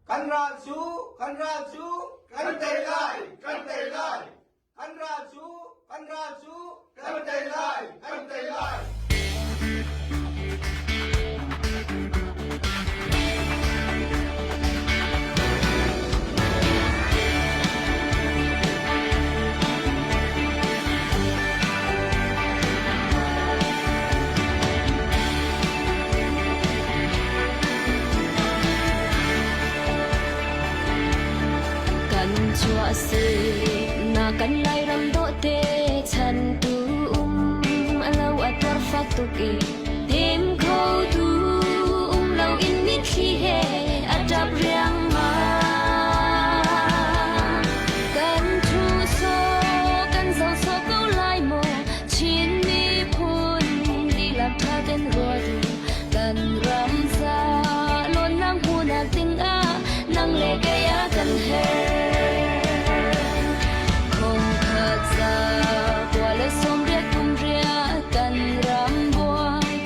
Kanrasu, Kanrasu, Kantelai, Kantelai, Kanrasu, Kanrasu, Kantelai, Kantelai. Chua sự na kan lai ram do te chan tu alo atar fatuki tim kho tu lo in ni khi he adap riang ma kan chu so kan zo so ko lai mo chin mi phun di la tha den ro du kan ram sa lon nang hu na ting a nang le ke ya kan he qua lời sông rét cùng ria tan ram boy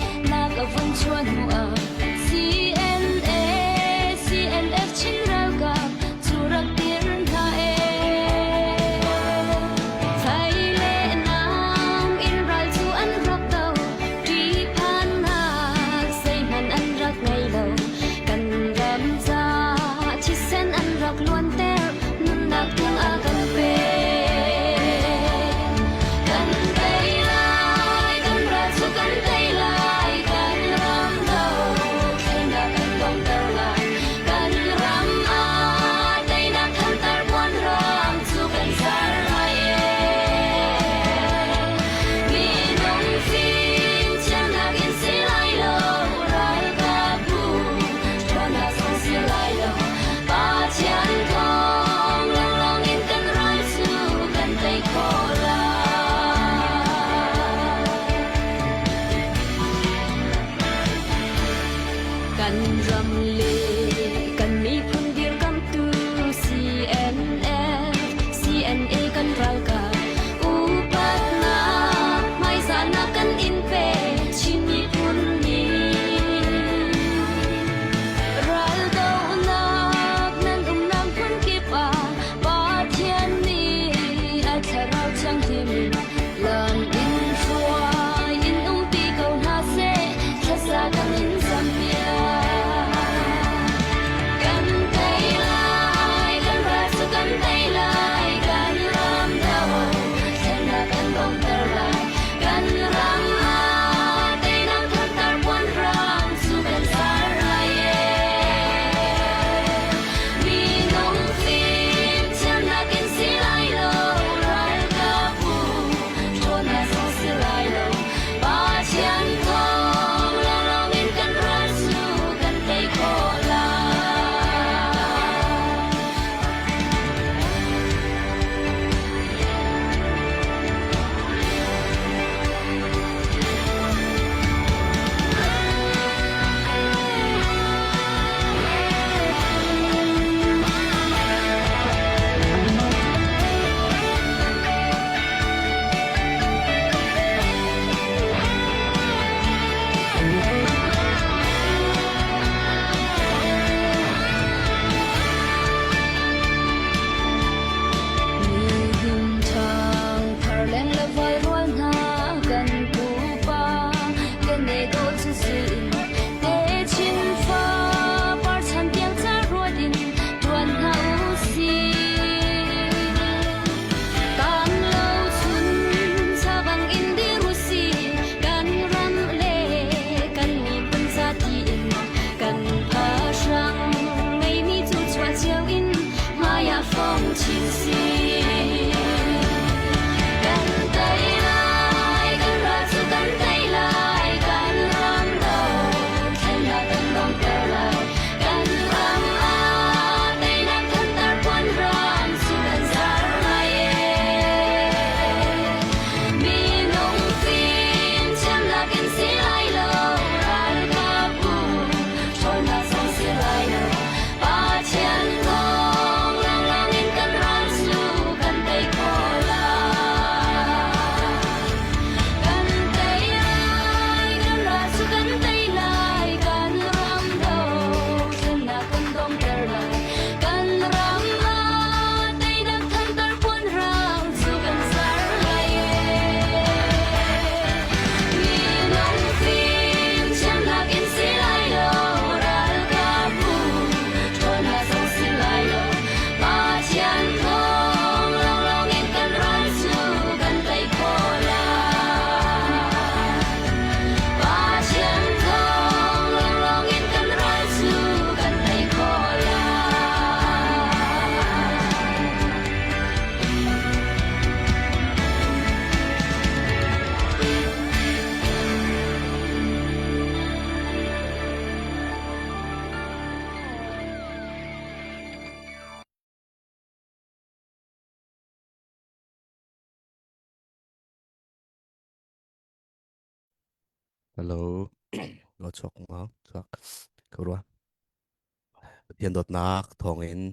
Hello, ngồi chọc ngó chọc câu đó. Hiện đột nạc thong in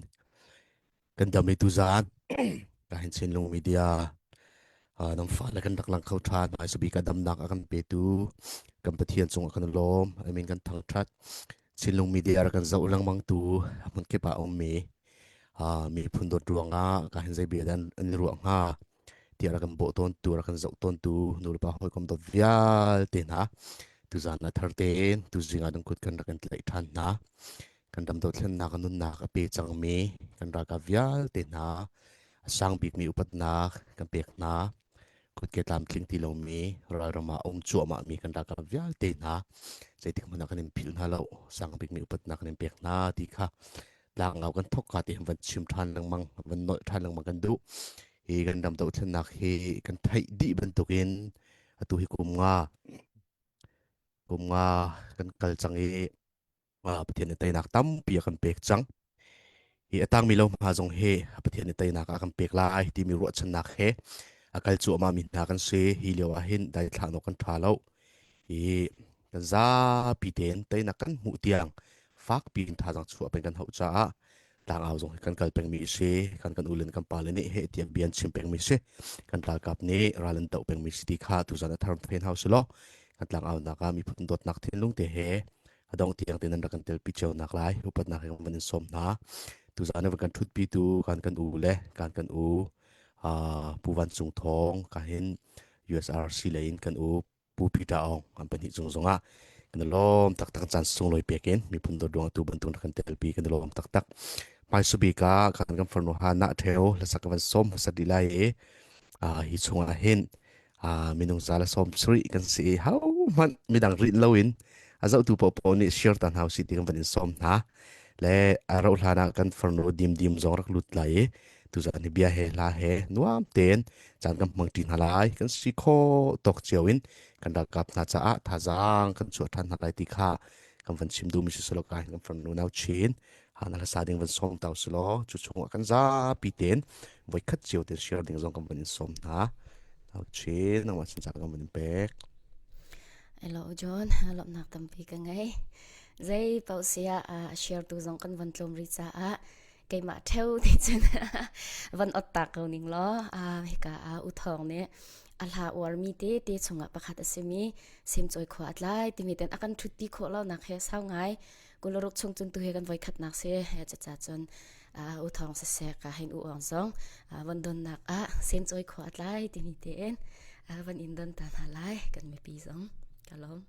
kan dam itu zan ka hin sin long media nam fa la kan dak lang khau than mai sabi ka dam nak akan pe tu kan pathian chung akan lom I mean kan thang that sin long media ra kan zau lang mang tu mun ke pa om me mi phun dot ruanga ka hin zai bi dan an ruanga ti ra kan bo ton tu ra kan zau ton tu nur pa hoi kom dot vial te na tu zan na thar te tu zinga dang kut kan kan tlai than na kan dam dot thlen na kan nun na ka pe chang me kan ra ka vial te na sang bik mi upat na kan pek na kut ke tam tling ti lo mi ra ra ma om chu ma mi kan ra ka vial te na sai tik mana kan pil na lo sang bik mi upat na kan pek na ti kha lang ngau kan thok ka ti van chim than lang mang van noi than lang mang kan du hi kan dam dot thlen na hi kan thai di ban tukin atu hi kum nga kan kal chang e pathian tai nak tam pi kan pek chang hi atang mi lo ma jong he pathian tai nak kan pek lai ti mi ro chan nak he akal chu ma min na kan se hi lo a hin dai thla no kan tha lo hi kan za pi ten tai nak kan mu tiang fak pin tha jang chu pen kan hau cha tang aw jong kan kal peng mi se kan ulen kan pal ni he tiang bian chim peng mi se kan ta kap ni ralan tau peng mi sti kha tu zana thar pen house lo kan tlang aw na ka mi phun dot nak thin lung te he adong tiang tin an kan tel pi cheu nak lai upat nak yang manin som na tu zana kan thut pi tu kan u le kan u puvan chung thong ka hin USRC lain kan u pu pi ta ong an pani chung zonga kan lom tak tak chan sung loi pekin mi pun do dong tu bantung kan tel pi kan lom tak tak mai subi ka kan forno ha na theo la sakavan som sa dilai e hi chunga hin minung zala som sri kan si how man midang rin lawin azau tu po po ni share tan how si ti kan vanin som na le aro hlana kan forno dim zong rak lut lai tu za ni bia he la he nuam ten chan kam mang tin halai kan si kho tok chewin kan da kap na cha a tha jang kan chu than halai ti kha kan van chim du mi su lo ka kan forno nau chin hana la sa ding van som tau sulo chu chung kan za pi ten voi khat chew ten share ding zong kan vanin som na nau chin nang wa chin cha kan vanin pek Hello John, lop nak tampi ka ngay. Zay pau siya share tu zong kan van tlom ri cha kay ma theo ti chen van otak ko ning lo hika u thong ne alha war mi te chunga pakhat asemi sim choi kho atlai ti mi ten akan thuti kho lo nak he saw ngai kulorok chung chun tu he kan voi khat nak se he cha chon u thong se ka hin u ong song van don nak sim choi kho atlai ti mi ten van in don tan halai kan mi pi song kalom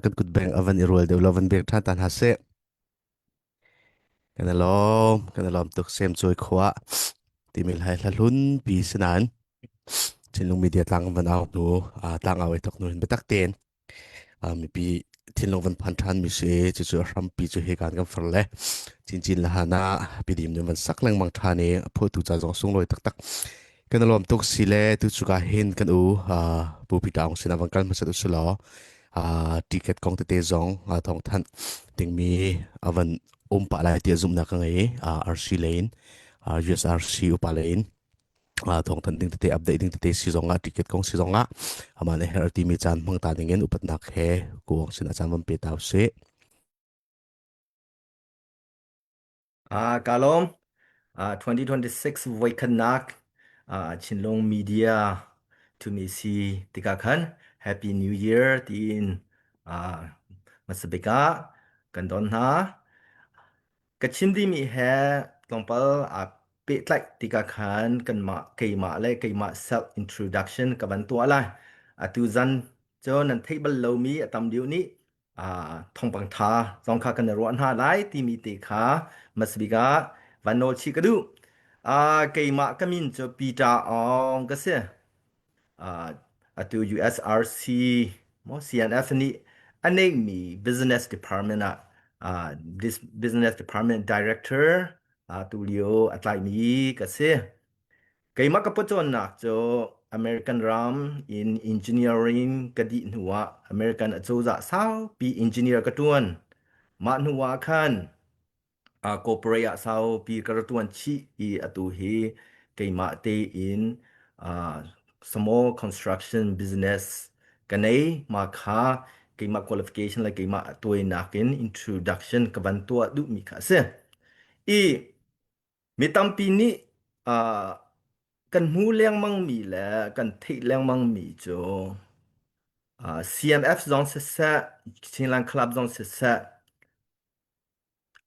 kan kut beng avan irwal de lovan beng than tan hase kan alom tuk sem choi khwa timil hai hlalhun pi sinan chinlung media tlang van aw nu tlang aw tok nu hin betak ten mi pi thinlong van phan than mi se chu chu ram pi chu he kan kam farle chin la hana pi dim nu van sak lang mang thane pho tu cha jong sung loi tak tak kan alom tuk sile tu chu ka hin kan u pu pi taung sina van kan ma sa tu sulo ticket kong te zong thong than ting mi avan pa lai tia zum na ka ngai RC lane USRC upa lane thong than ting te update ting te si zonga ticket kong si zonga amane her ti mi chan mang ta ningen upat nak he kuang sina chan vam pe taw se Kalom 2026 Wakenak Chinlong Media to me see tikakan Happy New Year tin masabika kandon ha kachindi mi he tongpal pe tlak tikakan kan ma kai ma self introduction kaban tu ala atu zan cho nan table lo mi atam diu ni thong pang tha zong kha kan ro an ha lai ti mi te kha masbiga vanol chi kadu kai ma kamin cho pita ong ka se atu USRC mo CNF ni anek mi business department this business department director tu lio atlai mi ka se kai ma ka po chon nak cho American Ram in engineering kadi nuwa American achoza sao pi engineer ka tuan ma nuwa khan corporate sao pi ka tuan chi I atu he kai ma te in small construction business kanai ma kha kai ma qualification la kai ma toy nakin introduction ka ban tua du mi kha se I mi tampi ni kan mu leng mang mi la kan thei leng mang mi cho CMF zong se sa Chinland Club zong se sa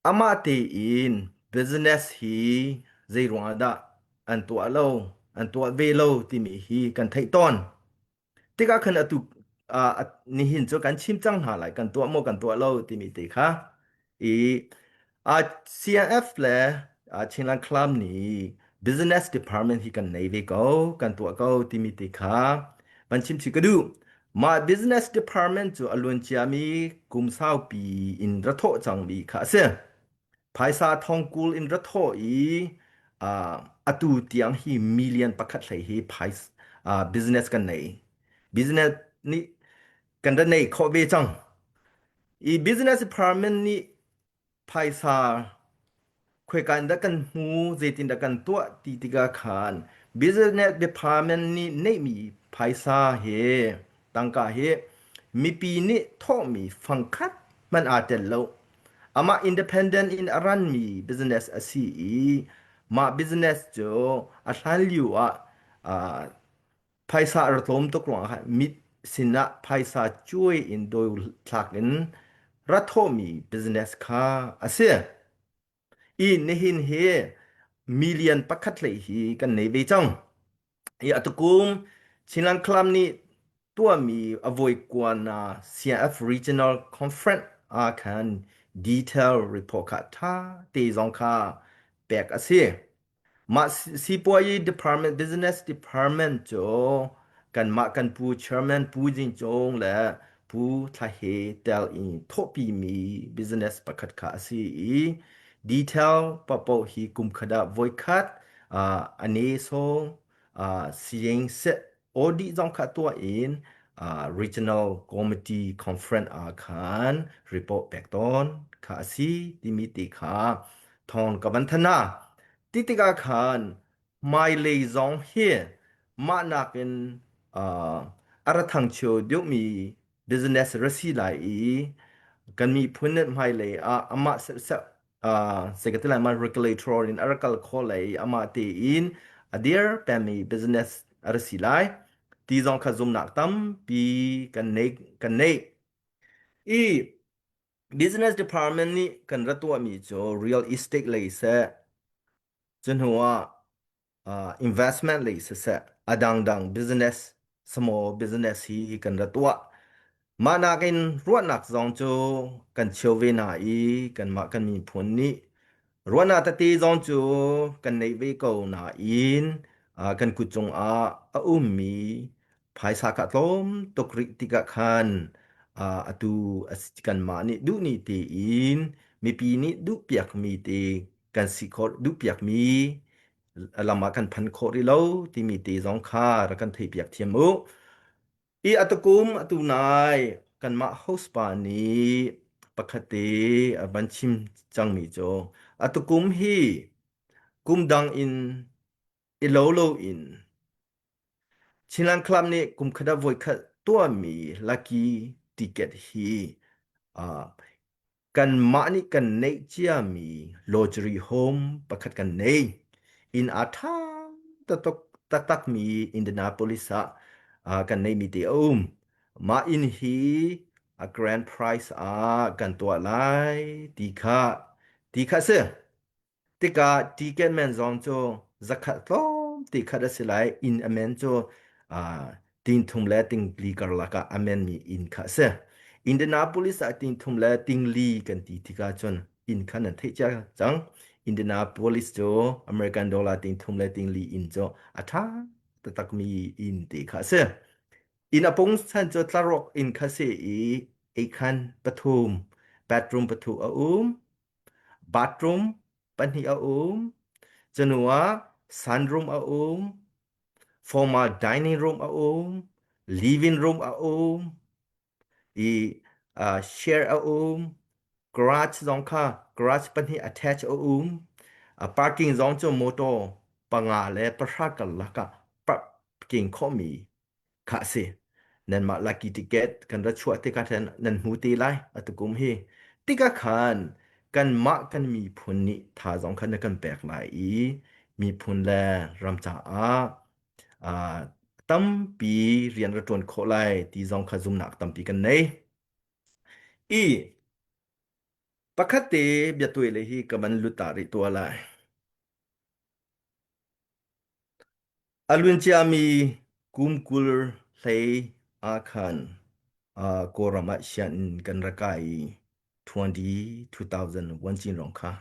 ama te in business hi zai rwada an tua lo an tua ve lo ti mi hi kan thei ton tika khan atu ni hin cho kan chim chang ha lai kan tua mo kan tua lo ti mi te kha I CNF le Chinland Club ni business department hi kan nei ve ko kan tua ko ti mi te kha ban chim chi ka du ma business department cho alun chia mi kum sao pi in ra tho chang mi kha se paisa thong kul in ra tho I atu tiang hi million pakhat lai hi business kan nei business ni kan da nei kho be chang I business department ni paisa khwe kan da kan hu zetin da kan tua ti tiga khan business department ni nei mi paisa he tangka he mi pi ni tho mi phangkhat man atel lo ama independent in aran mi business asi ma business jo athan liu paisa ratom to krong ha mit sina paisa chui in do thakin rathomi business kha ase I nehin he million pakhat le hi kan nei ve chang I atukum Chinland Club ni tua mi avoid kwana CF Regional Conference kan detail report ka tha te zong kha pek ase ma sipoi department business department cho kan ma kan pu chairman pu jin chong la pu tha he tel in thopi mi business pakhat kha ase detail papo hi kum khada voi khat ane so sieng se odi zong kha tua in regional committee conference khan report back ton kha si timiti kha thong kabanthana titika khan mai le zong he ma nakin arathang cho dyu mi business rasi lai kan mi phunet mai le ama se secretary man regulatory in arakal kholai ama te in adir pami business rasi lai ti zong kha zum nak tam pi kan nei I business department ni kan ratwa mi cho real estate lai se chun huwa investment lai se adang dang business small business hi kan ratwa มานากินรวดหนักซองโจกันเชียวเวนาอีกันมากันมีผลนี้รวดหนาตะตีซองโจกันในเวโกนาอินกันกุจงอาอุ้มมีภายสากะต้มตกริติกะคันatu kan ma ni du ni te in mi pi ni du piak mi te kan si kho du piak mi lama kan phan kho ri lo ti mi te zong kha ra kan thei piak thiam mu I atukum atunay kan ma host pa ni pakate banchim chang mi jo atukum hi kum dang in ilolo in chinan klam ni kum khada voi khat tua mi lucky ticket hi a kan ma ni kan nei chia mi luxury home pakhat kan nei in a thang tak mi Indianapolis kan nei mi te ma in hi a grand prize kan tua lai ti kha se tika ticket men zong cho zakhat tom tikha da silai in amen cho a tin thum le ting li kar la ka amen mi in kha se Indianapolis tin thum le ting li kan ti tika chon in khan an thei cha chang Indianapolis cho American dollar ting thum le ting li in cho atha tak mi in ti kha se in apong san cho tlarok in kha se e khan pathum bedroom pathu bathroom panhi janua sunroom formal dining room living room i share garage zong kha garage panhi attach parking zong cho motor panga le praka laka parking khomi kha se nan ma lucky ticket kan ra chua te ka then nan hu ti lai atukum hi tika khan kan ma kan mi phun ni tha zong khan kan pek lai mi phun la ram cha à tâm pi riêng ra tuần khổ lại thì dòng khá dùng nạc tâm pi kan nei i pakate bia tuệ le hi kaman lutari tua lai alwin chia mi kumkul hlei akhan korama sian kan rakai 2001 chin rong kha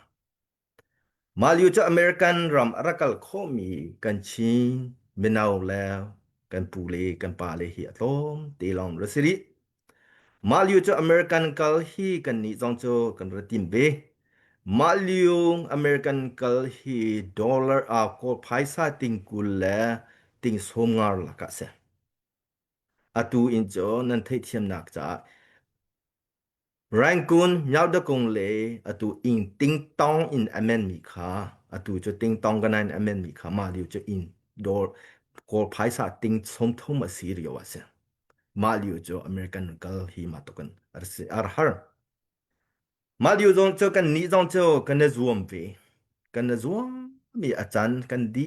Maliu cho American ram arakal khomi kan chin minau la kan pule kan pa le hi atom te long rasiri Maliu cho American kal hi kan ni zong cho kan ratim be Maliu American kal hi dollar ko paisa ting kul la ting somngar la ka se atu in cho nan thei thiam nak cha Rankun nhau da kong le atu in ting tong in amen mi kha atu cho ting tong ganan amen mi kha Maliu cho in dor ko paisa ting som thom asiri wa se Maliu cho American kal hi matokan ar har Maliu zong cho kan ni zong cho kan na zuam ve kan na zuam mi achan kan di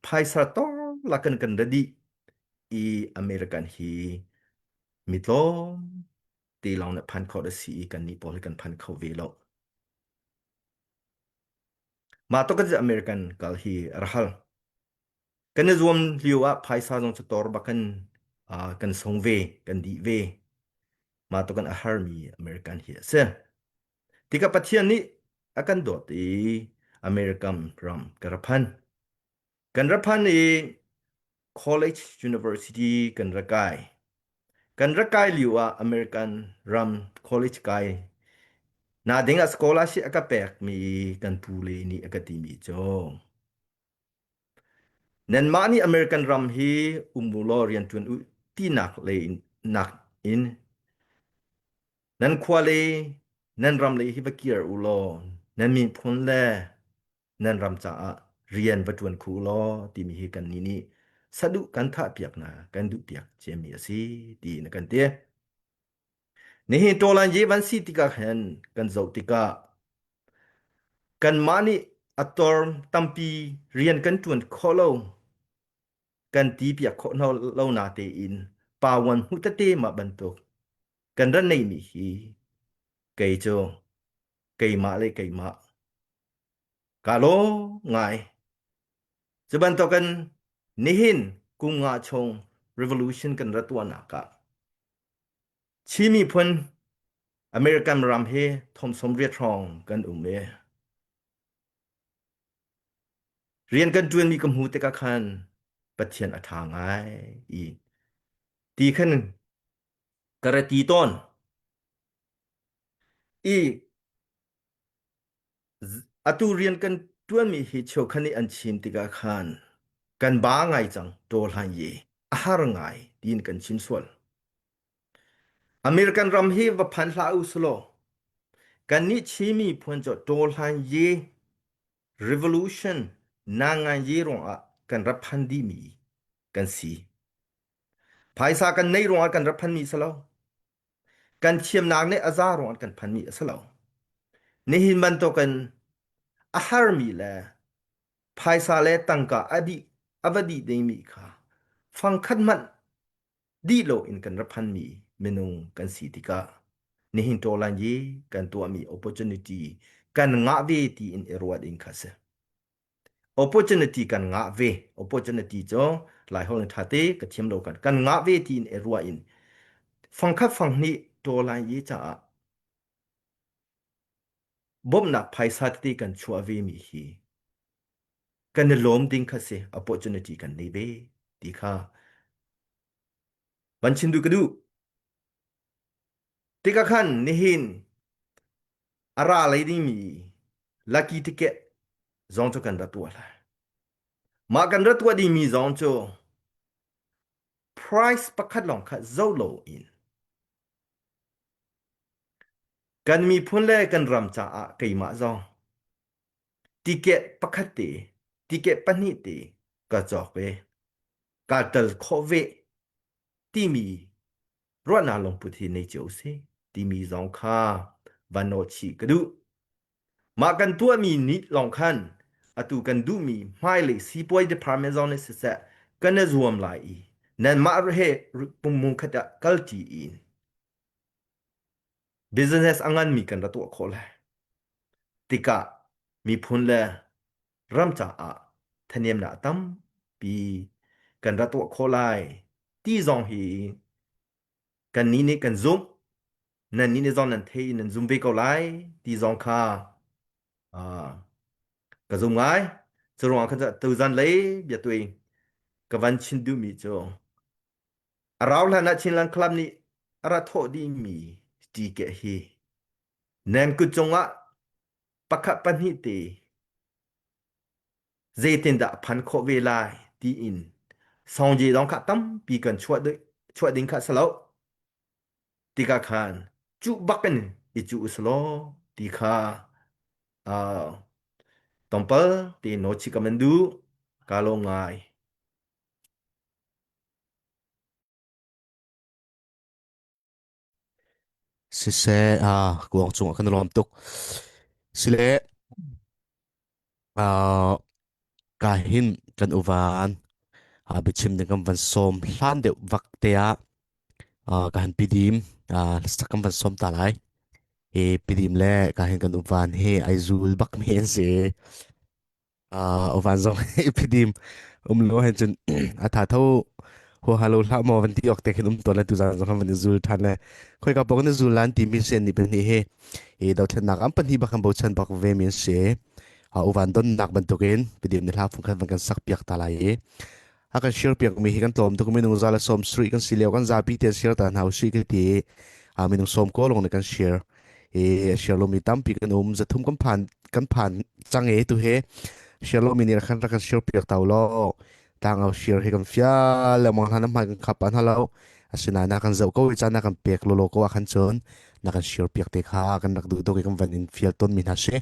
paisa to la kan da di i American hi mitlom ti long na pan kho da si kan ni pol kan pan kho ve lo ma to kan American kal hi rahal kan na zuam liwa paisa zong cho tor ba kan song ve kan di ve ma to kan ahar mi American hi se tika pathian ni akan dot American ram karapan kan rapan college university kan rakai liwa American ram college kai na dinga scholarship akapek mi kan pule ni akademi jo nen mani American ram hi umulo rian tun tinak le nak in nan kwale nan ram le hi bakir ulo nan mi phun le nan ram cha rian batun khu lo ti mi hi kan ni sadu kan tha piak na kan du piak chemi asi ti na kan te ni hi tolan je ban si tika hen kan zau tika kan mani ator tampi rian kan tun kholo kan ti piak kho no lo na te in pawan hu ta te ma bantok kan ran nei mi hi kei cho kei ma le kei ma ka lo ngai sebantokan nihin kung nga chong revolution kan ratuan ka ชีมีพนอเมริกันรำเฮทอมสมเรียดทองกันเมเรียนกันจวนมีกำหูเตกะคันปะเทียนอทางไออีตีขึ้นกระตีต้นอีอตูเรียนกันจวนมีฮิตโชคันนี้อันชินติกะคันกันบ้าไงจังโดลหันเยอาหารไงดีนกันชินส่วนอเมริกันรำเฮวพันลาอุสโลกันนี้ชีมีพนจดโดลหันเย revolution นางานเยรงอะกันรับพันดีมีกันสีภายสากันในรงอะกันรับพันมีสโลกันเชียมนางในอาซารงอะกันพันมีสโลนี่หินมันโตกันอาหารมีแลภายสาเลตังกาอดีอวดีเดมีค่ะฟังคัดมันดีโลอินกันรับพันมีเมนูกันสีติกานี่หินโตลันเยกันตัวมี opportunity กันงาเวทีอินเอรวดอินคาเซ opportunity กันงาเว opportunity จงหลายห้องทัดเตกเทียมโลกันกันงาเวทีอินเอรัวอินฟังคัดฟังนี้ตัวลายยี่จ้าบ่มนักภายสัตย์กันชัวเวมีฮีกันล้มดิ้งคัสเซ opportunity กันนี่เบดีค่ะวันชินดูกระดูติกาขันนี่หินอะไรอะไรดีมี lucky ticket จงจะกันรัตัวละมากันรัตัวดีมีจงจะ price ประคัดลองคัดเจ้าโลอิน กันมีพ้นแลกันรำจ่าอะไกมาจองติเกตปะคัตเตติเกตปนิเตก็จอกเวกาตลโคเวที่มีรวนาลงพุทธิในเจ้าเซที่มีจองคาวันโนชิกระดูมากันตัวมีนิดลองคันอตุกันดูมีไม่เลยสีป่วยเดพาร์เมซอนเนสเซกันเนรวมไหลนั่นมาเรปุมุงขดะกัลตีอิน business อังกันมีกันระตัวโคเลย ติกะมีพุนเลรัมจ่าอะทะเนียมนาตัมปีกันรัตัวโคไลที่จองฮีกันนี้นี่กันซุมนั่นนี่นี่จองนั่นเทนั่นซุมเบกเอาไลที่จองคาอ่ากะซุมไงจะรองคันจะตูจันเลยเบียตัวเองกะวันชินดูมีจงเราละนัดชินลังคลับนี้อาโทดีมีตีเกะฮีแนนกุจงอะปักขะปันฮิเต dễ tin đã phán khổ về lại đi in xong gì đó cả tâm bị cần chuột đến cả salo đi cả khan chú bắc bên đi chú salo đi cả à temple đi nói chỉ cầm du kalau ngai สิเซกวางจงกันรวมตุกสิเลอ่ากาหินกันอุวานบิชิมดึงกันวันสมล้านเดียววักเตียกาหินปีดิมสักกันวันสมตาไลปีดิมแลกาหินกันอุวานเฮไอซูลบักเมียนเซอุวานจงปีดิมโลเห็นจนถ้าเท่าหัวฮัลโหลละมอวันที่ออกแต่เห็นตัวแล้วตุจานจงวันนี้ซูลทันเลยคุยกับบอกว่าซูลลันทีมิเซนนี่เป็นเฮดาวเทนนักอันเป็นที่บักกันบอกฉันบักเวมินเซ uvan don nak bantukin pidim ni hla phungkhat van kan sak piak talai akan share piak mi hi kan tlom tu mi nung zala som street kan sileu kan za pi te share ta nau shi ki ti mi nung som ko long ne kan share share lo mi tam pi kan zathum kan phan chang e tu he share lo mi ni khan ra kan share piak taw lo tang au share he kan fia le mong han ma kan khapan halo asina na kan zau ko wi chana kan pek lo ko kan chon na kan share piak te kha kan rak du to kan van in fial ton mi na she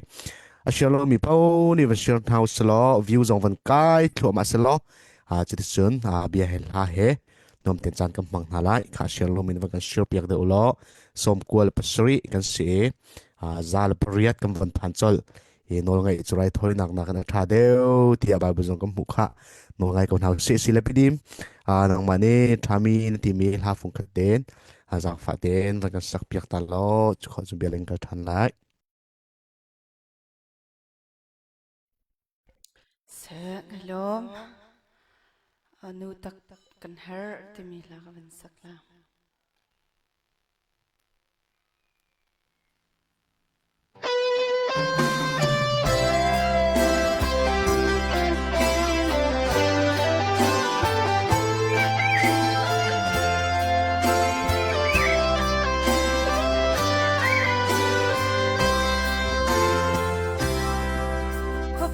a share lo mi pau ni van share house lo views on van kai thlo ma se lo chiti chun bia hel ha he nom ten chan kam mang halai kha share lo min van kan share piak de ulo som kwal pasri kan se zal priat kam van phanchol nol ngai churai thoi nak na tha deu ti aba bu jong kam mukha no ngai ko hau se sila pidim nang mane thami ti mi ha phung khaten zang fa ten van kan sak piak ta lo chu kho chu bialeng ka than lai Sa kalom anu tak kan har timi la kan sakla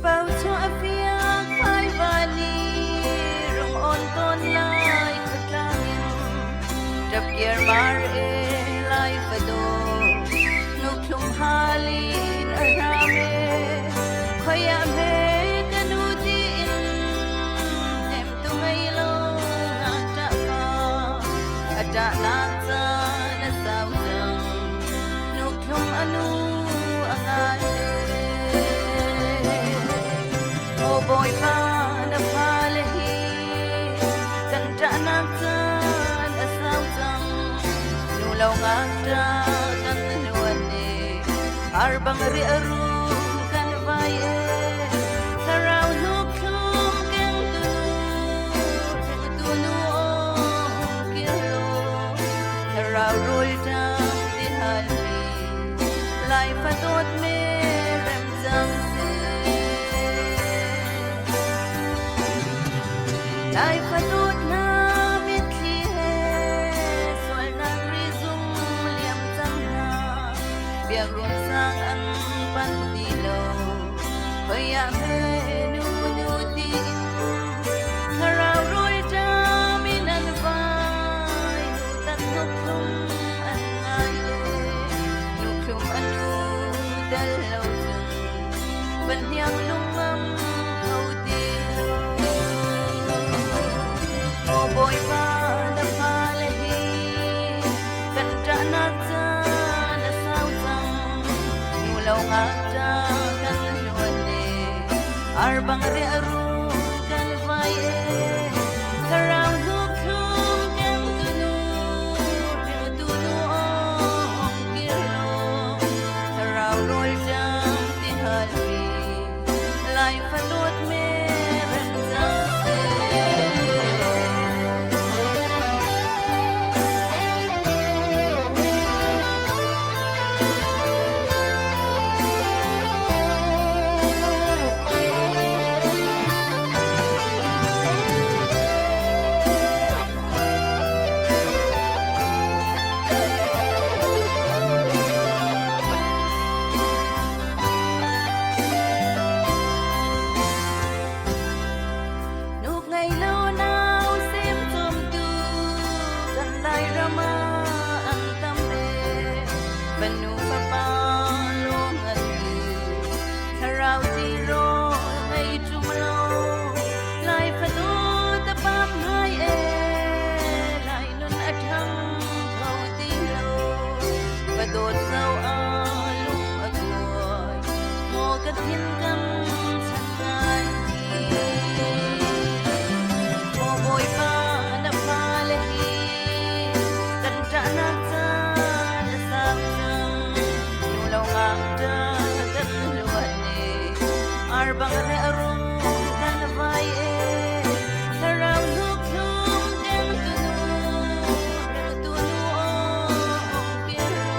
bao cho afiak phai vani rong on ton lai katangin đập kier mar e lai fado nụ klum halin arame khoya me kanuti in em tu ngay lo ngata pa ada nata na saudang nụ klum anu angale o boy pa na palahi kanta nata na saudang nụ lau ngata kan nuane arbang ri aru kan vaye sarau nu klum keng tunu kilo sarau rul dam din halmi lai fatot me rem jang se lai fatot na mitli he sol na rizum liam jang na biag rum sang an pan dilo khoya me nu ti sarau rul dam in an vai nu tan nu klum an ngai nu klum anu dal lo jung ban yang lungam hau ti o boy pa na palahi kan ta na ta na sau tang nu lau ngata kan nuane arbang ri aru kan vai sarang nu klum keng tunu ong kilo sarau rol jam ti halmi lai fatot me rem jang se Nụ ngày lâu nào xem tôm tu gần lại rama ang tambe banu papa lo ngatu tharau ti ro ngày chung lo lai phado tapam hai e lai nun athang phau ti lo vadot sau a lung agoy mo kathin kan sakai o boy pa na palahi kan ta na ta na samjang nu lau ngata kan luane arbang re arum kan vai sarau nu klum keng tunu ong kilo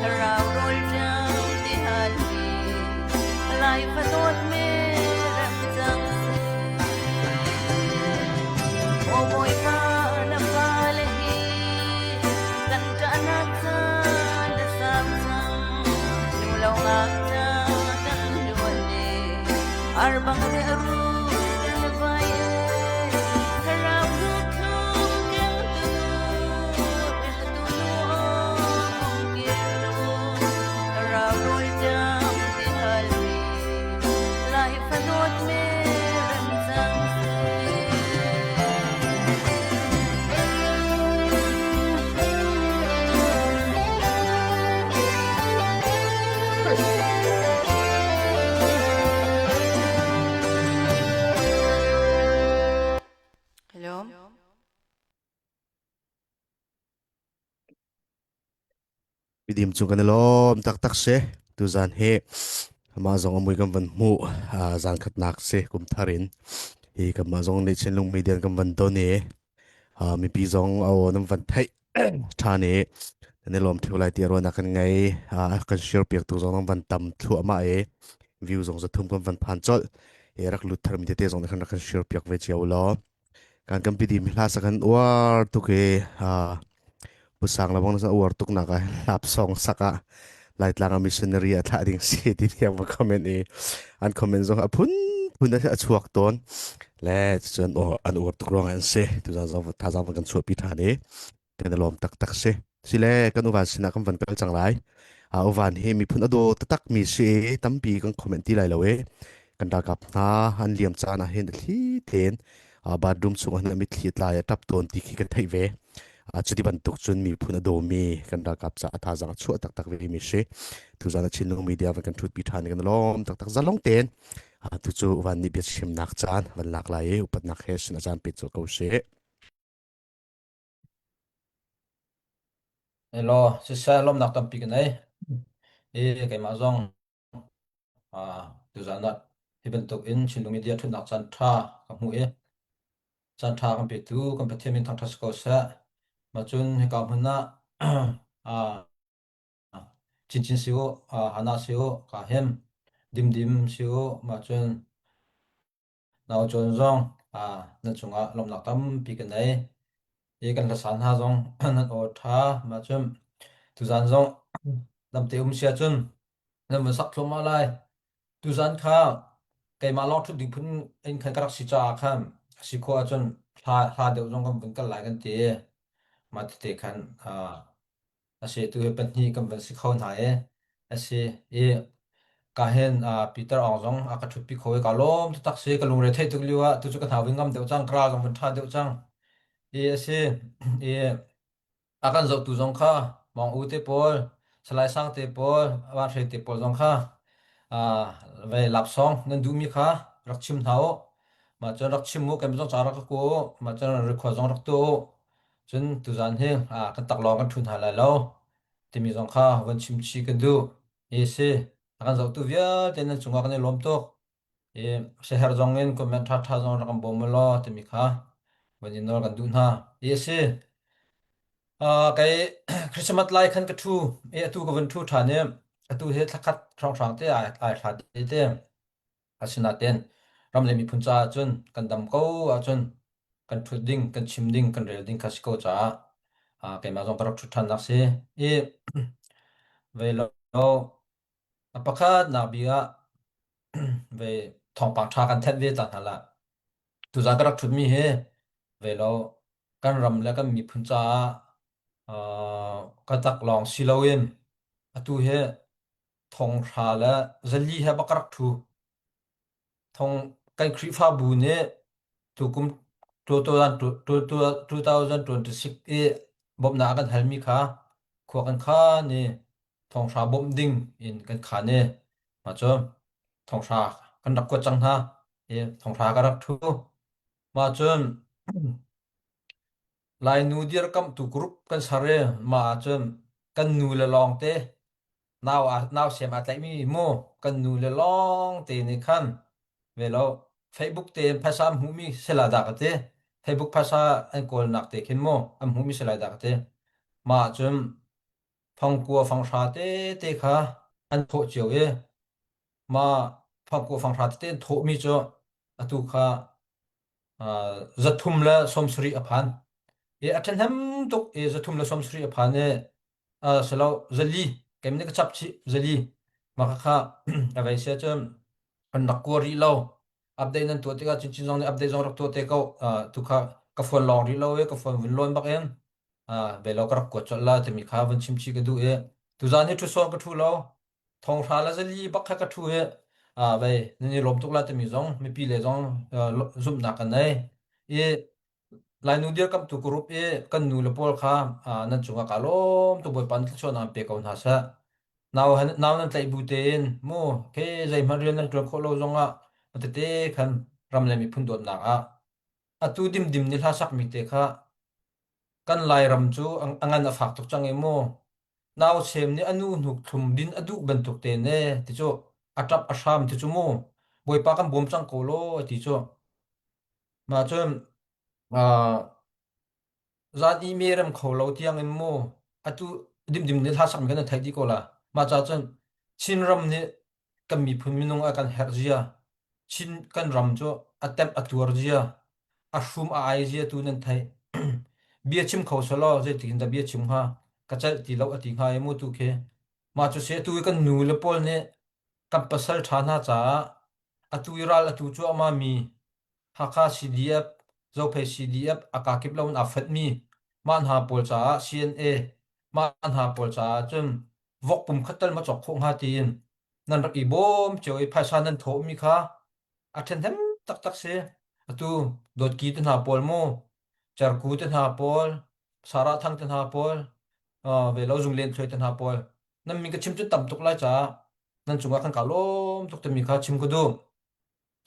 sarau rol jam ti halmi lai fatot me rem jang se o boy pa na palahi kan ta na ta na samjang nu lau ngata kan luane arbang re aru kan vai sarau nu klum keng tunu ong kilo sarau rol jam ti halmi lai fatot me rem jang se hello Pidim chung kan lom tak tak se tu zan he ma zong amui kan van mu zan khat nak se kum tharin hi kan ma zong nei chen lung median kan van do ne mi pi zong aw nam van thai tha ne ne lom thu lai ti ro na kan ngai kan share piak tu zong van tam thu ama view zong za thum kan van phan chol rak lut thar mi te zong kan share piak ve chiaw lo kan kan pidim hla sa kan war tu ke pusang labang sa war tuk na ka lap song saka lai tlang a missionary a thla ding si ti thiam ma comment e an comment zong a phun a chuak ton le chuan o an ur tuk rong an se tu za za tha za kan chu pi tha ni kan lom tak tak se sile kan uwan sina kan van kal chang lai a uwan he mi phun ado tak mi se tampi kan comment ti lai lawe kan da kap na han liam cha na hen thi ten a badroom chu an mi thlit lai tap ton ti ki ka thai ve a chudi ban tuk chun mi phun ado mi kan da kap cha tha jang chu tak tak ve mi se tu za na chin long media van kan thut pi than kan lom tak tak za long ten a tu chu uwan ni bi chim nak chan van lak lai upat nak he sin chan pi chu ko se Hello, sisa lom nak tampi kanai. Kay mazong tu zanat hibentuk in chindung media tu nak chan tha kamu chan tha kan pitu kan petimin thang thas ko sa macun ka huna chin chin siu hana siu ka hem dim dim siu macun naw chon zong nan chunga lom nak tampi kanai kan la san ha zong nan o tha macun tu zan zong nam te sia chun nam sak thom ma lai tu zan kha cái mà lo chút đi phun anh khai các sĩ cha kham sĩ khoa chân ha đều trong công việc cái lại cái gì mà thì khăn sĩ tu bên hi công việc sĩ khâu này sĩ cả hen Peter ong trong các chút bị khôi cả lom tu tác sĩ cái lùng rễ thấy tu liu tu cho cái thảo vinh ngâm đều trang kra trong phần tha đều trang sĩ akan zau tu trong kha mong u te pol salai sang te pol wa thei te pol trong kha về lạp xong nên đủ mi khá rắc chim tháo mà cho rắc chim mua cái giống chả rắc cố mà cho nó rực dòng rắc tô chân từ gian he cái tắc lò cái thun hà lại lâu thì mi giống khá vẫn chim chi cái đủ ye se akan zau tu vía tên nên chúng cái này lom to ye se her dòng en comment tha tha dòng rắc bom lo thì mi khá vẫn nhìn nó cái đủ ha ye se cái Christmas lai khan cái thu ye tu cái vẫn thu thà nè tu he thắc khát trong sáng thế ai thà thế asina ten ramle mi phuncha chun kan dam ko a chun kan thut ding kan chim ding kan rel ding khasiko cha ke ma jong parak thut than nak se e ve lo apakha na bia ve thong pang tha kan thet ve ta hala tu za karak thut mi he ve lo kan ram le kan mi phuncha ka tak long siloin atu he thong tha la zali he bakarak thu thong kan khri pha bu ne tukum 2026 bom na kan halmi kha khwa kan kha ne thong sha bom ding in kan kha ne ma cho thong sha kan rak ko chang ha thong sha ka rak thu ma cho lai nu dir kam tu group kan sare ma cho kan nu le long te now sem at lai mi mo kan nu le long te ni khan về lo Facebook te phasa humi sela da ka te Facebook phasa an kol nak te khin mo am humi sela da ka te ma chum phong cua phong sa te kha an tho chiu e ma phong cua phong sa te tho mi cho atu kha zathum la somsri aphan e athan ham tok e zathum la somsri aphan e selo zali kemne ka chap chi zali ma kha avai se chum an nakuri lo update nan tu te ka chin chin jong ne update jong rak tu te ko tu kha ka phone long ri lo e ka phone win lon bak en be lo ka ko chol la te mi kha van chim chi ka du e tu zan he tu song ka thu lo thong tha la zali bak kha ka thu e be ni lom tuk la te mi jong mi pi le jong zum na kan nei e lai nu dia kam tu group e kan nu le pol kha nan chunga ka lom tu boy pan chon am pe ko na sa now nan tlai bu ten mo ke zai man rian nan ko lo zonga te khan ram le mi phun dot na tu dim dim ni hla sak mi te kha kan lai ram chu angan a phak tok chang e mo now sem ni anu nuk thum din adu ban tok te ne ti chu atap asham ti chu mo boi pa kan bom chang ko lo ti chu ma chum zat email am kho lo tiang en mo atu dim dim ni hla sak mi kan thai di ko la ma cha chen chin ram ni kan mi phun mi nong a kan her zia chin kan ram cho atep atur zia a shum a ai zia tu nan thai bia chim kho solo je tin da bia chim ha ka chal ti lo ati ha emu tu ke มาจุเสียตุยกันนูเลปอลเนี่ยกับภาษาฐานะจ้าอตุยรัลอตุจัวมามีฮักคา CDF เจ้าเพ CDF อากากิบลาวนอัฟเฟตมีมันหาปอลจ้า CNA มันหาปอลจ้าจนวกปุ่มขัดเตลมาจอกคงหาตีนนั่นรักอีบอมเจ้าไอ้ภาษานั้นโถมีค่ะอัทเทนเทมตักเสียอตุโดดกีตันหาปอลโมจาร์กูตันหาปอลสาระทังตันหาปอลเวลาจุงเล่นช่วยตันหาปอล นั่นมีก็ชิมจุดต่ำตุกไล่จ้านั่นจุงว่าขันกาล้มตุกแต่มีข้าชิมก็ดู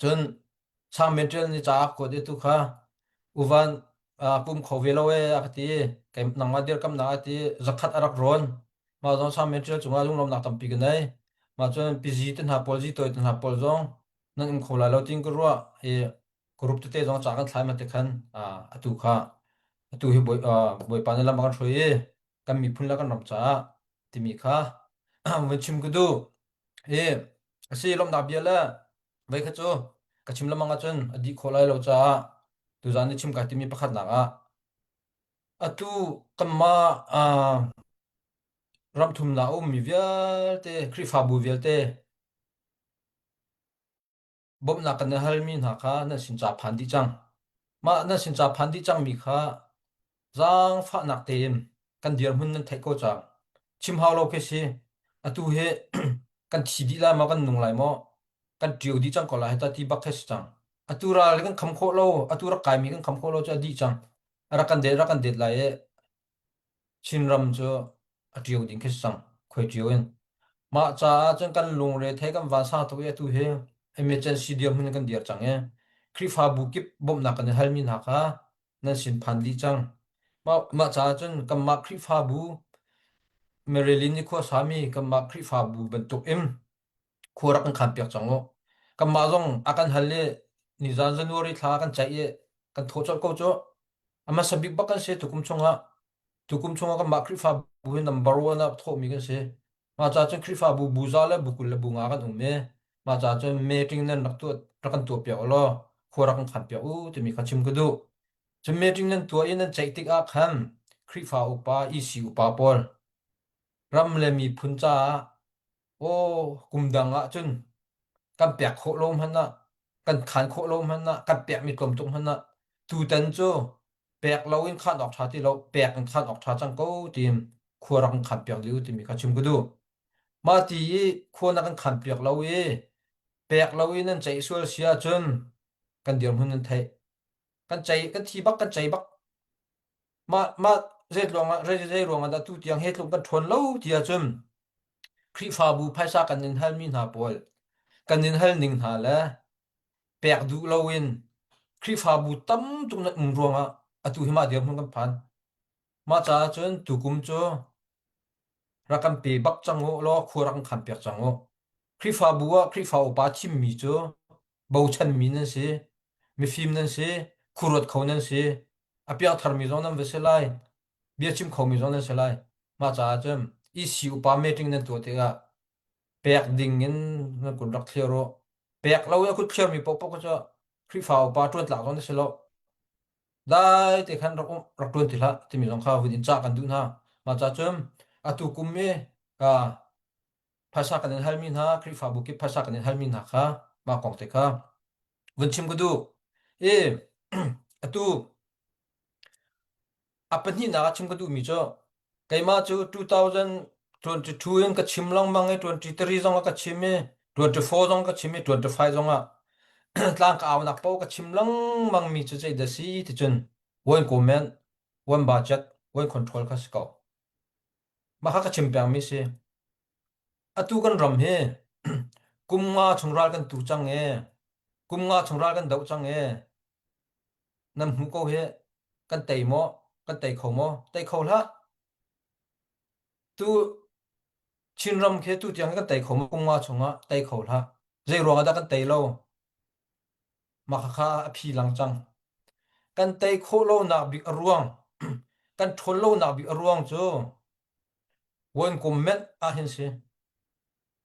จนชางเมนเทลนี่จ้าก็เดตุข้าอุวันปุ่มเขาเวลาเวอคติแกนังมาเดียร์กำนังอติจักขัดอารักร้อนมาจนชางเมนเทลจุงว่าลุงลมนักตั้มปีกันได้มาจนพิจิตรหาพอลจีตัวตันหาพอลจงนั่นอุ้มเขาไล่เราทิ้งก็รัวกรุ๊ปตัวเตะจงจากกันทายมาเตะขันอตุข้าอตุให้บอยปานนี่ละมากันช่วยกันมีพุ่นละกันรำจ้าที่มีข้า วันชิมก็ดูเอ๊ะสิลมดับเยอะแล้วไว้ขจูกระชิมละมังอาจนอดีตคนไรเราจะดูจานนี้ชิมกันที่มีประคัดหนักอะตูกำมารำทุ่มหนาอุ้มมีเวลเตคริฟาบูเวลเตบ่มหนักกันเนฮัลมีหนักนั่นสินจ่าพันดิจังมานั่นสินจ่าพันดิจังมีค่ะจางฟ้าหนักเต็มกันเดียร์หุ่นนั่นเทโกจังชิมฮาวโลเคสิอะตูเฮ กันทีดีละมากันนุ่งไหลมอกันเดียวดีจังก็ไหลตาที่บักเฮสจังอะตูราเลกันคำโคโลอะตูรักไก่มีกันคำโคโลจะดีจังรักกันเด็ดไหลชินรำจะอะเดียวดิ้งเฮสจังคอยเดียวเองมาจ้าจังกันลงเรทให้กันวาสาตัวเอตูเฮเอเมเจนซีเดียมันกันเดียร์จังคริฟาบุกิบบ่มนักกันเฮลมินหักนั่นสินพันดีจังมาจ้าจังกันมาคริฟาบูเมริลินนี่ขั้วสามีกันมาคริฟาบูเป็นตุกคัวรักกันขันเปียกจังโง่กันมาจงอากันฮัลเล่นิจานจันวอริท้ากันใจกันโทษก็จะอามาสบิกบักกันเสียตุกุมชงกันมาคริฟาบูเห็นนัมเบอร์วันนะโทษมีกันเสียมาจากจังคริฟาบูบูซาเลบุกุลบุงอากันอุ้มมาจากจังเมติงนั่นรักกันตัวเปียกล้อคัวรักกันขันเปียกจะมีขันชิมก็ดูจังเมติงนั่นตัวนั้นใจติกอาคันคริฟาอุปาอีสิอุปาปอลรัมเลมีพุนจ้าโอ้กุมดังจุน กันเปียกโคลมหันนะกันขันโคลมหันนะกันเปียกมีกลมตรงหันนะตูเตันโจเปียกเราอินขันออกชาที่เราเปียกกันขันออกชาจังกูทีมครัวรังขันเปียกลิวทีมีขันชิมก็ดูมาทีครัวนักขันเปียกเราเปียกเราอินนั่นใจส่วนเสียจนกันเดียวหุ่นนั่นไทยกันใจกันทีบักกันใจบักมาเรียกรวงอันดับตุยังเฮ็ดลงกันทนเล่าเดียจนคริฟาบูไพศากันนินฮัลมีนาปอลกันนินฮัลนิงหาละเปียกดูเราอินคริฟาบูตั้มตรงนั้นรวงอะตุหิมาเดียมหุ่นกันพันมาจ้าจนตุกุมโจรักกันเปียบักจังโง่ล้อครัวรักกันขันเปียกจังโง่คริฟาบัวคริฟาอุปาชิมมีโจบ่าวชันมีนั่นสิมีฟิล์มนั่นสิครัวเขานั่นสิอภิอาธรรมีจงนั่นเวสไลเบียชิมเขามีจงนั่นเสไลมาจ้าจนอีสิอุปาเมติงนั่นตัวเตะเปียกดิ่งเงินนั่นกุนรักเทียโรเปียกเราเนี่ยคุณเชื่อมีปกก็จะคริฟาอุปาตรวจหลักตรงนี้เสร็จได้แต่ขันรักตรวจที่ละที่มีสองข้าววินจากกันดูนะมาจ้าจนอตุกุมเมภาษากันในฮัลมินฮะคริฟาบุกิภาษากันในฮัลมินฮะค่ะมากองเตค่ะวันชิมก็ดูเออ อตุอันนี้นะชิมก็ดูมิจ้ะไกมาจู2022ยังก็ชิมลองมังไอ้23จงก็ชิม24จงก็ชิม25จงหลังก็เอานักเป้าก็ชิมลองมังมีจุดใจเดซี่ที่จนวันคอมเมนต์วันบัดเจ็ตวันคอนโทรลก็สกอมาหาก็ชิมเปียงมิเสอตุกันรำเฮ กุมงาชงรัลกันตูจังกุมงาชงรัลกันดาวจังนำหูก็เฮกันเตยโมกันเตยเขาโมเตยเขาละตูชินรำเคตูยังกันเตยเขาโมกุมงาชงเตยเขาละเจรวงกันเตยโลมาค่าพี่หลังจังกันเตยโคโลนักบิกรวง กันทนโลนักบิกรวงจูวันกุมเม็ดเห็นสิ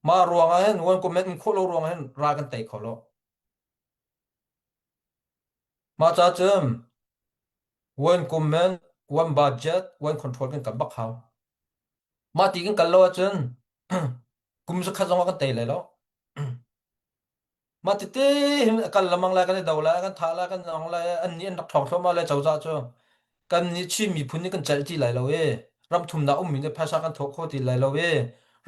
มารวงเห็นวันกุมเม็ดโคโลรวงเห็นรากันเตยเขาโลมาจ้าเจิมวันกุมเม็ดวันบัดเจ็ตวันคอนโทรลกันกับบักเขามาตีกันกันโลจน kum sa khazong kan tay lai lo ma ti te kan lamang la kan daw la kan tha la kan nong la an ni an dak thok thoma la chau za cho kan ni chi mi phun ni kan chal ti lai lo we ram thum na mi ne phasa kan thok kho ti lai lo we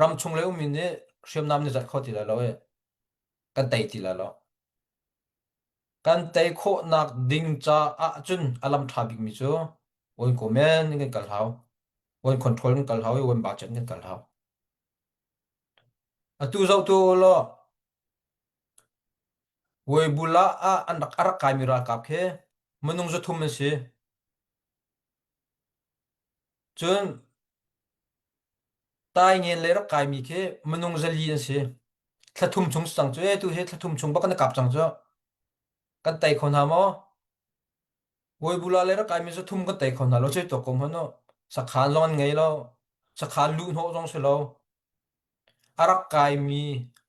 ram chung le mi ne shem nam ne zat kho ti lai lo we kan tay ti lai lo kan tay kho nak ding cha a chun alam tha big mi cho oi ko men ni kan kal hau oi control kan kal hau oi ba chen kan kal hau a tu zau tu lo oi bula a an dak arak kamera kap khe manung zo thum me se chun tai ngen le rak kai mi khe manung zali an se thlathum chung sang chu e tu he thlathum chung ba kan kap chang cho kan tai khon ha mo oi bula le rak kai mi zo thum kan tai khon ha lo che to kom hano sa khan lon ngei lo sa khan lu no jong se lo arak kai mi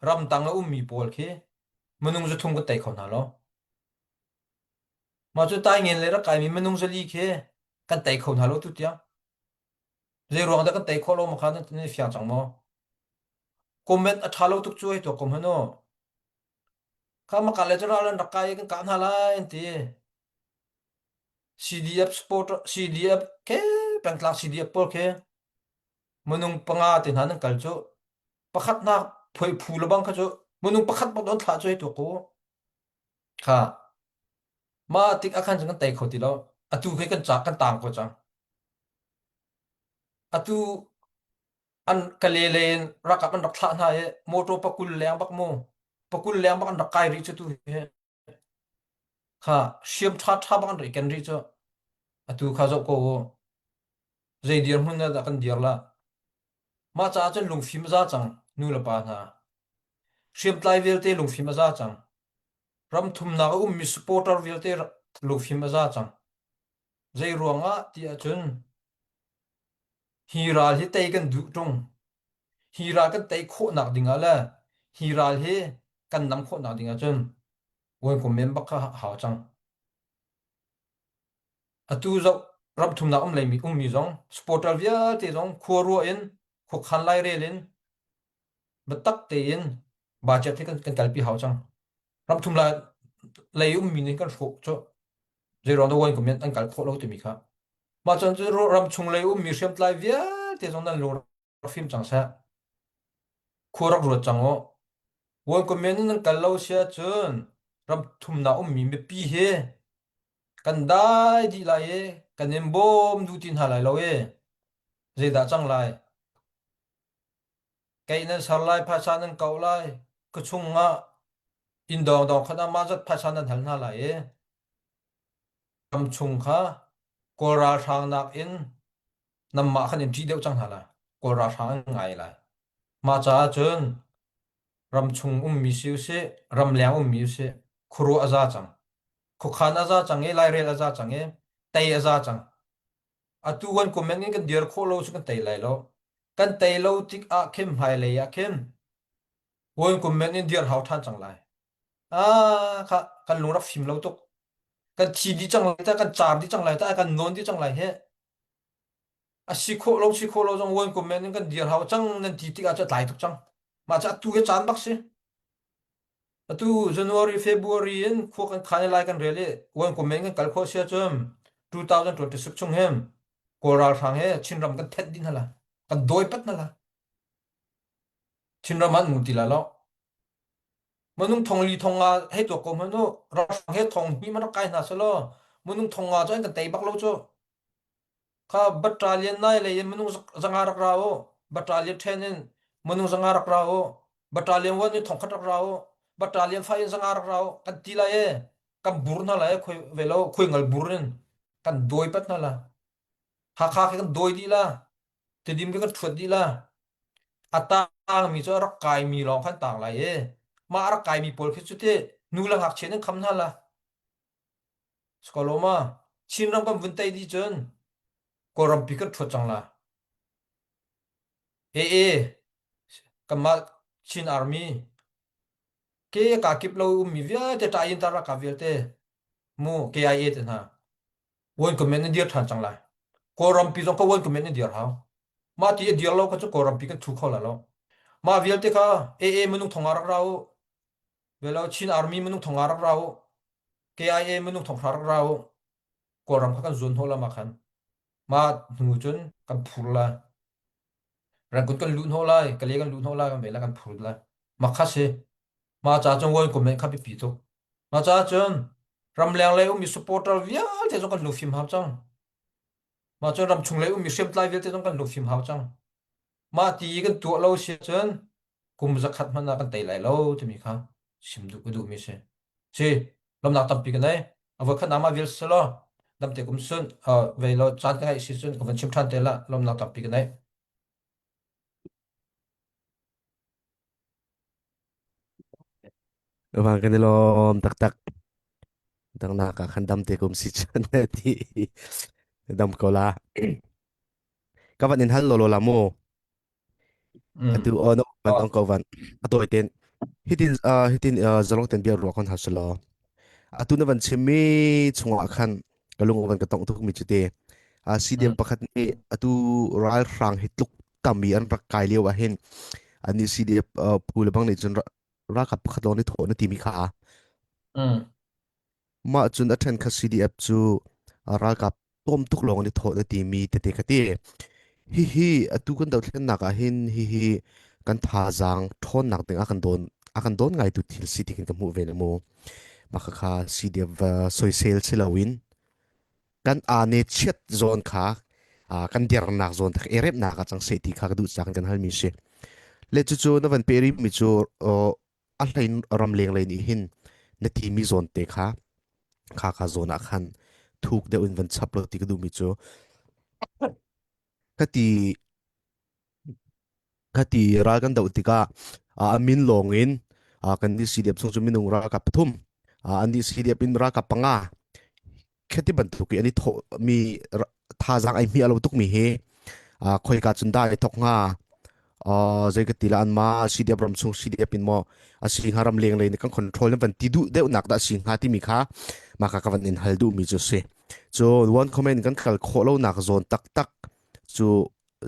ram tang la mi pol khe manung zo thum kan tai khon ha lo ma chu tai ngen le rak kai mi manung zali khe kan tai khon ha lo tu tia je ruang da kan tai kho lo ma khan ni fiang chang mo comment a thalo tuk chu he to kom hano kama kaleteral an rakai kan kan hala enti CDF sport CDF ke pangtlang CDF por ke munung panga tin hanan kalcho pakhat na phoi phul bang kha cho munung pakhat pa don tha choi to ko kha ma tik akhan jang tai khoti lo atu ke kan cha kan tang ko chang atu an kalelen rakap an rakha na e moto pakul leng bak mo pakul leng bak an rakai ri chu tu he kha shiam tha tha bak an ri kan ri cho atu kha zo ko zai dir mun da kan dir la ma cha chen lung phim za chang nu la pa na shiam tlai vel te lung phim za chang ram thum na mi supporter vel te lung phim za chang zai ruanga ti a chun hiral hi te kan du tung hira kan te kho nak dinga la hiral he kan nam kho nak dinga chun wen ko mem ba kha ha chang atu zo ram thum na lai mi zong supporter via te zong khoro in kho khan lai re lin batak te in budget te kan kalpi ha chang ram thum la lai mi ni kan kho cho je ron do wen ko men an kal kho lo te mi kha ma chan chu ram chung lai mi shem tlai via te zong nan lo film chang sa khorak ro chang o wen ko men nan kal lo sia chun ram thum na mi me pi he kan dai di lai e kan em bom du tin ha lai lo e je da chang lai kai nan sar lai pha sa nan kau lai ko chung nga in dong dong khana ma zat pha sa nan hal na lai e ram chung kha ko ra sang nak in nam ma khan em ji deu chang ha la ko ra sang ngai lai ma cha chun ram chung mi siu se ram liang mi se khuru aza chang khu khan aza chang e lai re aza chang e tai aza chang atu wan ko men kan dir kho lo su kan tai lai lo kan tai lo tik a khem hai le ya khem wan ko men in dir hau than chang lai a kha kan lu ra phim lo tok kan chi di chang lai ta kan char di chang lai ta kan non di chang lai he a si kho lo jong wan ko men kan dir hau chang nan ti tik a cha lai tok chang ma cha tu ke chan bak se atu January February in kho kan khane lai kan rele wan ko men kan kal kho sia chum 2026 chung hem koral sang he chinram kan thet din hala kan doi pat na la chinram an muti la lo manung thong li thong nga he to ko manu ra sang he thong hi man kai na salo manung thong nga join kan tei bak lo cho kha battalion nai le manung zanga rak rao battalion 10 in manung zanga rak rao battalion 1 ni thong khat rak rao battalion 5 in zanga rak rao kan ti la e kan bur na la e khoi velo khoi ngal burin kan doi pat na la ha kha kan doi di la te dim kan thut di la atang mi cho rak kai mi long khan tang la e ma rak kai mi pol khichu te nu la hak chen kham na la skoloma chin ram kan vun tai di chen ko ram pi kan thut chang la e kama chin army ke ka kip lo mi via te ta in ta ra ka vel te mu KIA te na won ko men dir than chang la ko ram pi jong ko won ko men dir ha ma ti dir lo ko chu ko ram pi kan thu kho la lo ma vial te kha AA menung thongarak rau velo Chin Army menung thongarak rau KIA menung thongharak rau koram kha kan zon hola ma khan ma nu chun kan phurla ran kun kan lun hola kale kan lun hola kan vela kan phurla ma kha se ma cha chong woi ko me kha pi to ma cha chon ram lang le mi supporter via te jong kan lu phim hap chang ma chon ram chung le mi shem tlai via te jong kan lu phim hap chang ma ti kan tu lo se chon kum za khat man na kan tai lai lo te mi kha sim du ku du mi se si lom nak tam pi kan nai ava khan ama vil se lo dam te kum sun ve lo chan ka si sun ko van chim than te la lom nak tam pi kan nai Vâng, cái này lo tắc tắc tắc nà cả khăn đâm thì cũng xịt chân thì đâm câu la các bạn nên hello lo làm mô tu ono bạn ông câu bạn tôi tên hitin zalong tên bia ruột con hạt slo tu nó vẫn chemi chung khăn cái lung vẫn cái tông tu mi chute si dem pakhat ni tu ral rang hitluk tami an rak kai lewa hen ani si dem pul bang ni chun ra ka pakhat lo ni tho na ti mi kha ma chun athen kha CDF chu ral ka tom tuk long ni tho na ti mi te te khati hi atu kan dau thlen naka hin hi kan tha jang thon nak te akan don ngai tu thil si tikin ka mu ve na mo maka kha CDF soi sel chilawin kan ane chet zone kha kan der nak zone tak erep nak ka chang se ti kha ka du chang kan hal mi se le chu chu na van peri mi chu a hlain ram leng le ni hin na ti mi zone te kha kha zone a khan thuk de un van chap lo ti ka du mi chu ka ti ral kan dau ti ka min longin kan di CDF chung chu minung ra ka pathum an di CDF in ra ka panga kheti ban thu ki ani tho mi tha jang ai mi alo tuk mi he khoi ka chun da ai thok nga zai ka tila an ma CDF ram chung CDF in mo asing haram leng le ni kan control ban ti du de nak da sing ha ti mi kha ma ka ka van in hal du mi chu se so one comment kan khal kho lo nak zon tak tak chu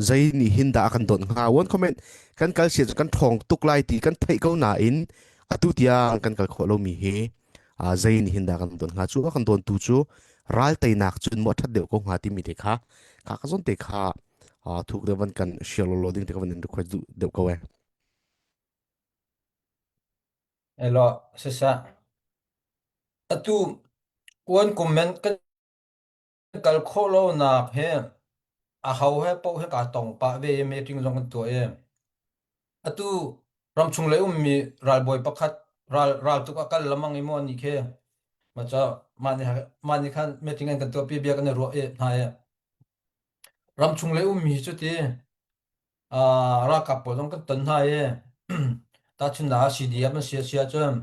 zai ni hin da kan don nga one comment kan kal se kan thong tuk lai ti kan thei ko na in atu tia kan kal kho lo mi he zai ni hin da kan don nga chu kan don tu chu ral tai nak chun mo that deu ko nga ti mi te kha ka zon te kha thuk de van kan shelo loading te ka van request du deu ko we elo se sa atu one comment kan kal kho lo nak he hau he po he ka tong pa ve me ting jong kan to atu ram chung le mi ral boy pakhat ral tu ka kal lamang imo ni khe ma cha mani khan meeting kan to pi bia kan ro na ya ram chung le mi chu ti ra ka po jong kan tan ha ye ta chun na CDF ma sia chum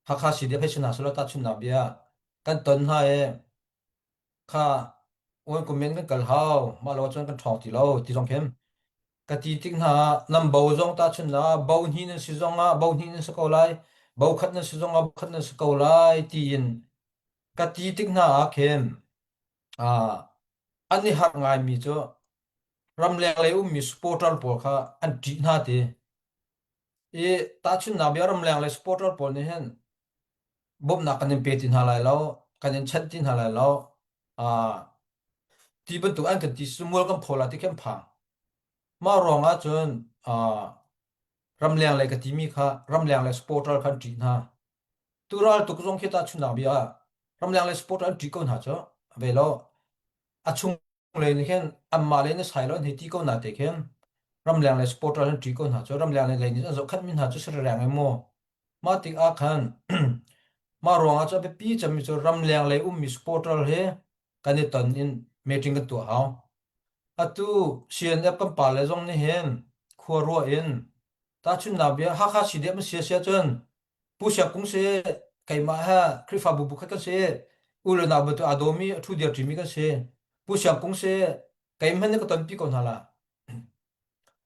ha CDF he chuna solo ta chun na bia kan tan ha ye kha wen ko men kan kal hau ma lo chon kan thong ti lo ti jong khem ka ti tik na nam bo jong ta chun na bo hi na si jong a bo hi na sa ko lai bo khat na si jong a khat na sa ko lai ti in ka ti tik na a khem ani har ngai mi cho ram le le mi supporter por kha an ti na te e ta chun na bia ram le le supporter por ni hen bob na kan pe tin halai lo kan chat tin halai lo a ti ben tu an kan ti sumul kan phola ti kem pha ma ronga chun ram liang le ka ti mi kha ram liang le supporter khan ti na tural tu kong kheta chuna bia ram liang le supporter ti kon ha cho velo achung le ni khen amma le ni sai lo ni ti ko na te khen ram liang le supporter ti kon ha cho ram liang le ni zo khat min ha cho sra rang mo ma ti a khan ma ronga cho be pi cham mi cho ram liang le mi supporter he kan ni ton in meeting ka tu ha atu CNF kan pa le jong ni hen khuwa ro in ta chun na bia ha si de ma sia chun pu sia kung se kai ma ha krifa bu bu kha ka se ul na ba tu adomi thu dia tri mi ka se pu sia kung se kai man ne ka ton pi ko na la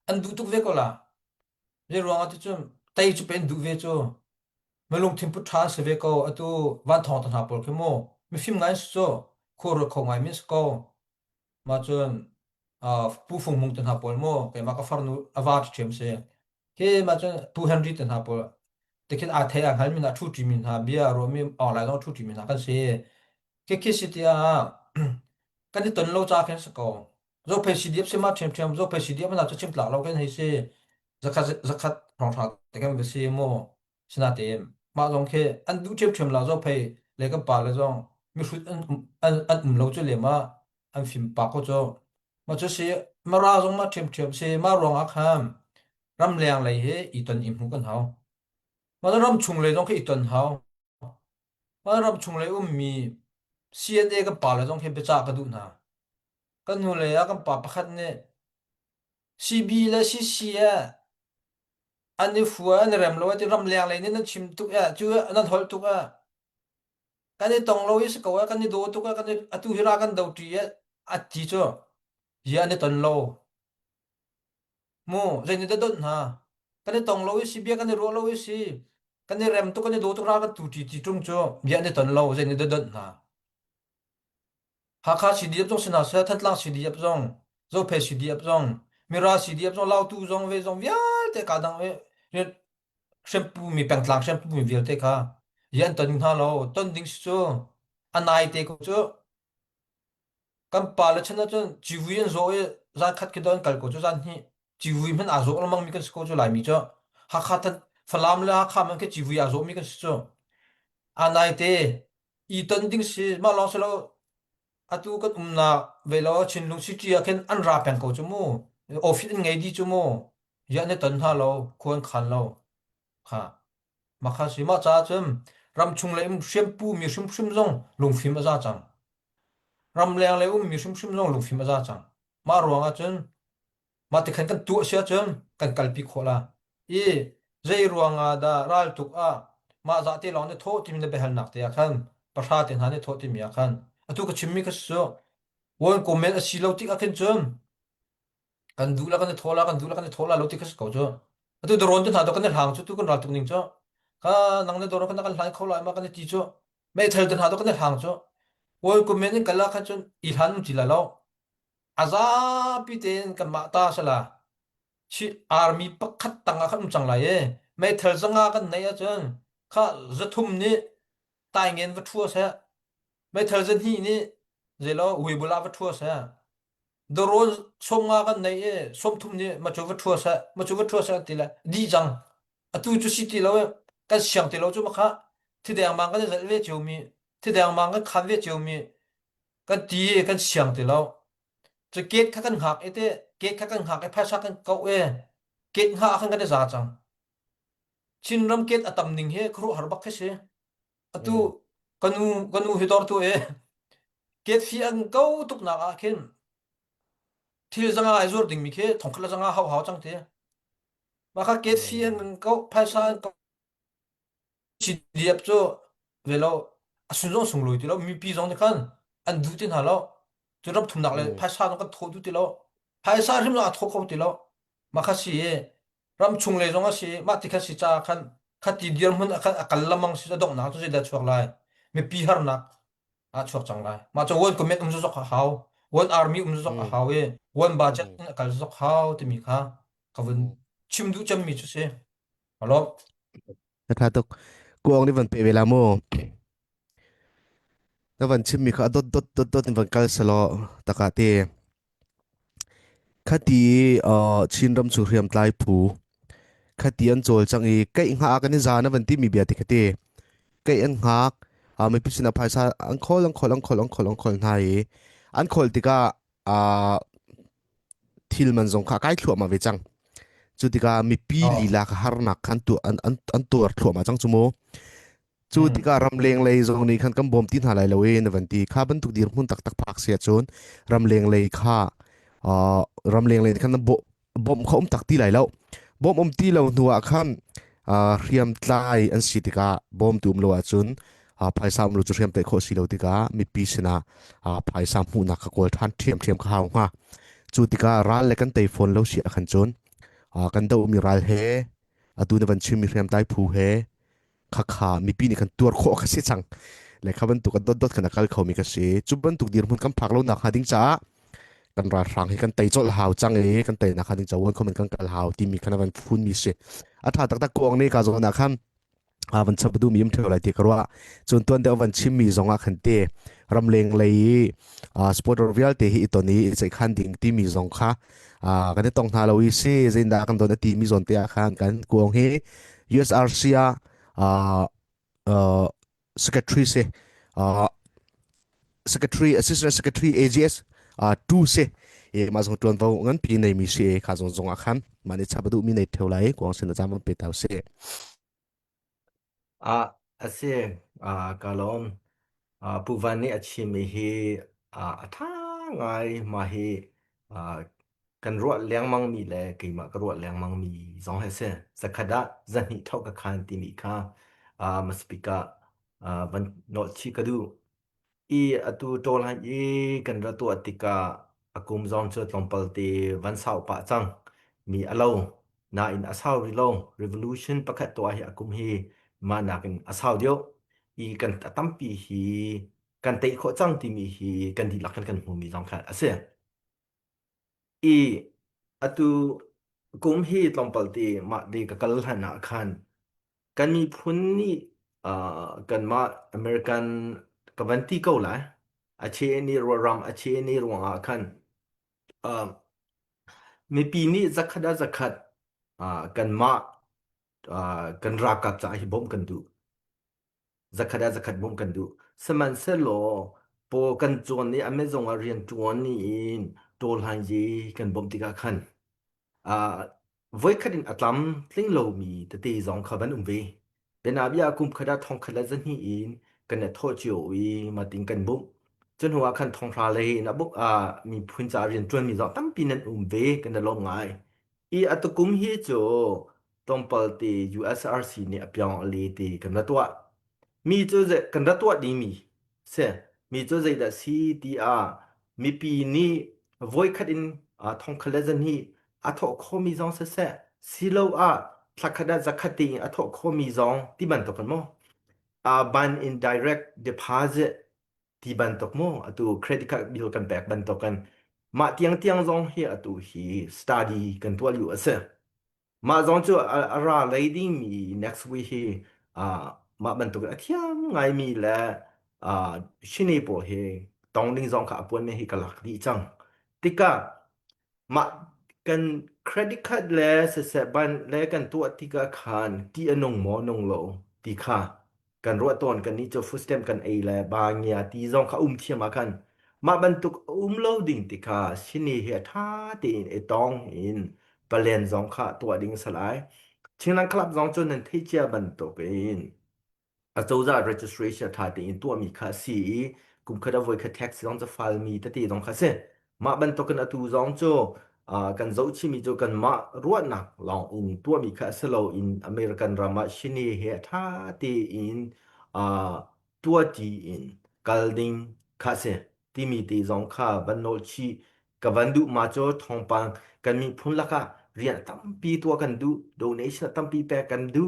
an du tu ve ko la je ro nga tu chum tai chu pen du ve cho ma long thim pu tha se ve ko atu van thong ta na por ke mo mi phim ngai so ko ro ko ngai mi ko ma chun pu phung mung tan ha pol mo ke ma ka farnu awat chem se ke ma chen 200 tan ha pol te ken a the a hal min a thu ti min ha bia ro mi online lo thu ti min ha kan se ke si ti a kan ni ton lo cha ken se ko zo pe si diep se ma chem chem zo pe si diep na cha chem tla lo ken he se zakat rong tha te kan be se mo sina te ma zong ke an du chem chem la zo pe le ka pa le zong mi shut an lo chu le ma an phim pa ko cho mà chú sĩ mà ra giống mà chém chém sĩ mà rong ác ham ram liang lại he ít tuần im hú cần hao mà nó ram chung lại giống cái ít tuần hao mà ram chung lại mi xiên đây cái bà lại giống cái bị trả cái đun ha cái nu lại cái bà bắt khát nè CB là CC anh đi phù anh ram lâu thì ram liang lại nên nó chìm tục chưa nó thôi tục cái này tông lâu is câu cái này đồ tục cái này tu hira cái đầu trì chỉ cho giờ anh tuần lâu mo zai ni da don ha kan tong lo si bia kan ro lo si kan rem to kan do to ra ka tu ti tung cho ya ni ton lo zai ni da don ha ha kha si diap jong sina sa that lang si diap jong zo pe si diap jong mira si diap jong lao tu jong ve jong ya te ka dang ve ni shampoo mi pang tlang shampoo mi vil te ka yan ton ha lo ton ding so anai te ko cho kan pa la chana chon jiwien zo e za khat ki don kal ko cho zan hi jiwi men a zo lo mang mi kan sko cho lai mi cho ha kha tan falam la kha man ke jiwi a zo mi kan cho anai te I ton ding si ma lo se lo atu kan na ve lo chin lu si chi a ken an ra pen ko cho mo office ngai di cho mo ya ne ton ha lo khon khan lo ha ma kha si ma cha chem ram chung le shampoo mi shim shim zong lung fi ma za chang ram leng le mi shim shim zong lung fi ma za chang ma ro nga chen mà thì khăn tua xia chân cần calpi khola e zai ruanga da ral tuk a ma za te long ne tho tim ne behal nak te khan pasha te na ne tho tim ya khan atu ka chimmi ka so won comment a silo tik a ken chum kan du la kan thola kan du la kan thola lo tik ka ko cho atu doron te na do kan hang chu tu kan ral tuk ning cho ka nang ne doro kan kan lai khola ma kan ti cho me thal te na do kan hang cho won comment ne kala khan chun ilhan ti la lo azapi ten kan mata sala chi army pakhat tanga khan chang la ye mai thal zanga kan nei a chen kha zathum ni tai ngen va thua sa mai thal zan hi ni zelo uibula va thua sa doro somnga kan nei e som thum ni ma chu va thua sa ti la di jang atu chu si ti lo kan siang ti lo chu ma kha thi dang mang kan zal ve chu mi thi dang mang kan khan ve chu mi kan ti kan siang ti loจะเกตข้ากันหักเต้เกตข้ากันหักภาษากันเก่าเกตหักขันกันได้จ้าจังชินรำเกตอตัมนิงเฮครูหารบักเสอตูกันูฮิดอร์ตัวเกตฟีอันเก่าตุกนักอาเข็นที่จังอาไอซอร์ดิงมิเคทงคลาจังอาหาวจังเตะมาค่ะเกตฟีอันเก่าภาษาชิดเดียบโจเวลาสุนทรสงลุยที่เรามีปีจงนี่กันอันดูที่หาเราจะรับทุนหนักเลยภาษาต้องกันโทษดูที่เราภาษาที่เราโทษเขาที่เรามาคัสีรำชุงเลยจงอาศัยมาติคัสีจ้าคันขัดตีเดียร์มันอักลังมังสิจะดอกหนักตัวจะได้ช่วยไรไม่ปีหานักช่วยจังไรมาจะวันก็เม็ดจะจกหาววันอาร์มีจะจกหาววันบาดเจ็บก็จะจกหาวที่มีค่ะก็วันชิมดูจำมีจุดเสียฮัลโหล นะครับตกกวางนี่วันเปเวลาโมแล้ววันชิมมีค่ะดดในวันกัลสโลตะกาเตคดีชินรำสุเรียมไตผูคดีอันโจลจังอีไก่หักกันนี่จานะวันที่มีเบียติคดีไก่อันหักไม่พิจารณาภายใต้อันคอลไทยอันคอลติกาทิลมันจงข้าใกล้ถั่วมาเวจังจุดที่ก็มีปีลีลาหานักขันตัวอันตัวถั่วมาจังจุโมจุดที่ก็รำเลงเลยตรงนี้ขันกำบอมตีนหาไรเลวในวันที่ข้าบรรทุกดีรุ่นตักพักเสียจนรำเลงเลยข้ารำเลงเลยขันบอมเขาตักตีไหลแล้วบอมตีเราหนัวขันเรียมไตอันสิติกาบอมตุมโลจนภายสามรู้จุเรียมไตโคสิโลติกามีปีศนาภายสามหูนักกอลท่านเทียมข้าวมาจุดที่ก็ร้านเล็กกันไตฟอนแล้วเสียขันจนกันเดามีรายเฮดูในวันชิมมีเรียมไตผูเฮข้ามีปีนี่กันตัวโคกันสิจังเลยข้าบรรทุกกันดดกันนักเขามีกันสิจุบรรทุกดีรุ่นกันพักแล้วนักหาดิ้งจ้า kan ra rang hi kan tei chol hau chang e kan tei na khan ding chawon khomen kan kal hau ti mi khan van phun mi se a tha tak tak ko ang nei ka zo na khan a van chabdu mi im theu lai ti karwa chun tuan de van chim mi zonga khan te ram leng lei a sport rovial te hi itoni chai khan ding ti mi zong kha a kan tong na lo i se zin da kan don ti mi zon te a khan kan kuang hi USRC a secretary se a secretary assistant secretary AGS 2 se e ma zong tuan vau ngan pi nei mi se kha zong zong a khan mani chabdu mi nei theu lai kuang sen da jam pe taw se ase kalom puvani achi mi hi ngai ma hi kan ruat liang mang mi le ki ma ka ruat liang mang mi zong he se sakada zani thok ka khan ti mi kha maspika van not chi ka du I atu tol han I kan ra tu atika akum zong chu tlompal ti van sau pa chang mi alo na in asau ri lo revolution pakhat to hi akum hi ma na kan asau dio I kan tampi hi kan tei kho chang ti mi hi kan di lakan kan hu mi zong khan ase I atu kum hi tlompal ti ma di ka kal han na khan kan mi phun ni kan ma American kavanti ko la ache ni ro ram ache ni ro khan mi pi ni zakhada zakhat kan ma kan ra kap cha hi bom kan du zakhada zakhat bom kan du saman se lo po kan chon ni amazon a rian chuan ni in tol han ji kan bom ti ka khan voi khadin atlam tling lo mi te te zong khaban ve benabia kum khada thong khala zan hi in kan na tho chiu wi ma ting kan bum chun huwa khan thong thla le na buk mi phun cha rian chuan mi zo tam pinan ve kan na lo ngai I atukum hi cho tongpal te USRC ni apyang le te kan na to mi cho ze kan na to di mi se mi cho ze da CTR mi pi ni voi khadin thong khala zan hi atho khomi zong se silo thakada zakati atho khomi zong ti ban to kan mo ban indirect deposit ti ban tok mo atu credit card bill kan back ban to kan ma tiang tiang zong hi atu hi study kan to lu ase ma zong chu ara lady mi next week hi ma ban to kan thiam ngai mi la shini po hi tong ding zong kha apon me hi kalak di chang tika ma kan credit card le se ban le kan tu tika khan ti anong mo nong lo ti kha kan ruat ton kan ni cho food stamp kan ei le ba ngia ti zong kha thiam ma kan ma ban tuk loading ti kha shini he tha ti in e tong in palen zong kha to ding salai chinglang club zong chon nan thei chia ban tok in a zoza registration tha ti in to mi kha si kum khada voi kha tax zong za file mi ta ti zong kha se ma ban tok kan atu zong cho kan zo chi mi cho kan ma ruat nak long in to mi kha selo in American drama shini he tha ti in tua ti in kalding kha se ti mi ti zong kha ban no chi ka van du ma cho thong pang kan mi phun la ka rian tam pi tua kan du donation tam pi pe kan du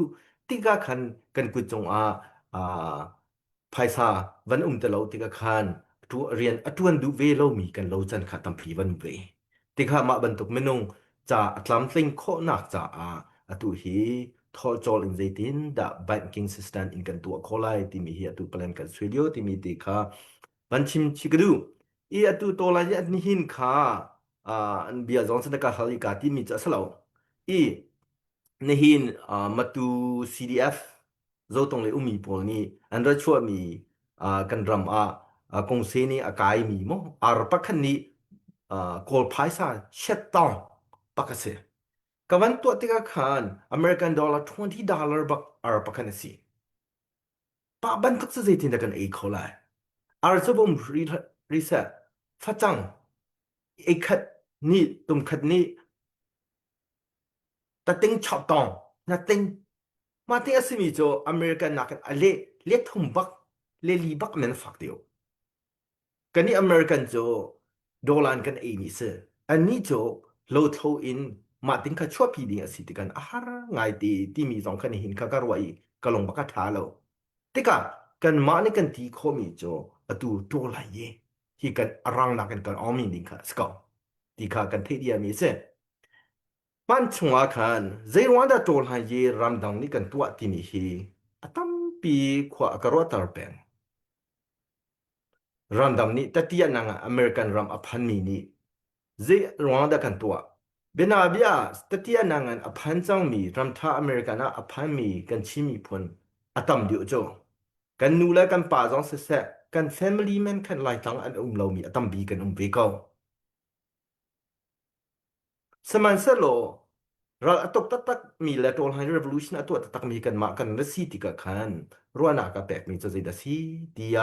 ti ga khan kan ku chong paisa van te lo ti ga khan tu rian atuan du ve lo mi kan lo chan kha tam pi van ve ti kha ma ban tuk menung cha atlam tling kho nak cha atu hi thol chol in zaitin da banking system in kan tu kholai ti mi hi atu plan kan studio ti mi ti kha ban chim chikadu I atu tola ya ni hin kha an bia zong sa ka hali ka ti mi cha salo I ni hin matu CDF zo tong le umi pol ni an ra chua mi kan ram kong se ni akai mi mo ar pakhan ni kol paisa shet down pakase kawan tu tika khan American dollar $20 bak ar pakhan si pa ban tuk sa zaitin da kan ei kholai ar so bom reset facang ikat ni tum khat ni ta ting chop tong na ting ma ting asimi cho American nakan ale le thum bak le li bak men fak dio kani American cho dolan kan ei ni se ani cho lo tho in ma ting kha chwa pi ding asi tikan ahar ngai ti mi zong kan hin kha karwai kalong baka tha lo tika kan ma ni kan ti kho mi cho atu to la ye hi kan arang na kan omi ding kha sko ตีขากันเทียมีเสมันชงอาคันเจรวันดาโจลหายรำดังนี่กันตัวที่มีฮีอตัมปีขวากระโดดตาร์เป็นรำดังนี้ตัดที่นังอเมริกันรำอพันมีนี่เจรวันดากันตัวเบนาเบียตัดที่นังอพันจังมีรำท่าอเมริกันอพันมีกันชิมีพนอตัมเดียวโจกันนูและกันป่าจงเสะกันแฟมิลี่แมนกันไล่ตังอันเรามีอตัมบีกันเวกาสมันเสโลเราอตกตักมีเลตโอลไฮเรว o ลูชันอตัวตักมีกันมากันรสีติกะขันรัวนักกับแปกมีจะใจดสีดีย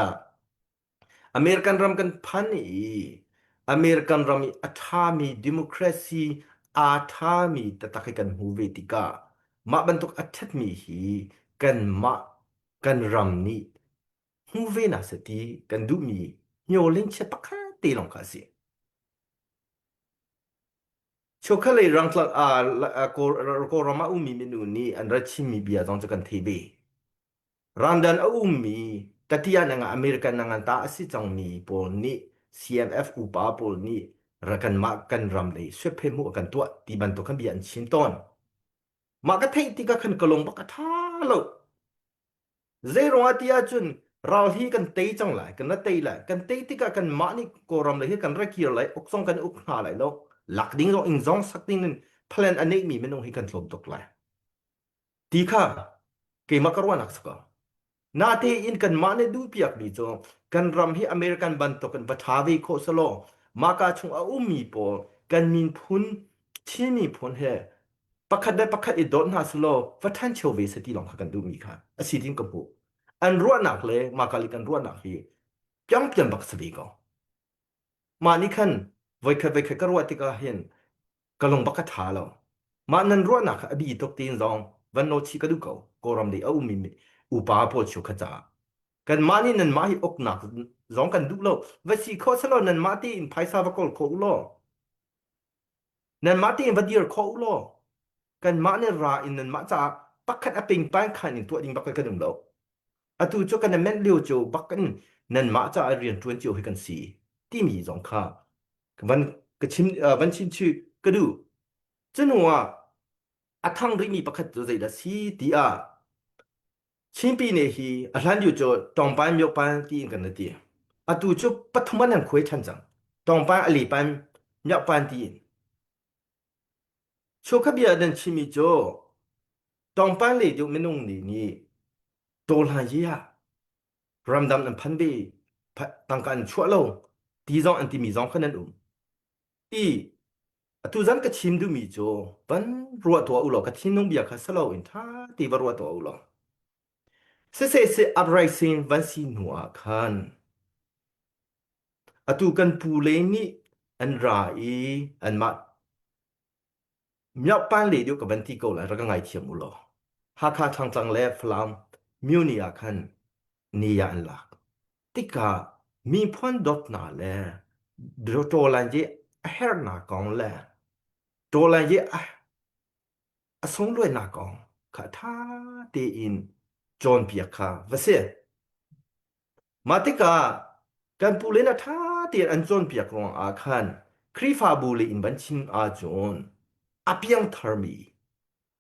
อเมริกันรำกันพันอีอเมริกันรำมีอัฐามีดิโมคราซีอาฐามีตักกันหูเวติกามาบรรทุกอัฐมีฮีกันมากันรำนี้หูเวนัสติกันดูมีโยลินเชปักตีลงคาสิชกเลยรังลักโกรามาอุมีเมนูนี้อันรัชมีเบียจงจะกันเทเบรันดันอุมีตัที่ยานังอเมริกันนังอันตาสิจังมีปอลนี้ CMF อุปาปอลนี้รักันมากันรำเลยช่วยเพิ่มกันตัวที่บรรทุกขันเบียนชิมตอนมากระเทยที่ก็ขันกลงบักท่าโลเจรวันที่อาจุนเราฮีกันเตยจังเลยกันนัดเตยเลยกันเตยที่ก็กันมานี่โกรำเลยกันรักเกียร์เลยอกซองกันอุกหาเลยโลหลักดิ้งเราอิงซองสักดิ้งนึงแพลนอันนี้มีไม่ต้องให้กันลมตกเลยที่ข้าเกี่ยมากรวานักสกอนาทีอินกันมาในดูเปียกดีจงกันรำให้อเมริกันบันตกันบัทาวีโคสโลมากาชงอาอุมีปอกันมินพุนชิมีพุนเฮปักขัดได้ปักขัดอีดอนฮาสโลฟัทันเชวเวสติลองกันดูมีค่ะอสิทิมกับบุอันรัวหนักเลยมากาลิกันรัวหนักฮียังเปลี่ยนบักสบีก็มานี่คันไว้ก็รัวติกาเห็นกะลงบักทาแล้วมานันรัวหนักอบีตกตีนซองวันโนชิกะดูเขาโกรำดีอาอุมีอุปาโพชุขจากันมานี่นันมาให้อกหนักซองกันดูแล้ววสิโคสโลนันมาที่อินไพซาวกอลโคอุโลนันมาที่อินวัดเดียร์โคอุโลกันมาเนี่ยราอินนันมาจากปักขัดอปิงปังขันอินตัวดิงบักกันดึงแล้วอตูโจกันเมนเลียวโจบักกันนันมาจากเรียนทวนโจให้กันสีที่มีสองค่าวันกชิมวันชิมชื่อกระดูจนว่าอัทังริมีปักขัดตัวใจละสีดีอาชิมปีเนี่ยฮีอันนั้นอยู่โจตองปันยกปันที่อินกันนะที่อตูโจปัทมันนันคุยชันจังตองปันอลีปันยกปันที่โชคบียดันชิมิโจตองปันเลยอยู่ไม่นุ่งนี่โตลหายารำดำนันพันเบตังการชั่วโลตีจองอันที่มีจองขนาดอีตุจันก็ชิมดูมีโจปันรัวตัวอุโลก็ชิมนุ่งเบียร์คาสโลอินท่าตีบรัวตัวอุโลเสอับไรซินวันซีนัวคันตุกันปูเลนี่อันราอีอันมามียปันเลยเดียวกับบันทีโกลาระก็ไงเทียมอุโลหากขาทางจังเลฟลามมิวนีอาคันนี่ยาอันลักติกามีพันดอทนาเลดโตลันเจเฮร์นากองเลโตลันเจสงด้วยนากองข้าท่าเตอินจอนเปียกาเวเสมาติกากันปูเลนะท่าเตียนอันจอนเปียกรองอาคันครีฟาบูเลอินบันชินอาจอนอเปียงทาร์มี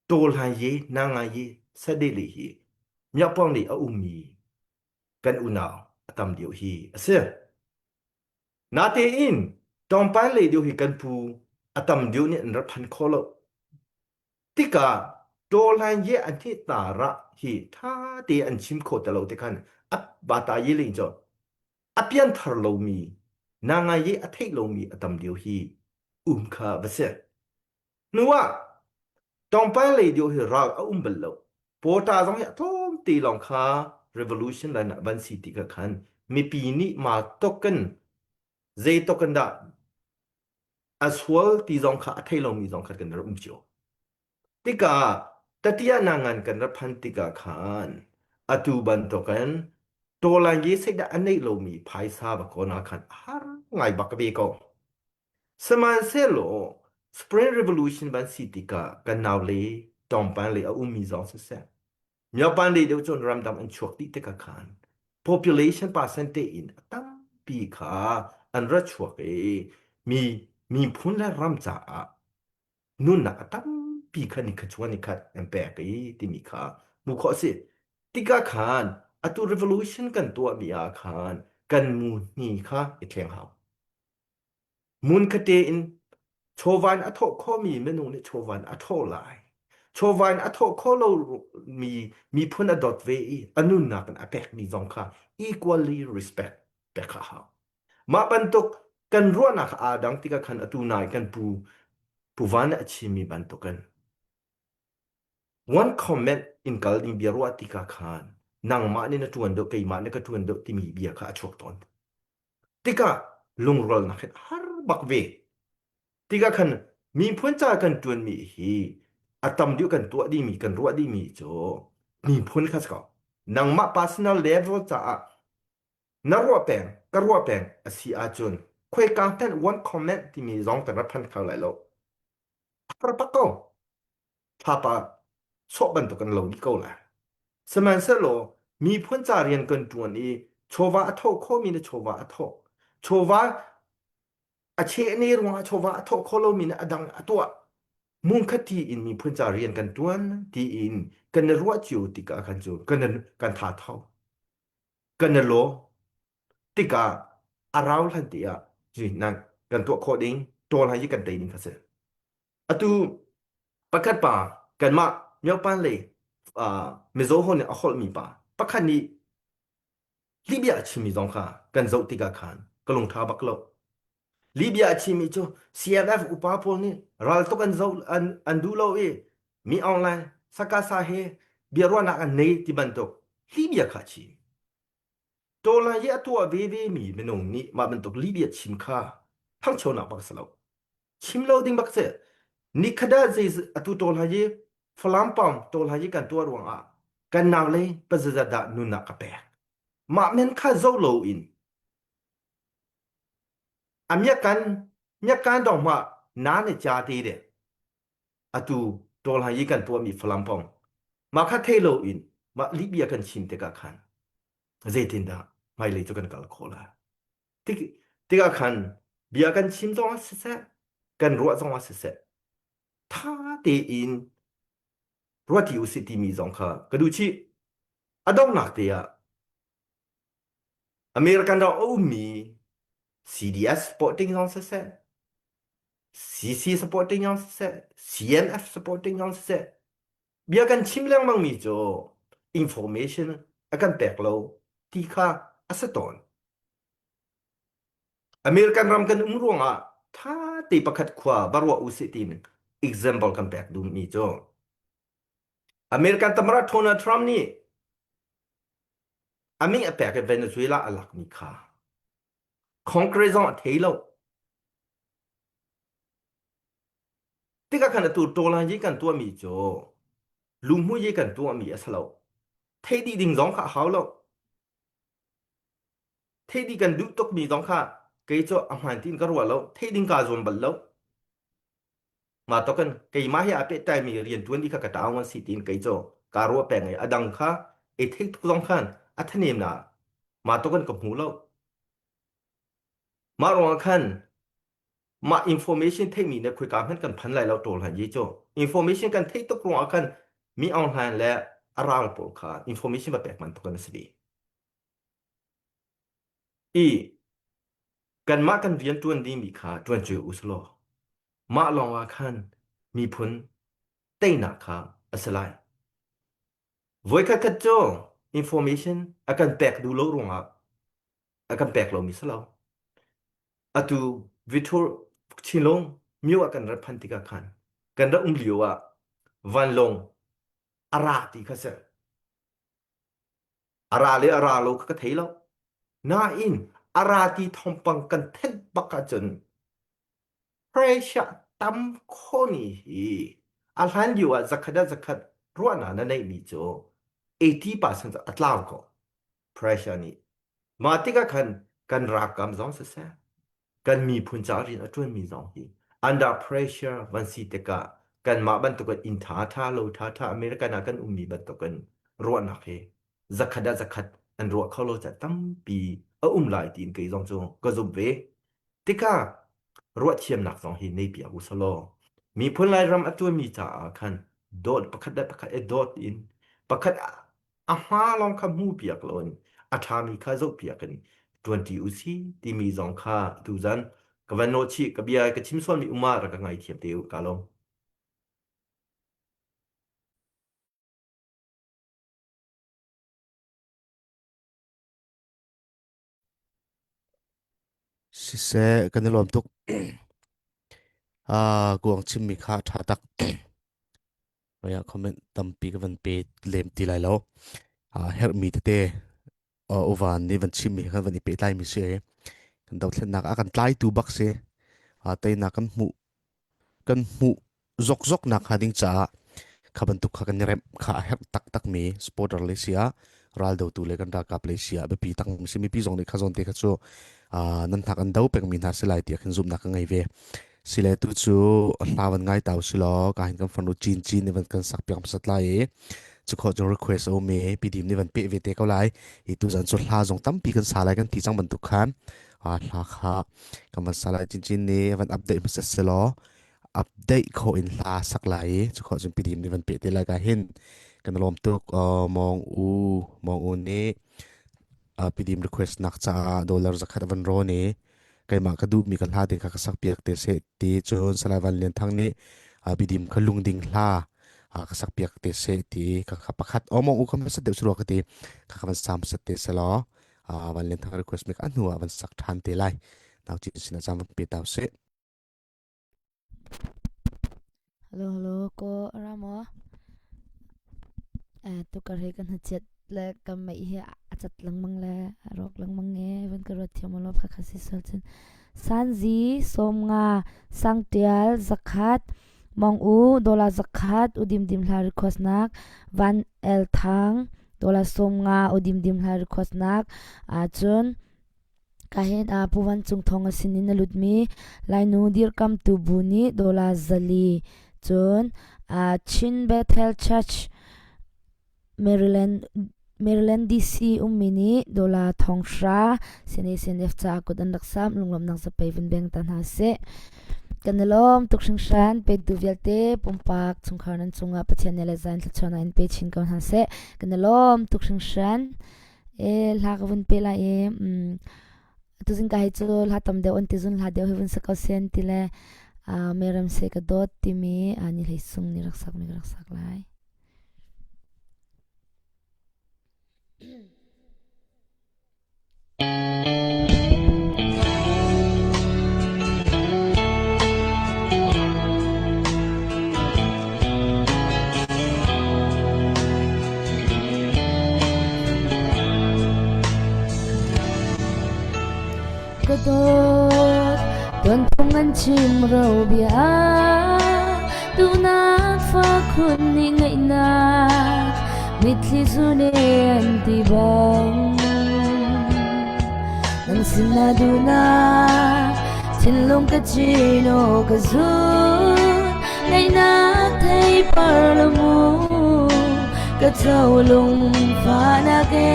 โตลันเจนางเยสเดลีฮีมีปองลีอาอุมีกันอุณาตามเดียวฮีเสนาเตอินตองปันเลยเดียวฮีกันปูตามเดียวเนี่ยนับพันโคโลติกาโดลันเยอันที่ตาระฮีท่าเตอันชิมโคตะโลติกันอับบาตายลิงจออเปียนทาร์โลมีนางเยอเทโลมีตามเดียวฮีคาเบเสนัวตองปันเลยเดียวฮีรากเบลโลโปตาจงฮีทอมตีลองคา revolution และนับบันสีติกะขันมีปีนี้มาตกันเจตกันดา as well ตีจงคาเทโลมีจงคากันรจ่อติกาตัดยานังกันกันรับพันติกาขานอตูบันตกันตัวลังยีเสดอันนี้เรามีภายซาบกอนาขันฮาร์ไงบักเบโกสมัยเซโล Spring Revolution บันสิติกากันนาวเลตอมปันเลอุมีจองเสษมีปันเลเดียวจนรำดำอันชวกติติกาขาน population percentage ตั้งปีขาอันรัชวกมี มีพุนและรำจ่านุ่นนักตั้มปีคันนิขจวนนิคัดเอ็มแปกอีที่มีค่ามุขสิติกาขานอตุ revolution กันตัวมีอาคารกันมูนี่ค่ะอีเทียงหามุนคเตอินโชวันอโทข้อมีเมนูนี่โชวันอโทไลโชวันอโทข้อเรามีพุนอดอทเวอีอนุนักกันอเปกมีสองค่ะ equally respect เปกค่ะ มาบันทุกกันรัวนักอาดังที่กันอตุนายกันปูวานชิมีบันทุกัน one comment in kal in biarwa tika khan nang ma ni na tuan do kai ma ni ka tuan do ti mi bia kha chok ton tika lungrol na khet har bak ve tika khan mi phun cha kan tuan mi hi atam diu kan tua di mi kan ruwa di mi cho mi phun kha ska nang ma personal level cha na ruwa peng ka ruwa peng asi a chun khoi ka pen one comment ti mi zong ta phan kha lai lo par pa ko papa ชอบบันตุกันเหล่านี้ก็แหละสมัยเสโลมีพ้นจาเรียนกันจวนอีโชวาอโทโคมีนโชวาอโทโชวาอาเชนี่รวงโชวาอโทโคโลมีนอดังอตัวมุงคตีอินมีพ้นจาเรียนกันจวนที่อินกันนรัวจิวติกากันจูกันนกันทาเท่ากันนโลติกาอาราวลันติอาจีนั่นกันตัวโคดิ้งตัวอะไรยี่กันตีนิ่งกันเสอตูประคัดป่ากันมาเมียวปันเลยเมโซโฮเนี่ยอคอลมีป่าประคันนี้ลิเบียชิมีสองค่ะกันเจ้าติกาคานก็ลงท้าบักโลลิเบียชิมีจู CMF อุปาพลนี่รัลตุกันเจ้าอันดูโลเอมีออนไลน์สักกาซาเฮเบียรวานักอันเนติบันตุลิเบียขาชิมตัวลายตัวเวเวมีเมนงนี้มาบันตุลิเบียชิมค่ะทั้งชนบักสลาวชิมโลดิงบักเซนิคดาเจสอตุตัวลายฟลามปอมตัวลายกันตัวรวงอ่ะกันนาวเลยปะจะดานุนักแปกมาเมนข้าเจ้าโลอินอามีกันดอกมาน้าเนจาตีเดอตุตัวลายกันตัวมีฟลามปอมมาข้าเทโลอินมาลิเบียกันชิมเตกาคันเจตินดาไม่เลยจะกันกัลโคลาติกาคันเบียกันชิมตรงว่าเสะกันรัวตรงว่าเสะท่าเตอินรัวที่อุสิติมีสองค่ะกระดูชีอดองนักเตียอเมริกันดอกโอ้มี CDS supporting ยังเสะ CC supporting ยังเสะ CNF supporting ยังเสะเบียกันชิมเรื่องมังมีโจ information อากันแตกเราที่ค่าอัสตอนอเมริกันรำกันรวงอ่ะถ้าตีประคัดขวาบารวาอุสิติน example กันแตกดูมีโจอเมริกันตำรวจโดนัลด์ทรัมป์นี่อามิงแปลกเวเนซุเอลาอลักมีค่าคอนเกรสon เทโลที่ก็ขนาดตัวโดนยิงกันตัวมีโจลุงมุยกันตัวมีอสโลเทดีดิ่งสองข้าเขาโลเทดีกันดุตกมีสองข้าเกยโจอาหารที่กระรัวโลเทดิงกาจวนบัลโลมาตกันเกยมาให้อาเป็ดใจมีเรียนทวนที่ข้ากระตาวันสิตินเกยโจการัวแปลงไงอดังข้าเอเทกทุกสองข้านอัธเนมนามาตกันกับหูโลมารองคันมา information เทมีเนี่ยคุยกันกันพันไหลเราตัวหันยี่โจ information กันเทตกรองกันมีออนไลน์และอะไรปกค่ะ information มาแปลกมันตกันสิดีอีกันมากันเรียนตัวนี้มีค่าตัวจุอุสโลมาลองคันมีผลเต้นหนักค่ะอัสไลไว้ค่ะกันโจ information อากันแปลกดูโลรงอ่ะอากันแปลกเรามีสโลอะตูวิทูชินลงมิวกันรับพันธิกาคันกันรับลิวะวันลงอาราติค่ะเสอาราเลยอาราโลก็เทโลน่าอินอาราติทอมปังกันเทนบักจนเพรชะตัมโคนีฮีอาลันอยู่อะzakatรัวนานั่นเองมีโจ80%อัตลาวก็เพรชะนี่มาติกาคันกันรักกำจองเสกันมีพุนจารีนอจวนมีสองที under pressure วันสิเตกะกันมาบันตุกันอินท่าโลท่าอเมริกันกันมีบันตุกันรัวนักเฮzakatอันรัวเขาโลจะตั้มปีลายตีนเกยจงก็จบเวติกะ รวดเทียมหนักสองหินในเปียกุสโลมีพลายรำอัตัวมีจ่าคันโดดประคัดได้ประคัดโดดอินประคัดอาหาลองคำหูเปียกลนอาทามีข้าจกเปียกัน20อุซีที่มีสองข้าดูจันกับวันโนชิกับเบียกับชิมส่วนมีอุมาระกังไงเทียบเดียวกาลง สิเสกันในลมตุกกวางชิมมีค่าท่าตักเราอยากคอมเมนต์ตั้มปีกันวันเปเลมตีไรแล้วเฮร์มีเตโอวันนี่วันชิมมีกันวันนี้เปไลมีเสกันดาวเทนนักอากันไล่ตูบักเสแต่นักกันหมูจกนักหาดิ้งจ้าขับันตุกขักันเร็มขาเฮร์ตักมีสปอร์ตเลเซียรัลโดตูเลกันรักกับเลเซียแบบปีตั้งมิสิมีปีจงในข้าจงเตะข้าโซนั่นทักอันดาวเป็นมินหาสลายเดียกันซุ่มนักไงเวสิเลตุจูลาวันไงตาวสิลอการเห็นกันฟันดูจีนในวันกันสักเปียกสัตไลจะขอจง request โอเมปีดีมในวันเปเวเตเขาไลอีตุจันสุดลาจงตั้มปีกันสาลายกันที่จังบันตุกขันลาค่ะกันมันสาลายจีนนี่วันอัปเดตมาเสร็จสิลออัปเดตเขาอินลาสักไลจะขอจงปีดีมในวันเปเตลายกันเห็นกันรวมตุกมองอูนี่ปีดีม request นักจ้าดอลลาร์สักขัดวันโรนี่ไกมากระดูมีกันลาเด็กกักสักเปียกเตเสตีจนสลายวันเลียนทั้งนี้ปีดีมขลุงดิ่งลากักสักเปียกเตเสตีกักประคัดมองอูคำสัตเดสุรกตีกักวันสามสัตเตสลอวันเลียนทั้ง request มีกันหัววันสักทันเตไลนาวจีสินะจำวันปีตาวเส Halo, ko ramo. Tukar he kan chat le kam mai he achat lang mang le rok lang mang nge van ka rot thiam lo pha khasi salchen sanji somnga sangtial zakhat mong u dola zakhat udim dim hla request nak van el thang dola somnga udim dim hla request nak chun kahen puwan chung thong asinin aludmi lainu dir kam tu buni dola zali chun chin bethel church Maryland DC ummini dola thongsha sene cha kudan laksam lunglom nang sa payven beng tan ha se kanalom tuksing shan pe du velte pumpak chungkhanan chunga pathianela zan thachona in pe chin kon ha se kanalom tuksing shan lagawun pela tuzin ka hichol hatam de on tizun la de heaven sa kausen tile meram se ka dot timi ani leisung ni raksak lai Kadot tuntungan chim rau bia du nat fa khun ni ngai na mitli zune anti bang nang sinaduna chinlong ka chino ka zun ngai na thai parlamu ka chaulung fa na ke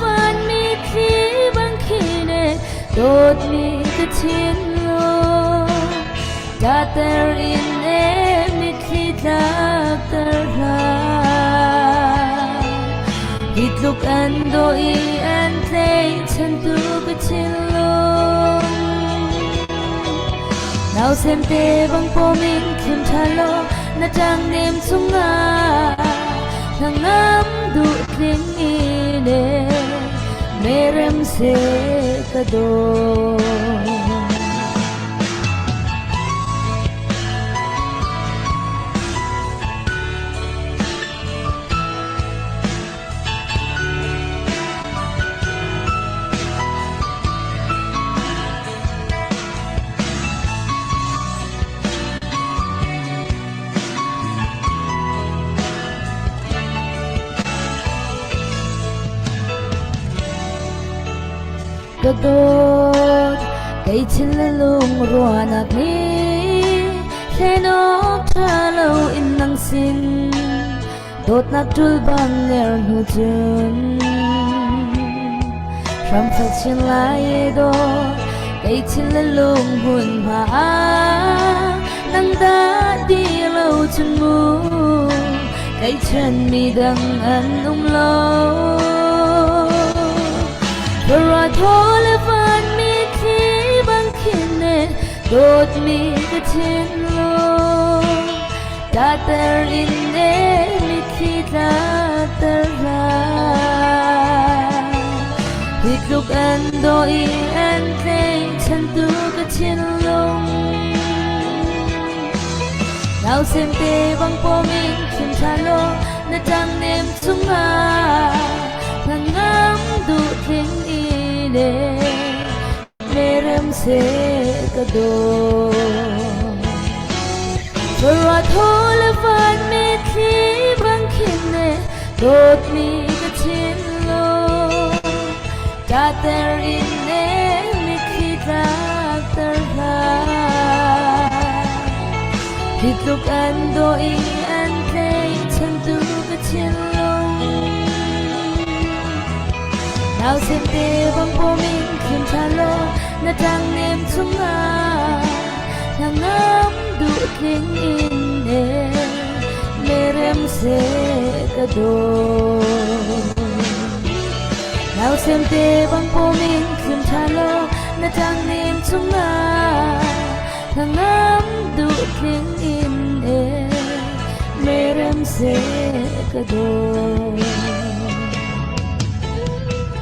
Van mi khi bang khine dot mi ka chin lo da ter in e mi khi da ter ha hit look ando I an play chan tu ka chin lo now sem te bang po min kim thalo na tang nem sunga nangam du tling ine merem se kado Gadot kay chilalong ruanak ni Henok chalaw inang sin Dot nak tulbang ner hujun rắm phật trên lại đô cây trên lên lùng hồn mà nắng đã đi lâu chân mù cây chân mi đang ăn lâu rồi thôi là van mi khi bằng kine đốt mi cái trên lô đã ter in đê mi khi đã ter ra hít lúc anh đôi anh thấy chân tu cái trên lông nào xem tê bằng po mình kim cha lô na trăng đêm chung à thằng ngắm đủ tiếng ine merem se kado rồi thôi là van mi khi bằng kine đốt mi cái trên lô đã ter ine mi khi đã ter ra hít lúc anh đôi anh thấy chân tu cái trên lông nào xem tê bằng po mình kim cha lô na trăng đêm chung à thằng ngắm đủ tiếng ine merem se kado nào xem tê bằng po mình kim cha lô na trăng đêm chung à thằng ngắm đủ tiếng ine merem se kado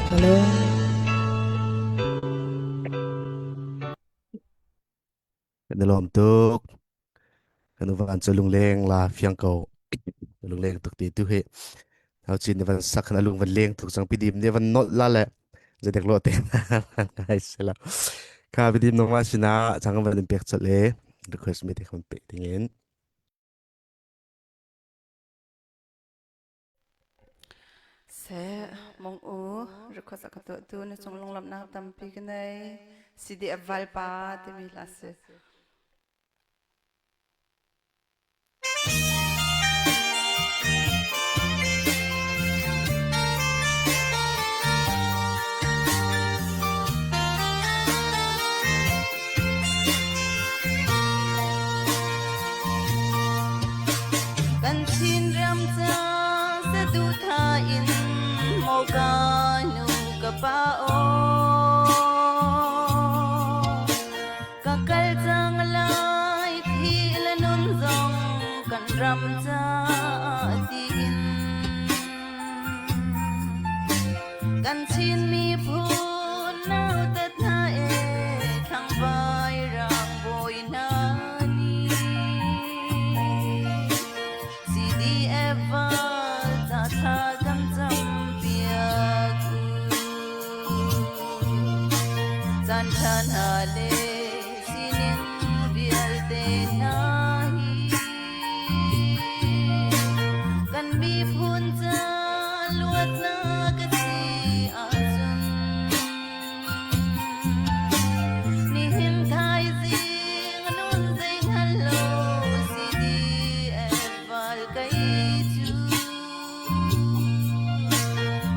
hello Dalam tuk kanu van lung leng la fiang ko lung leng tuk ti tu he hau chin van sak na lung van leng tuk sang pidim ne van not la le je dek lo te ai sela ka pidim no ma sina chang van pek chat le request me te khon pe tingin sẽ mong u rồi có sắc tự tu nên trong lòng làm nào tâm pi cái này si đi val pa thì mi là sẽ kan sin ram cha sa du tha in mo ga nu ka pa o ka kal chang lai thi la nun zong kan ram cha ti in kan sin mi phu nau ta tha e khang vai rang boy na ni si di eva ta tha kam cham pia ku zan than ha le sinin bial te na hi kan mi phun cha luat na ka si a chun ni him thai zing nun zing hello si di eval kai chu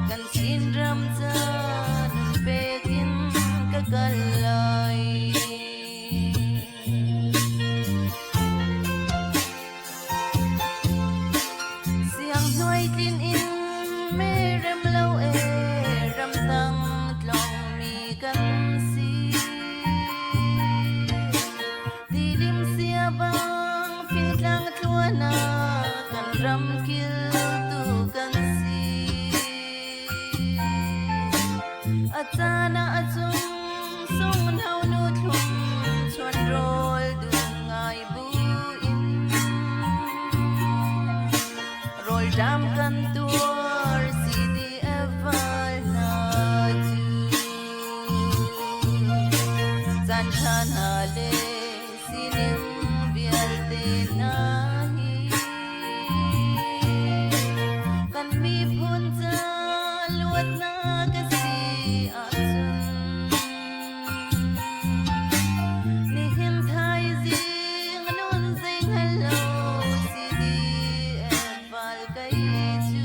kan sin ram cha nun pe kin ka kalai siang nuai tin in me rem lo e ram tang tlong mi kan si ti lim sia bang fin tlang tluana kan ram kil tu kan si achana achum sung hau nu thum chuan rol du ngai bu in rol ram kan tuar si di eval na tu zan than ha le sinim bial te na hi kan mi phun cha luat na ka si a chun ni him thai zing nun zing hello si di eval kai chu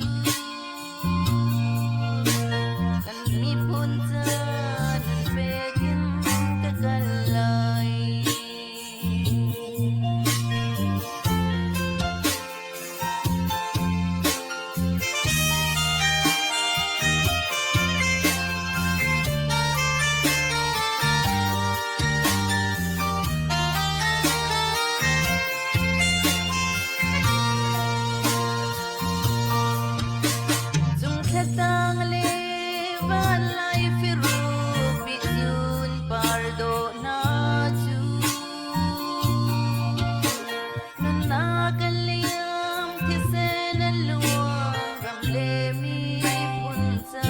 kan mi phun cha Chatang levan lai firu bijun pardo na chu Nanagaliam tisen luang ram le mi punta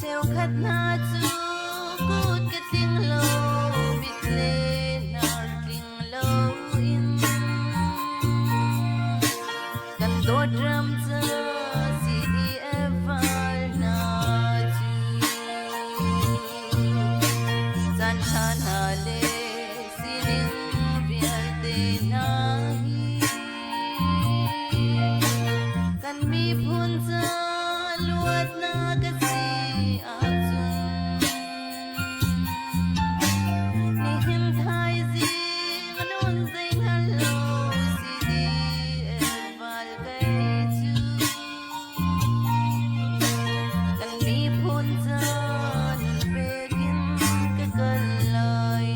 Theo khát na chu cút cái tiếng lâu bịt lên nar tiếng lâu in Kan do drum za si di eval na chu San chan hale sining bial de na Kan mi phun za luat na kasi azung Ni him thai zi manun zing hello si di eval kai chu Kan mi phun za nun begin ka kalai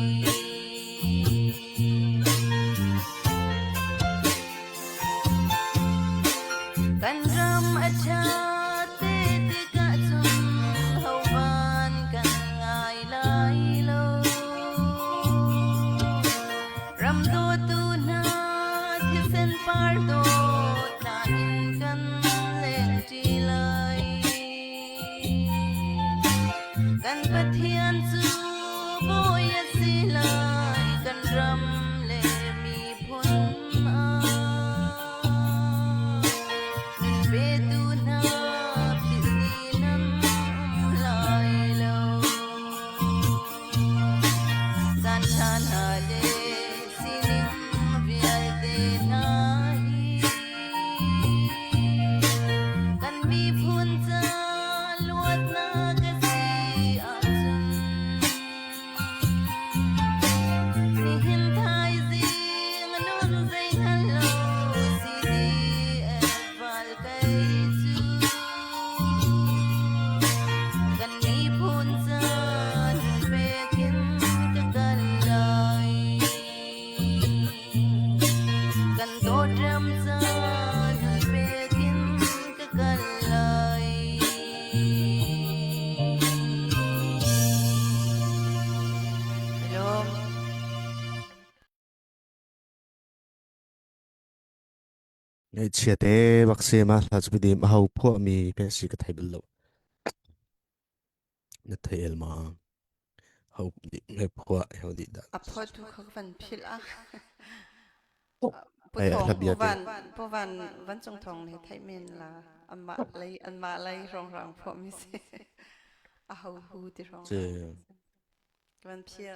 Kan ram acha te te ka chung hau van kan ngai lai lo Ram do tu na thisen par do na in kan leng ti lai Kan pathian chu boy si lai kan ram le mi phun a Nun be tu na phis ni nan lai lo San chan hale sining bial de na Kan mi phun za luat na kasi azung Ni him thai zing nun zing hello si di eval kai chu Kan mi phun za nun begin ka kalai Kan do drum za nun begin ka kalai Hello Ngay chia te bác sĩ mà là chụp đi mà hậu phô mi bé sĩ cái thầy bự lâu nó thầy el mà hậu đi ngay phô hậu đi đã Apot tu kho van phil a ai là bia te po van chong thong ni thai men la an ma lai rong rang pho mi se a hau hu ti rong chứ van phia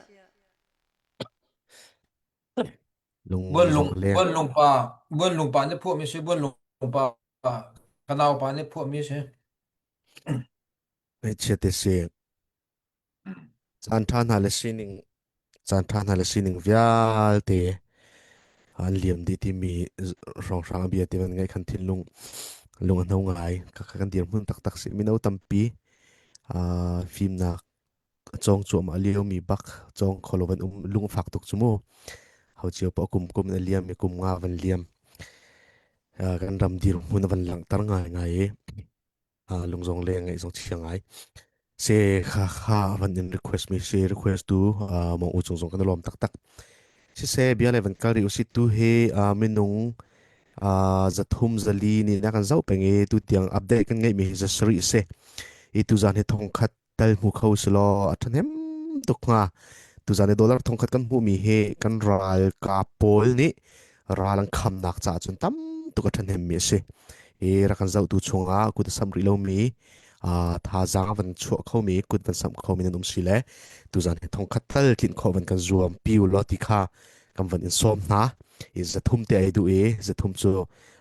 lung buôn rong lùng le buôn lùng pa ne phu mi se buôn lùng pa kanao pa ne phu mi se ngay chia te se chan than hala sining vial te an liam di ti mi rong rang bia te man ngay khan thin lung an hau ngai ka kan dir mun tak tak se mi no tampi phim na chong chu ma leo mi bak chong kholovan lung phak tuk chumo hau chiu pa kum na liam mi kum nga van liam kan ram dir mun van lang tar ngai ngai lung zong le ngai zong chiang ngai se kha van in request mi se request tu mo u chung zong kan lom tak tak se bia le van kari usit tu he minung zathum zali ni na kan zau penge tu tiang update kan ngai mi za sri se i tu zan he thong khat tal mu khau slo athan hem tuk nga tu zan he dollar thong khat kan mu mi he kan ral ka pol ni ralang kham nak cha chun tam tu ka than hem mi se e ra kan zau tu chunga ku ta sam ri lo mi tha zang van chu khau mi kut van sam khau mi na num si le tu zan he thong khat tal kin khau van kan zuam piu lo ti kha kam van in som na i zathum te ai du e zathum chu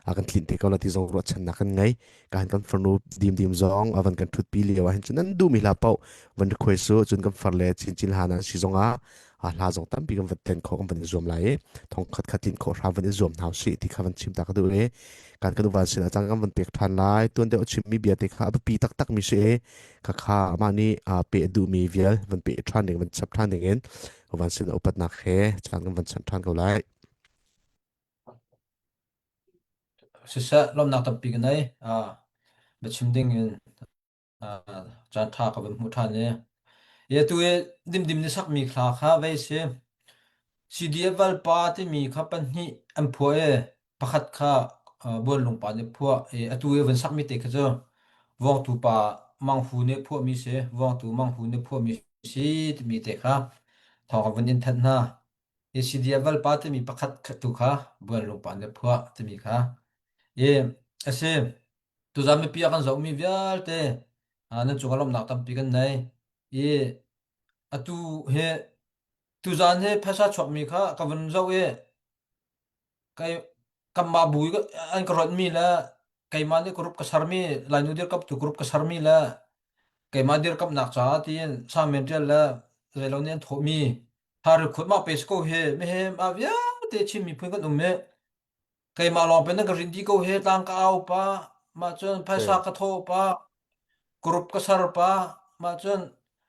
akan thlin te kawla ti zong ro chan na kan ngai kan farnu dim zong avan kan thut pi lewa hin chunan du mi la pau van request so chun kan farle chin hana si zonga la zong tam pi kan vatlen kho kan van zom lai thong khat khatin kho ra van zom nau si ti khavan chim ta ka du e kan van sin achang kan van pek than lai tuan de chim mi bia te kha pi tak mi se kha mani pe du mi vial van pe than ding van chap than ding en van sin opat na khe chan kan van chan than ko lai sisa lom nak tam pi kan nai be chim ding in chan tha ka mu tha ne ye tu ye dim ni sak mi kha kha ve se CDF val pa te mi kha pan hi an phua e pakhat kha bol lung pa ne phua e atu e van sak mi te kha zo wong tu pa mang hu ne phua mi se wong tu mang hu ne phua mi si te mi te kha thong ka van in that na e CDF val pa te mi pakhat kha tu kha bol lung pa ne phua te mi kha e ase tu zam mi pia kan zo mi vial te nan chungalom nak tam pi kan nai e atu he tu zan he phasa chok mi kha ka van zo e cái cầm mà bùi cái anh có mi là cái mà đi group cái sarmi lại nu dir cấp tu group cái sarmi là cái mà dir cấp nạc cha tiền sa men là rồi lâu nên thổ mi har khut ma pesco he me he ma via te chim mi phun kan umme cái mà lo pen cái rindi ko he tang ka au pa ma chon paisa Thế. ka tho pa group ka sar pa ma chon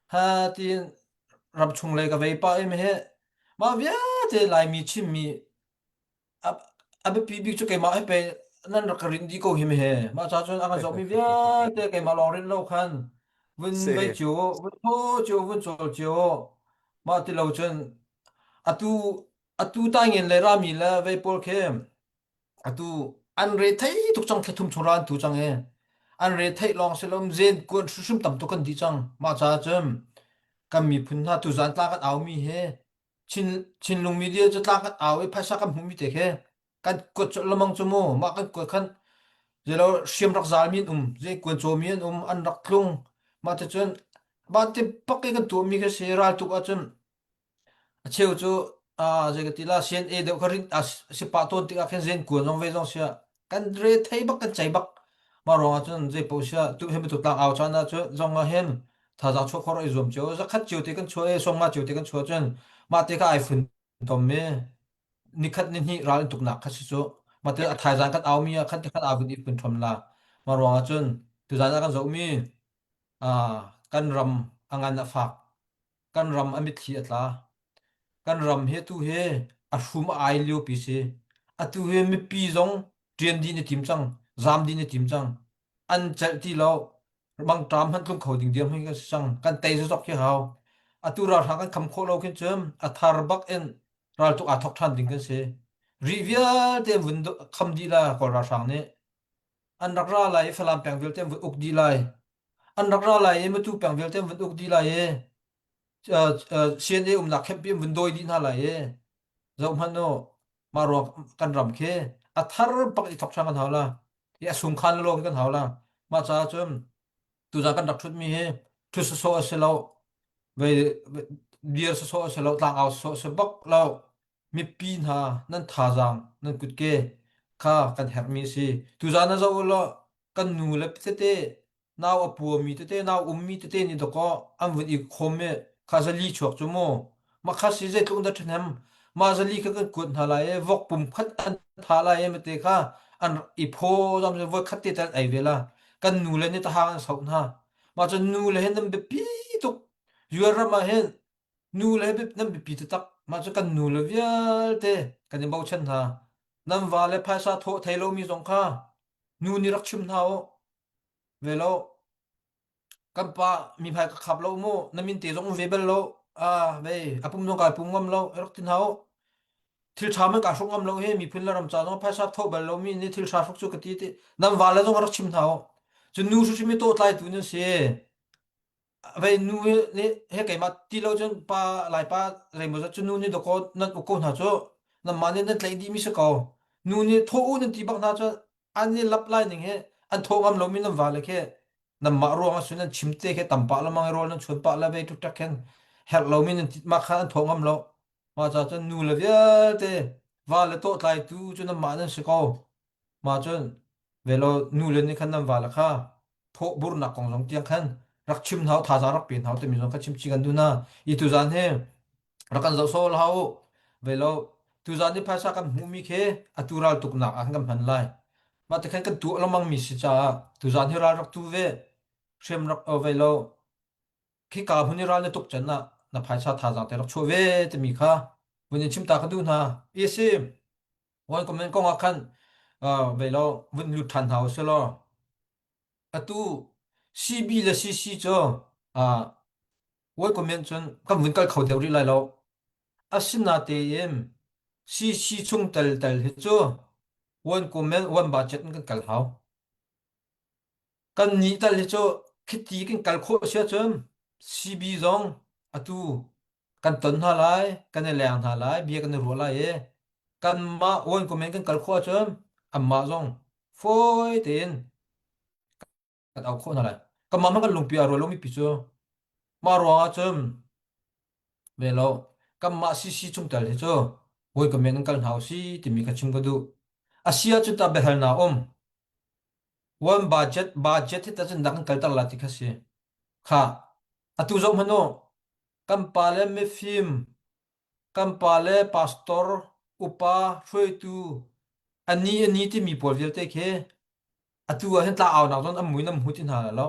ha tin ram chung le ka ve pa em he ma via te lai mi chim mi ab abe pi bi chu ke ma he pe nan ra karin di ko him he ma cha chon anga zo mi via te ke ma lo rin lo khan vun bai Thế. chu vun ho chu vun cho chu ma ti lo chen atu atu ta ngin le ra mi la ve por ke atu an re thai tuk chang thum churan tu chang he an re thai long se lom zen kun su sum tam to kan di chang ma cha chem kam mi phun na tu zan ta kan au mi he chin lung mi dia cha ta kan au e phasa kam hum mi te ke kan ko cho lamang chu mo ma kan ko khan zelo siam rak zal min ze ko cho min an rak thlung ma te chen ba te pak ke kan tu mi ke se ra tu ka chen cheu chu ze cái tila sian e de kharin si pa ton ti a khen zen ko nong ve jong sia kan re thei bak kan chai bak ma ro chen ze po sia tu hem tu tang au chan na chu jong a hem tha za chu khor e zum chu za khat chu te kan chu e song ma chu te kan chu chen ma te ka iphone tom me ni khat ni hi ral tuk na kha si chu ma te a thai zan kan au mi a khat khat a vin i pun thom la ma ro chen tu za kan zo mi à kan ram angan a fak kan ram amit khi atla kan ram he tu he a hum ai liu pi se a tu he mi pi zong trian di ni tim chang zam di ni tim chang an chal ti lo bang tram han tlung khoding diam hi ka chang kan tai zo ke haw a tu ra thang kan kham kho lo ken chem a thar bak en ral tu a thok than ding kan se rivia tem vun kham di la ko ra sang ne an rak ra lai falam pang vel tem uk di lai an rak ra lai e tu pang vel tem uk di lai e chen e nak khem pi vun doi di na lai e dòng hắn nó mà rồi căn rầm kia à thar bạc đi thọc sang căn hào la ya sung khan lo căn hào la mà cha chum tu ra căn đặc chút mi he tu so se lo về bia so se lo tang ao so se bak lo mi pin ha nan tha jang nan kut ke kha kan her mi si tu ra na zo lo kan nu le te te naw apu mi te te naw mi te te ni do ko am vun i khom me kha za li chok chu mo ma kha si je tlung da them ma zali ka kan kut hala e vok pum khat an thala e mate kha an I pho jam je vok khat te tan ai vela kan nu le ni ta ha an sau na ma cha nu le hen nam be pi to yuar ma hen nu le be nam be pi te tak ma cha kan nu le vial te kan ni bau chen ha nam wa le pha sa tho thailo mi jong kha nu ni rak chim na o velo kan pa mi phai ka khap lo mo namin te jong ve bel lo ve apum jong ka pum ngam lo rak tin hao thil thaman ka hrong am lo he mi phun la ram cha no phaisa tho bal lo mi ni thil tha phuk chu ka ti ti nam wala jong rak chim thao chu nu su chimi to tlai tu ne se vậy nu ne he cái mà ti lo chân pa lại pa rồi mà chân nu ne do ko nan ko na cho na ma ne na tlai di mi se ko nu ne tho u ne ti bak na cho an ne lap lai ning he an tho ngam lo mi na wa le ke na ma ro ma su na chim te ke tam pa la mang ro na chun pa la be tu ta ken her lo mi ne ma kha an tho ngam lo ma cha chân nu le ya te wa le to tlai tu chu na ma na se ko ma chân về lo nu le ni khan nam wa la kha tho bur na kong jong tiang khan rak chim hao tha za rak pin hao te mi jong ka chim chi gan du na I tu zan he rakan zo sol hao ve lo tu zan ni phasa kan mu mi khe atural tuk na ang gam han lai ma te khan kan tu lamang mi si cha tu zan hi ral rak tu ve shem rak ve lo khi ka huni ral ne tuk chen na phasa tha za te rak chu ve te mi kha bunin chim ta ka du na sim wan komen kong akhan về lo vẫn lụt thàn hào sẽ lo tu CB là CC cho wai comment chun kam vin kal khau deu ri lai lo asina te em CC chung tel he cho one comment one budget kan kal hau kan ni tal he cho khiti kan kal kho sia chum CB zong atu kan ton ha lai kan leng ha lai bia kan ro lai e kan ma one comment kan kal kho chum amma zong foi ten kan au kho na lai kan ma kan lung pia ro lo mi pi cho ma ro a chum về lo kam ma si chung tel he cho woi ka men kal hau si ti mi ka chung ka du asia chu ta behal na one budget he ta chen dak kal tar la ti kha si kha atu zo mano kam pale me film kam pale pastor upa foi tu ani ti mi pol vil te khe atu a hen ta aw na don amui nam hu tin ha la lo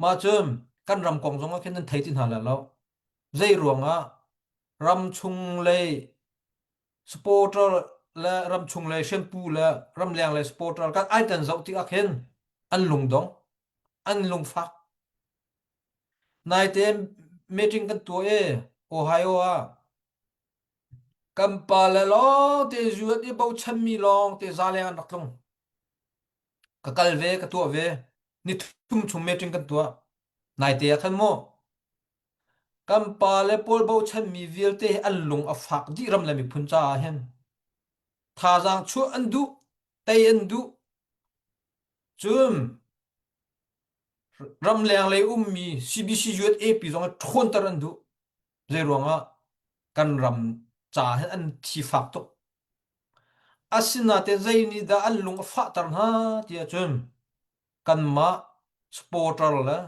ma chum kan ram kong zong a khen nan thai tin ha la lo zai ruanga ram chung le supporter la ram chung le shampoo la ram liang le supporter kan ai tan zau ti a khen an lung dong an lung phak nai tem meeting kan to e ohio a kam pa le lo te zuat i bau chan mi long te za le an raklong ka kal ve ka to ve ni thum chung meeting kan to nai te a khan mo kam pa le pol bau chan mi vil te an lung a phak di ram la mi phun cha hen tha jang chu an du tay an du chum ram liang le mi cbc yuat ap zong thon tar an du ze ronga kan ram cha hen an thi phak to asina te zai ni da an lung a fa tar na tia chum kan ma supporter la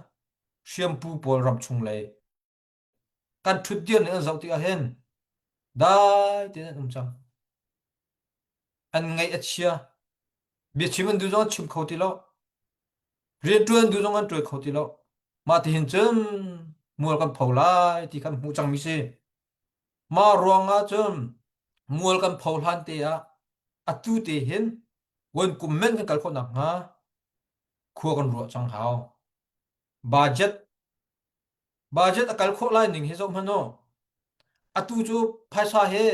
shampoo pol ram chung le kan thut dian an zau ti a hen dai te chang an ngai a chia bi chimen du zong chim khoti lo re tuan du zong an troi khoti lo ma ti hin chum mual kan phau lai ti kan mu chang mi se ma ronga chum mual kan phau han te a atu te hin won kum men kan kal kho na nga khu kan ro chang hao budget akal kho lai ning he zom hano atu chu phaisa he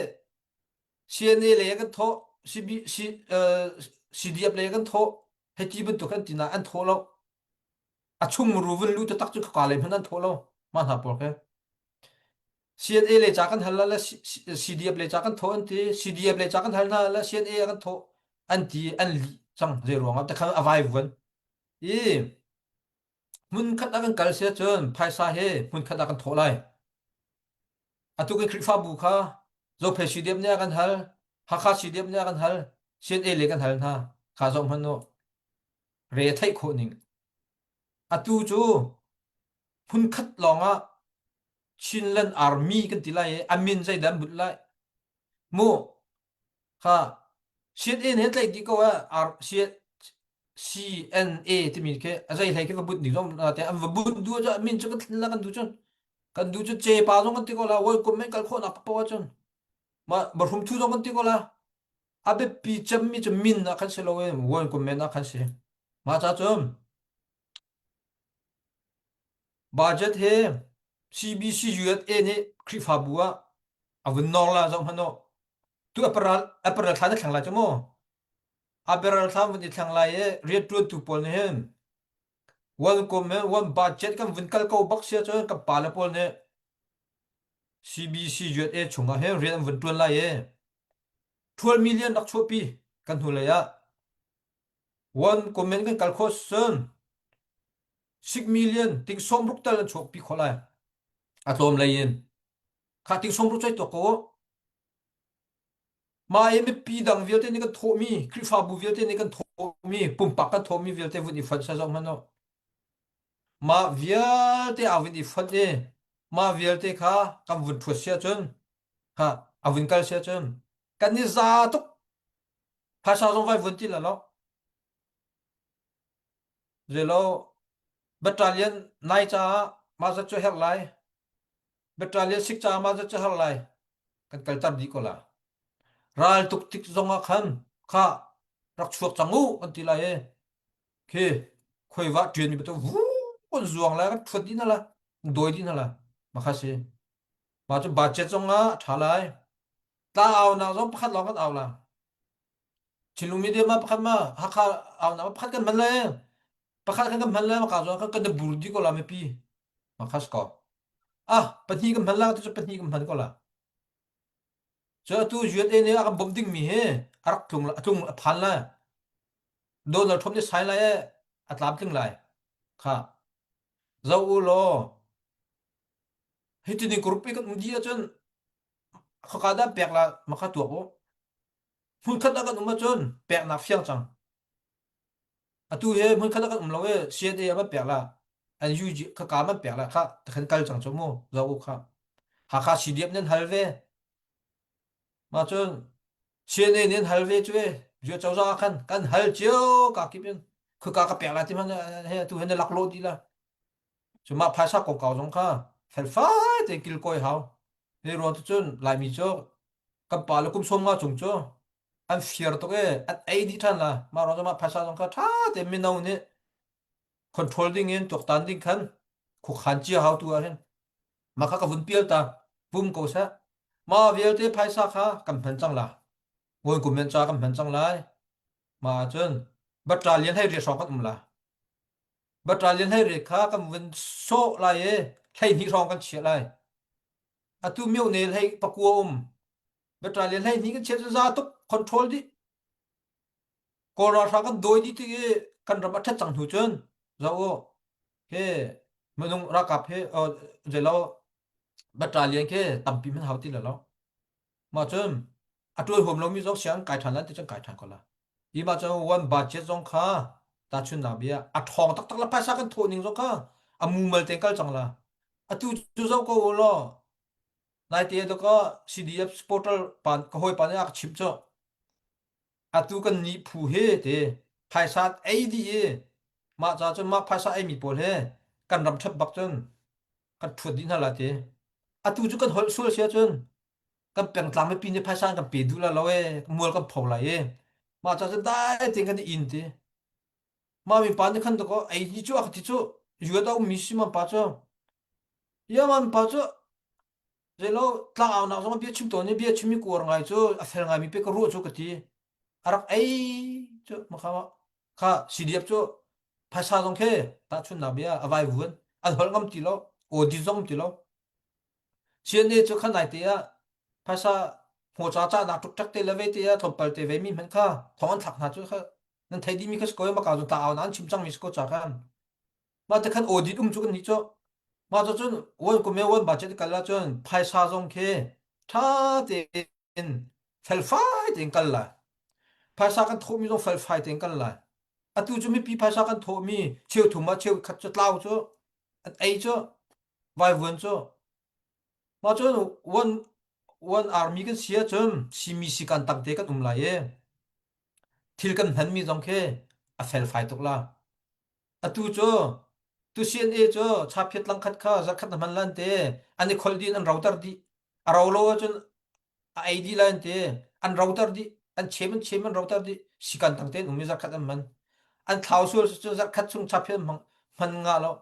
cna le kan tho cb cdf le kan tho heti bun to kan tina an tho lo achung ruwen lu ta tak chu ka le phan an tho lo man ha por ke cna le cha kan hal la cdf le cha kan tho an ti cdf le cha kan hal na la cna kan tho an ti an li chang ze ro ngam ta kan avai wen e mun khat kan kal se chon phaisa he mun khat kan tho lai atu ke krifa bu kha zo phe cdf ne kan hal ha kha cdf ne kan hal cna le kan hal na kha zom hano re thai kho ning atu chu phun khat longa chinlan army kan tilai amin zai dan but lai mo kha cna ne tlai di ko ar cna ti mi ke azai lai ke but ni zom na te am but du ja min chu kan la kan du chon kan du chu che pa zong kan ti ko la woi ko men kal kho na pa wa chon ma hum thu zong kan ti ko la abe pi cham mi chu min na kan se lo we woi ko men na kan se ma cha chum budget he cbc usa ne krifa bua avun nor la zong hano tu aparal thana thang la chamo aparal tham ni thang la ye red tu pol ne hen one comment one budget kan vun kal ko bak sia chon ka pala pol ne cbc usa chunga he red vun tun la ye 12 million dak chopi kan hu la ya one comment kan kal kho son 6 million ting som ruk tal chok pi kholai atom la yin kha ting som ruk chai to ko ma em pi dang vilte ni kan thomi krifa bu vilte ni kan thomi pum pak kan thomi vilte vun i fan sa jong mano ma vilte avin i fan e ma vilte kha kam vun thu sia chun ha avin kal sia chun kan ni za to phasa jong vai vun ti la lo zelo battalion nai cha ma za chu hel lai battalion sik cha ma za chu hel lai kan kal tar di ko la ral tuk tik zonga khan kha rak chuak changu kan ti la e ke khoi wa tuen mi to vu kon zuang la kan thot din la doi din la ma kha se ma chu ba che chong a thalai ta aw na zo pakhat lo kan aw la chilumi de ma pakhat ma ha kha aw na pakhat kan man la pakhat kan man la ma ka zo kan de burdi ko la me pi ma khas ko ah pani kan man la to pani kan man ko la cho tu juat e ne a bom ding mi he arak tung phan la do na thom ni sai la e atlam ting lai kha zo u lo hiti ni grup kan dia chon khakada pek la ma kha tu ko hun khat kan ma chon pek na fyang chang atu he hun khat kan lo e sia de ma pek la an yu ji kha ka ma pek la kha khan kal chang chomo zo u kha ha kha si diep nen halve ma chon sia ne nen halve chwe jo chau za kan hal chiu ka ki ben khu ka pek la ti man he tu he ne lak lo di la chuma phasa ko ka jong kha fel fa te kil koi hao ne ro tu chun lai mi cho ka pa lo kum som nga chung cho an fier to ke at ai di than la ma ro ma phasa jong kha tha te mi nau ne controlling in tok tan ding khan khu khan chi hao tu a hen ma kha ka vun piel ta bum ko sa ma viel te phasa kha kam phan chang la ngoi kum men cha kam phan chang lai ma chun battalion hai ri so ka tum la battalion hai ri kha kam vun so lai e thai ni rong kan chia lai atu miu ne hai pakua battalion hai ni kan chia za tu control di ko ra sa kan doi di ti kan ra ma tha chang hu chun zo ke manung ra kap he je lo battalion ke tampi man hauti la lo ma chun atoi hom lo mi zo siang kai than la ti chang kai than ko la i ma chang wan budget zong kha ta chun na bia a thong tak tak la paisa kan tho ning zo kha a mu mal te kal chang la atu chu zo ko lo nai te to ko CDF portal pan ko hoi pan ak chip cho atu kan ni phu he te paisa ai di e ma cha chun ma paisa ai mi pol he kan ram thap bak chun kan thut din hala te atu chu kan hol sul sia chun kan peng tlang me pi ne paisa kan pe du la lo e mol kan phau la e ma cha chun dai te kan in te ma mi pan khan to ko ai ni chu ak ti chu yu da mi si ma pa cho ya man pa cho je lo tlang aw na so ma bi chim to ne bi chim mi ko ngai chu a fel ngai mi pe ko ro chu ka ti arak ai chu ma kha CDF chu paisa dong ke ta chun na bia avai vun an hol ngam ti lo o di zong ti lo chen ne chu khan nai te ya paisa ho cha cha na tuk tak te le ve te ya thop pal te ve mi man kha thon thak na chu kha nan thai di mi kha ko ma ka zu ta aw nan chim chang mi ko cha kan ma te khan audit chu kan ni chu ma cho chun won ko me won budget kal la chun paisa dong ke tha te in fel fai te kal la paisa kan tho mi dong fel fai te kal la atu chu mi pi paisa kan tho mi cheu thu ma cheu khat chu tlau chu ai chu vai vun chu ma chun won army kan sia chun simi si kan tak te ka tum la ye thil kan han mi dong ke a fel fai tok la atu chu tu CNA chu cha phet lang khat kha za khat man lan te ani khol din an router di a raw lo chun a ID lan te an router di an chemen router di sikan tang te numi za khat man an thau sul chu za khat chung cha phet man nga lo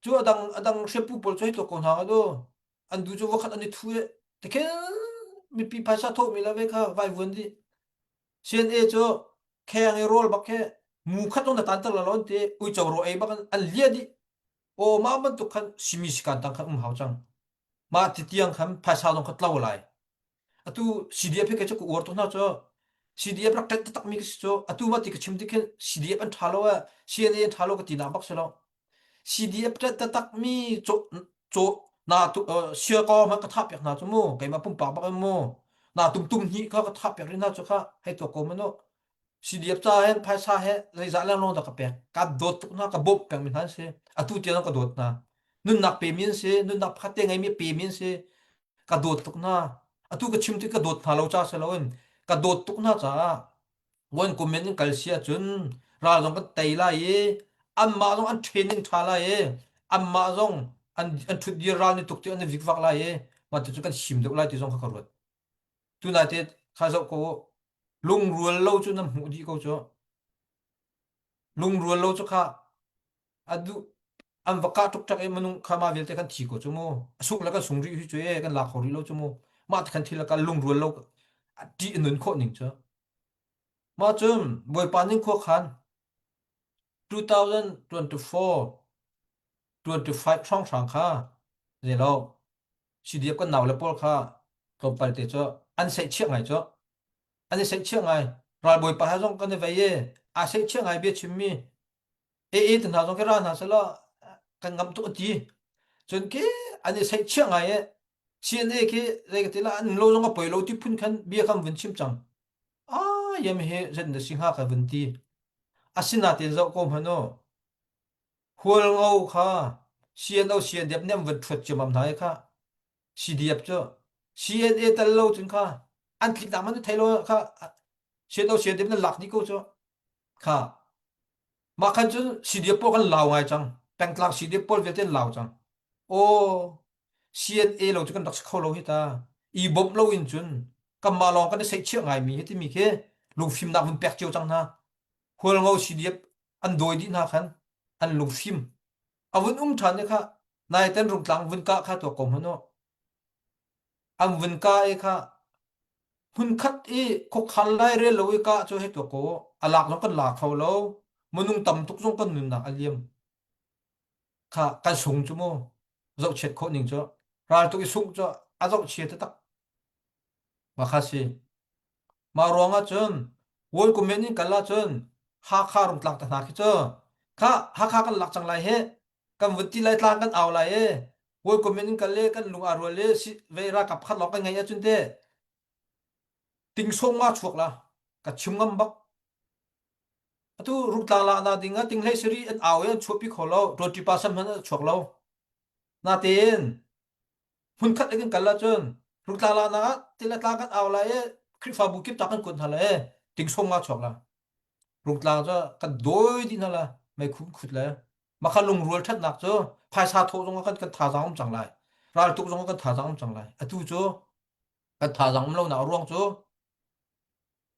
chu adang shepu pol choi to ko na do an du chu wa khat ani thu te ke mi pi paisa tho mi la ve kha vai vun di CNA chu khang e rol bak ke mu khat on da tan tak la lon te ui chaw ro ei bak an lia di o ma man tu khan simi sikan tang kha hau chang ma ti tiang kham paisa dong khat law lai atu CDF ke chu ko or to na cho CDF rak tat tak mi ki cho atu ma ti ka chim ti ke CDF an thalo wa CNA an thalo ka ti na bak selo CDF tat tak mi cho na tu sia ko ma ka thap yak na chu mo kai ma pum pa ba mo na tum hi ka thap yak ri na chu kha hai to ko ma no CDF cha hen paisa he lai za lang long da ka pe ka dot tu na ka bob pe min han se atu ti na ka dot na nun nak pe min se nun nak phat te ngai mi pe min se ka dot tu na atu ka chim ti ka dot na lo cha se lo en ka dot tu na cha won ko men kal sia chun ra long ka tai la ye an ma long an training tha la ye an ma long an thu di ra ni tuk ti an vik vak la ye ma tu kan sim de la ti zong ka rot tu na te kha zo ko lung rual lo chu nam hu di ko cho lung rual lo chu kha adu am vaka tuk tak e manung khama vel te kan thi ko chu mo asuk la ka sung ri hu chu e kan la khori lo chu mo ma kan thi la ka lung rual lo ti nun kho ning cho ma chum boy paning kho khan 2024 25 ช่องสางค่าเดี๋ยวเราสีเดียบก็หนาวแล้วปอลค่าตัวไปเตะจ้ะอันเสียเชื่อไงจ้ะอันนี้เสียเชื่อไงรายบอยปะฮะจงกันในวัยเย่อาเสียเชื่อไงเบียชิมมีถึงหาจงแค่ร้านหาเสร็จแล้วกันงำตัวจีจนกี้อันนี้เสียเชื่อไงเสียนี่กี้เรื่องที่ละอันเราจงก็ปล่อยเราที่พุ่นคันเบียคำวันชิมจังยังไม่เห็นเรื่องสิงหากับวันที่อาศินาเตียนเจ้าก็มันโน หัวงเอาค่ะเชียนเอาเชียนเดียบเนี่ยมันถดจมันไหนค่ะสีเดียบเจ้าเชียนตะโลจึงค่ะอันคลิกตามมันไทยโลค่ะเชียนเอาเชียนเดียบนั่นหลักนี่ก็เจ้าค่ะมาคันจนสีเดียบพวกกันเหล่าไงจังแปลงกลางสีเดียบพวกเวทีเหล่าจังโอ้เชียนเราจะกันดักเข้าเราฮิตาอีบบเราอินจุนกำมาลองกันได้ใส่เชือกไงมีที่มีแค่ลูกฟิล์มนักมันแปลกเจียวจังนะหัวงเอาสีเดียบอันโดยดีนะคันอันลูกฟิล์มอาวุธทันเนี่ยค่ะนายเต้นรุ่งกลางวินกะค่ะตัวกลมฮะเนาะอันวินกะค่ะหุ่นคัดคุกขันไล่เรียนเลยกะช่วยให้ตัวโกอลักน้องกันหลากเขาแล้วมนุงต่ำทุกทรงกันหนึ่งหนักอเลียมค่ะการสูงจุโมเราเช็ดคนหนึ่งจ้ะรายตัวอีสูงจ้ะอาเราเช็ดตักมาค่ะสิมารองอ่ะจนวันกุมเมนี่กันละจนหาข้ารุ่งกลางต่างหากจ้ะค่ะหาข้ากันหลักจังไรเฮกันวันที่ไล่ตามกันเอาไรเฮวันกุมเมนี่กันเล่กันลุงอารวเล่สิเวลากับขัดล็อกกันไงอะจุนเดติงส่งมาชวกละกับชิมงำบักตัวรูปต่างละนาดิงะติงเฮสรีอันเอาเองชวปีขอเราโรจิปัสมันชวกเรานาเตียนหุ่นคัดเองกันละจนรูปต่างละนะที่ละต่างกันเอาไรคริฟาบุกิบตักกันคนทะเลติงส่งมาชวกละรูปต่างจะกันโดยดีนั่นละไม่คุ้นขุดเลยมาขันลงรัวทัดหนักจ้ะภายชาโทตรงกันท่าจังจังไรรายตุกตรงกันท่าจังจังไรอะตู้จ้ะกันท่าจังมันเราหนาวร้องจ้ะ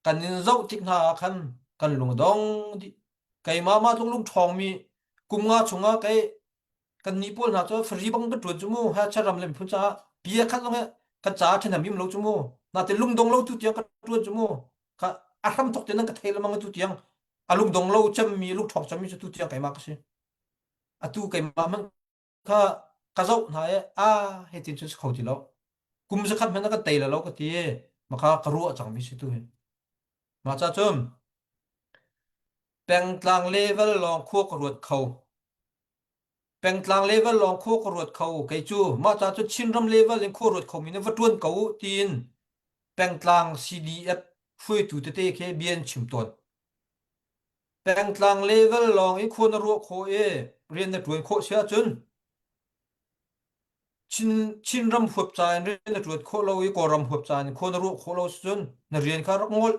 กันนินเจ้าทิกหาคันกันลงดองดิไก่มาตรงลุงทองมีกุมงาชงงาไก่กันนี่ปวดหนาจ้ะฟรีบังกันตัวจุโม่ฮะชะรำเลยพุ่งจ้าเบียคันตรงเนี้ยกันจ้าเทนมิมเราจุโม่นาแต่ลุงดงเราตุเตียงกันตัวจุโม่ค่ะอารมณ์ตกเตียงนั่นกันเทละมังกันตุเตียงอาลุงดงเราจะมีลูกทองจะมีตุเตียงไก่มากสิอะตู้ไก่มามันค่ะกระเจ้าหายเฮตินจุดเขาทีแล้วกุมสักขัดมันก็เตะแล้วก็ตีมาค่ะกระรัวจังมีสิตุเห็นมาจ้าจุมแปลงกลางเลเวลลองคั่วกระรวดเขาแปลงกลางเลเวลลองคั่วกระรวดเขาไก่จูมาจ้าจุดชินรำเลเวลเล่นคั่วกระรวดเขามีนวัตถุนเขาตีนแปลงกลาง CDF ช่วยตูเตเตเคเบียนชิมตนแปลงกลางเลเวลลองอีคนรัวโคเรียนในตัวโคเสียจนชินรำหัวใจเรียนในตัวโคเราอีกอรำหัวใจคนรัวโคเราจนในเรียนคารักงอล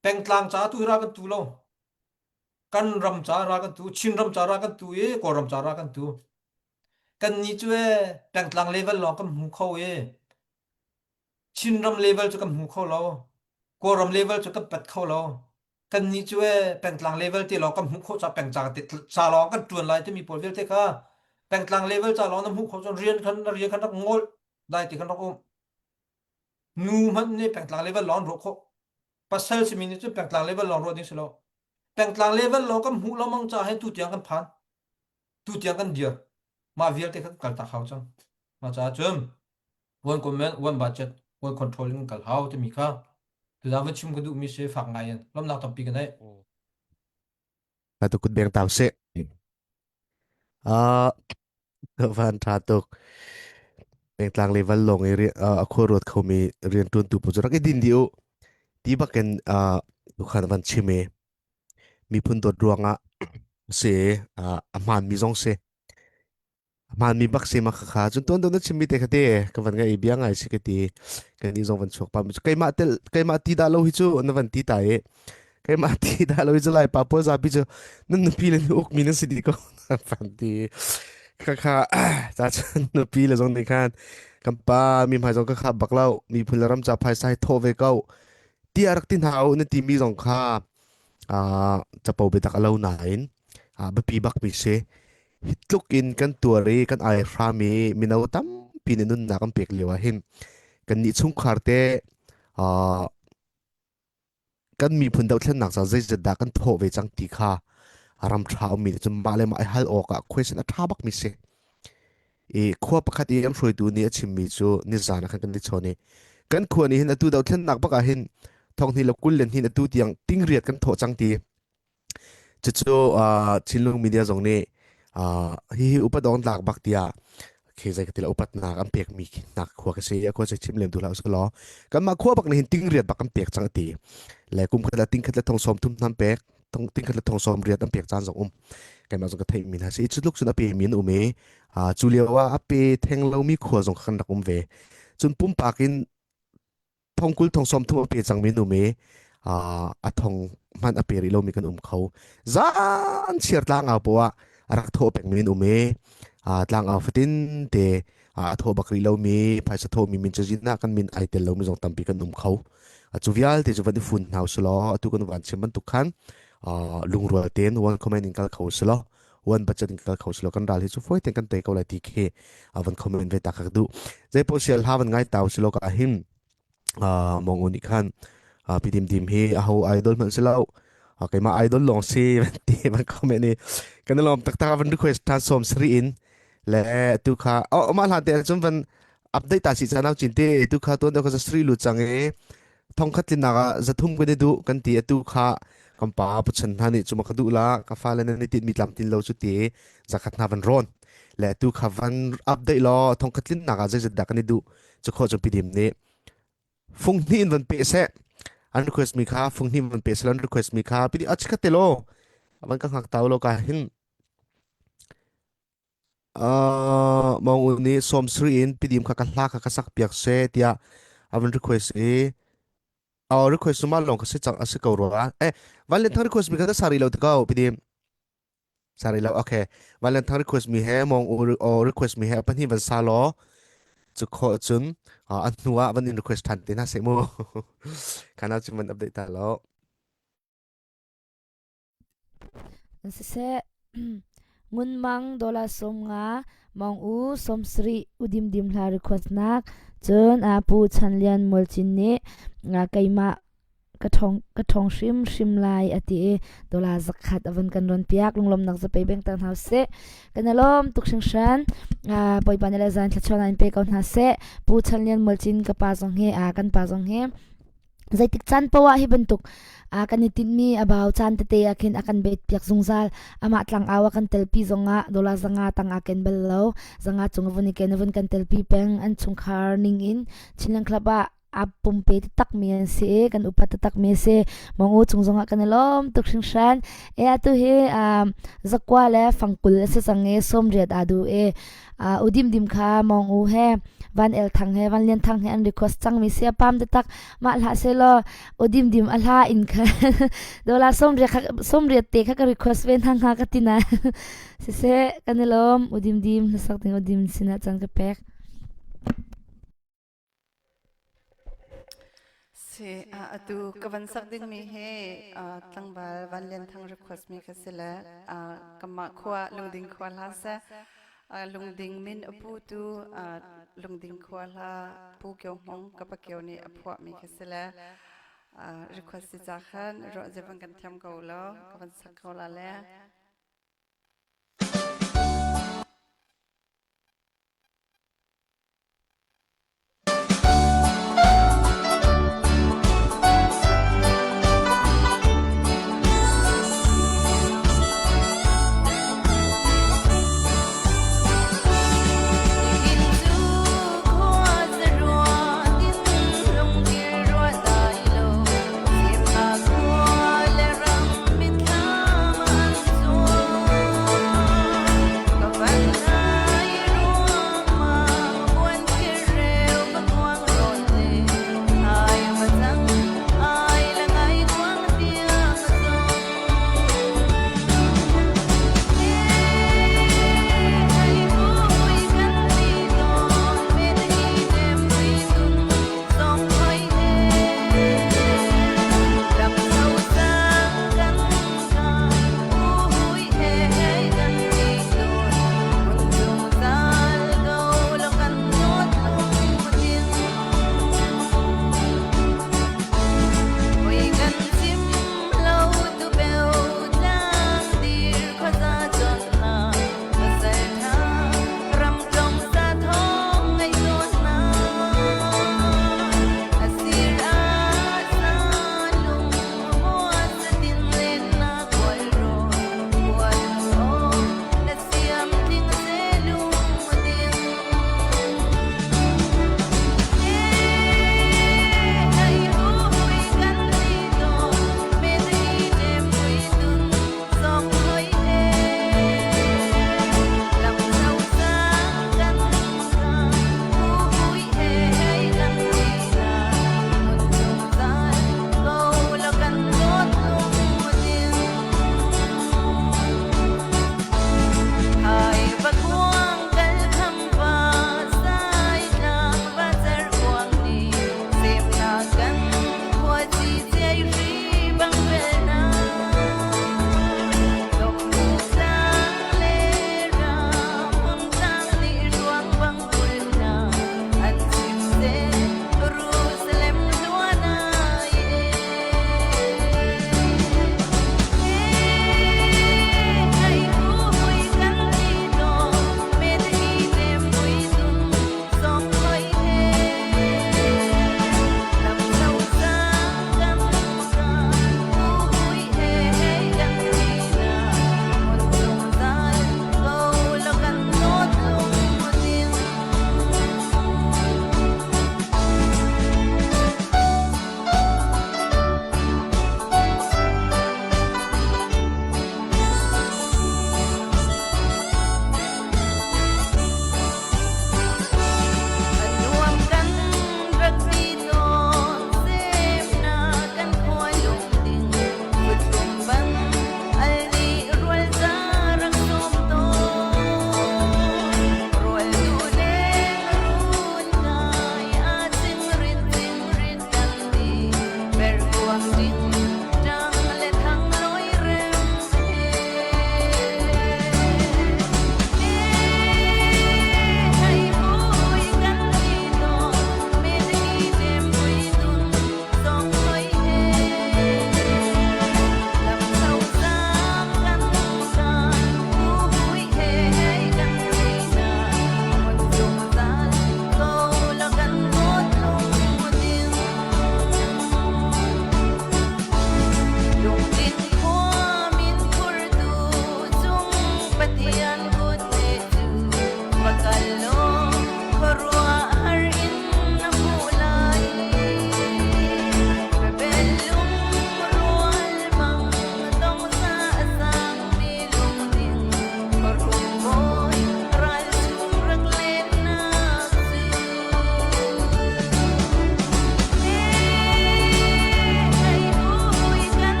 แปลงกลางจ้าตุรากันตูเรากันรำจารากันตูชินรำจารากันตูกอรำจารากันตูกันนี้ช่วยแปลงกลางเลเวลลองกันหูเข้าชินรำเลเวลจะกันหูเข้าเรากอรำเลเวลจะกันเป็ดเข้าเรากันนี้ช่วยแปลงกลางเลเวลที่เรากันหูเข้าจะแปลงจากติดจาร้องกันจวนไรที่มีผลเวลเทค่ะแปลงกลางเลเวลจาร้องน้ำหูเขาจะเรียนกันนักงอลได้ติกันนักอมงูมันนี่แปลงกลางเลเวลร้อนรู้เขาปัสเซลสิมินิจุแปลงกลางเลเวลร้อนรู้นี่สิเราแปลงกลางเลเวลเราก็หูเรามังจะให้ตุเตียงกันผ่านตุเตียงกันเดียวมาเวียลเทกันกัลตาเขาจังมาจ้าจุมวันคอมเมนต์วันบัดเจ็ตวันคอนโทรลกันกัลเขาที่มีค่าคือเราไม่ชิมกันดูมีเสียฝากไงยันล้มนักตั้งปีกันได้ Ratuk kut beng tau se van ratuk beng tlang level long aku rot kau mi rian tun tu pujurak idin diu tiba ken bukan van chime mi pun dot ruanga se aman mi zong se aman mi bak se makha chun ton don chimi te khate kawan nga ibiang ai se kati kan ni zong van chok pa mi kai ma ti da lo hi chu na van ti ta e kai ma ti da lo hi chu lai pa po za bi chu nan pi le ok mi na si di ko fan ti kha cha chan no pi le zong ni khan kampa mi mai zong ka kha baklau mi phularam cha phai sai tho ve kau tia rak tin hau na ti mi zong kha cha pau betak alo nain ba pi bak mi se hitluk in kan tuari kan ai fra mi minau tam pinun na kan pek lewa hin kan ni chung kharte kan mi phun dau thlan nak sa zai da kan tho ve chang ti kha aram thau mi chum ma le ma hal oka question a thabak mi se khua pakhat am hroi tu ni achim mi chu ni zana khan kan li chone kan khua ni hin atu dau thlan nak baka hin thong ni lokul len hin atu tiang ting riat kan tho chang ti chu chinlung media zong ne hi upadong lak bak tia khi zai katila upat na kan pek mi nak khua ka se ko se chim lem tu la uslo kan ma khua bak ni hin ting riat bak kan pek chang ti le kum khala ting khatla thong som tum nam pek ting khatla thong som riat am pek chan zong kan ma zong ka thai min ha se chutluk chuna pe min ume chuliawa ape thenglo mi khua zong khan rak ve chun pum pakin thongkul thong som thum ape chang min ume a thong man ape ri lo mi kan khau zan chiar tlang a powa rak tho pek min ume tlang a fatin te tho bakri lo mi phai sa tho mi min chajina kan min aitel lo mi zong tampi kan khau chuvial te chuvan fun house lo atu kan wan cheman tu khan lungrol ten one comment in kal khau slo one budget in kal khau slo kan dal hi chu foi ten kan te ko la ti khe avan comment ve ta khak du zai po sial havan ngai taw slo ka him mong uni khan pidim dim hi a ho idol man slo kai ma idol long si ti man comment ni kan lom tak tak van request tan som sri in le tu kha ma la te chum van update ta si chanaw chin te tu kha ton da ko sri lu chang e thong khatlin na zathum gane du kan ti atu kha kampa puchan hani chuma khadu la ka falan ni tit mitlam tin lo chu ti zakhat na van ron le tu kha van update lo thong khatlin na ga zai da kan du chu kho chu pidim ne fung ni in van pe se an request mi kha fung ni van pe se lan request mi kha pidi ach kha te lo aban ka hak taw lo ka hin mong ni som sri in pidim kha ka hla kha ka sak piak se tia aban request request ma long ka se chang ase ko ro valen thang request mi ka sari lo ka pidim sari lo okay valen thang request mi he mong request mi he pan hi van sa lo chu kho chun anua van in request than te na se mo kana chuman update ta lo se ngun mang dola som nga mong u som sri udim dim hla request nak chun pu chanlian molchin ni nga kaima ka thong shim lai ati dola zakhat avan kan ron piak lunglom nak za pe beng tan house kanalom tuksing shan poi panela zan thachona in pe kaun ha se pu chanlian molchin ka pa jong he kan pa jong he zaitik chan pawa hi bentuk kanitin mi abaw chan te akin akan bet piak zungzal ama tlang awa kan telpi zonga dola zanga tang aken bello zanga chungvuni kenavun kan telpi peng an chungkhar ning in chinlang klaba apum pe tak mi se kan upat tak mi se mongu chungzonga kanalom tuksing shan atu he zakwa le fangkul se sange somriat adu udim dim kha mongu he van el thang he van len thang he an request chang mi se pam de tak ma la se lo udim dim alha in kha dola somriat te kha ka request ven thang ha katina se kanalom udim dim sak ting udim sina chang ka pek se atu kavan sak ding mi he tlangbal van len thang request mi khasela kama khwa lungding khwa la sa lungding min apu tu lungding khwa la pu kyo hong kapakyo ni apwa mi khasela request za khan ro jevan kan tham ko lo kavan sak ko la le Hãy subscribe cho kênh Ghiền Mì Gõ để không bỏ lỡ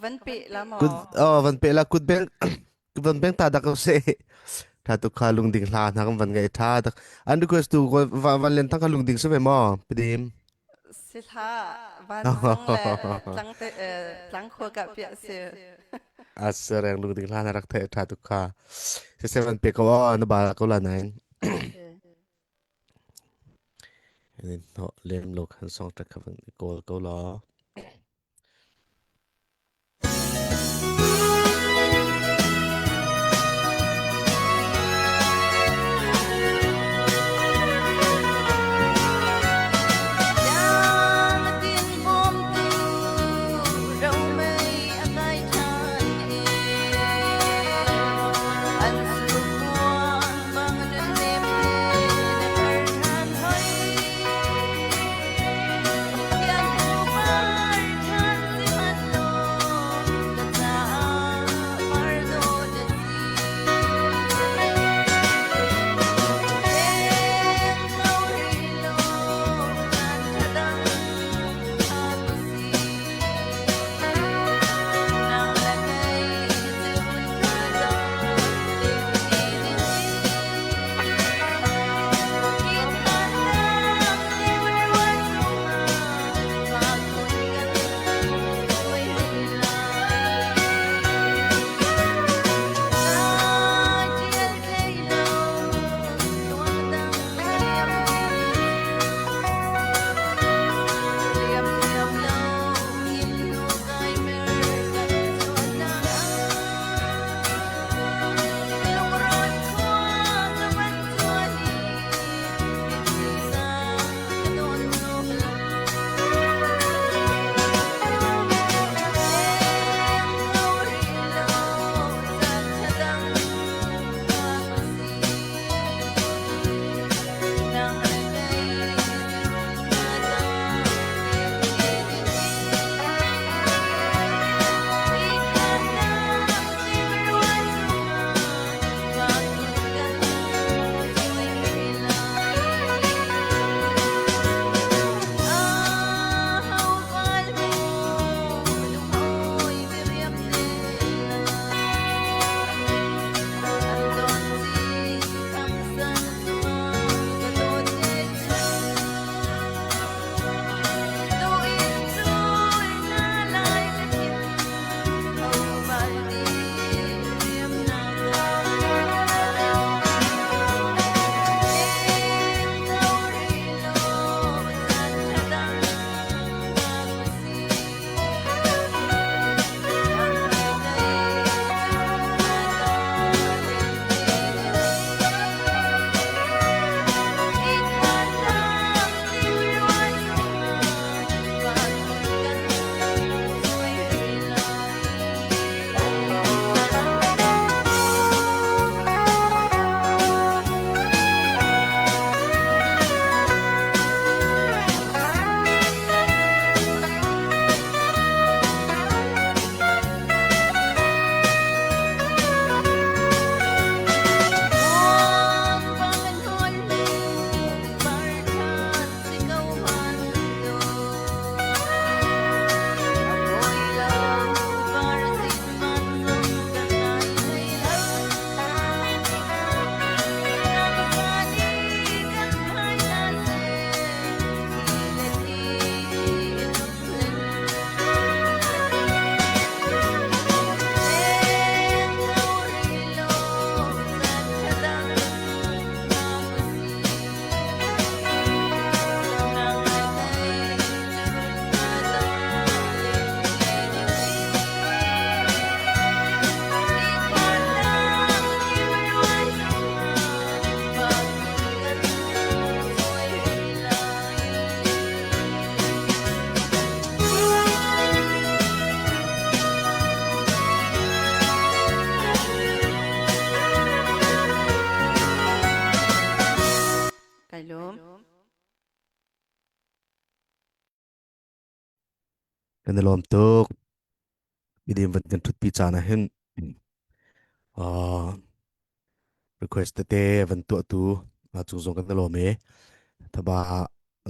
วันปีละหมอ kud van pe la kud beng van beng ta da ko se ta tu kha lung ding hla na kam van ngai tha da an request tu van len tang kha lung ding se ve mo pidim สิทาวันจังแหละจังเตจังขัวกับเปียเสือ asereng lung ding hla na rak the ta tu kha se se van pe ko na ba ko la nai nên họ lên lục han song ta kha van ko lo yang tin bom tu đâu mây ai than an su quan bang đơn đêm na kar than hoi yang ku par than si man lo ta par do de kan lom tuk pidim van kan tut pi chana hen request te van tu chung zong kan lo me thaba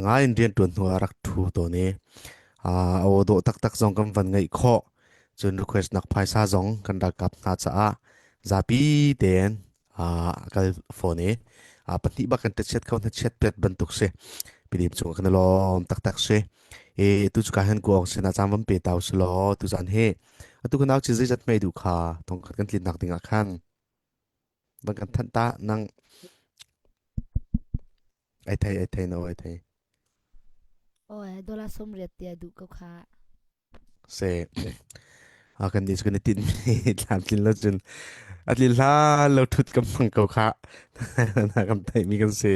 nga indian tun hu arak thu to ne o do tak tak zong kam van ngai kho chun request nak phaisa zong kan da kap na cha a zapi ten kal phone e pati ba kan te chat kau na chat pet bentuk se pidim chung kan lom tak tak se tu chu ka han ko se na cham vam pe taw slo tu zan he tu kan nak chi zai jat mai du kha tong kan tlin nak ding a khan bang kan than ta nang ai thai no ai thai Oi dola som riat tia du ko kha se kan dis kan tin tlam tin lo chun atlin la lo thut kam phang ko kha na kam thai mi kan se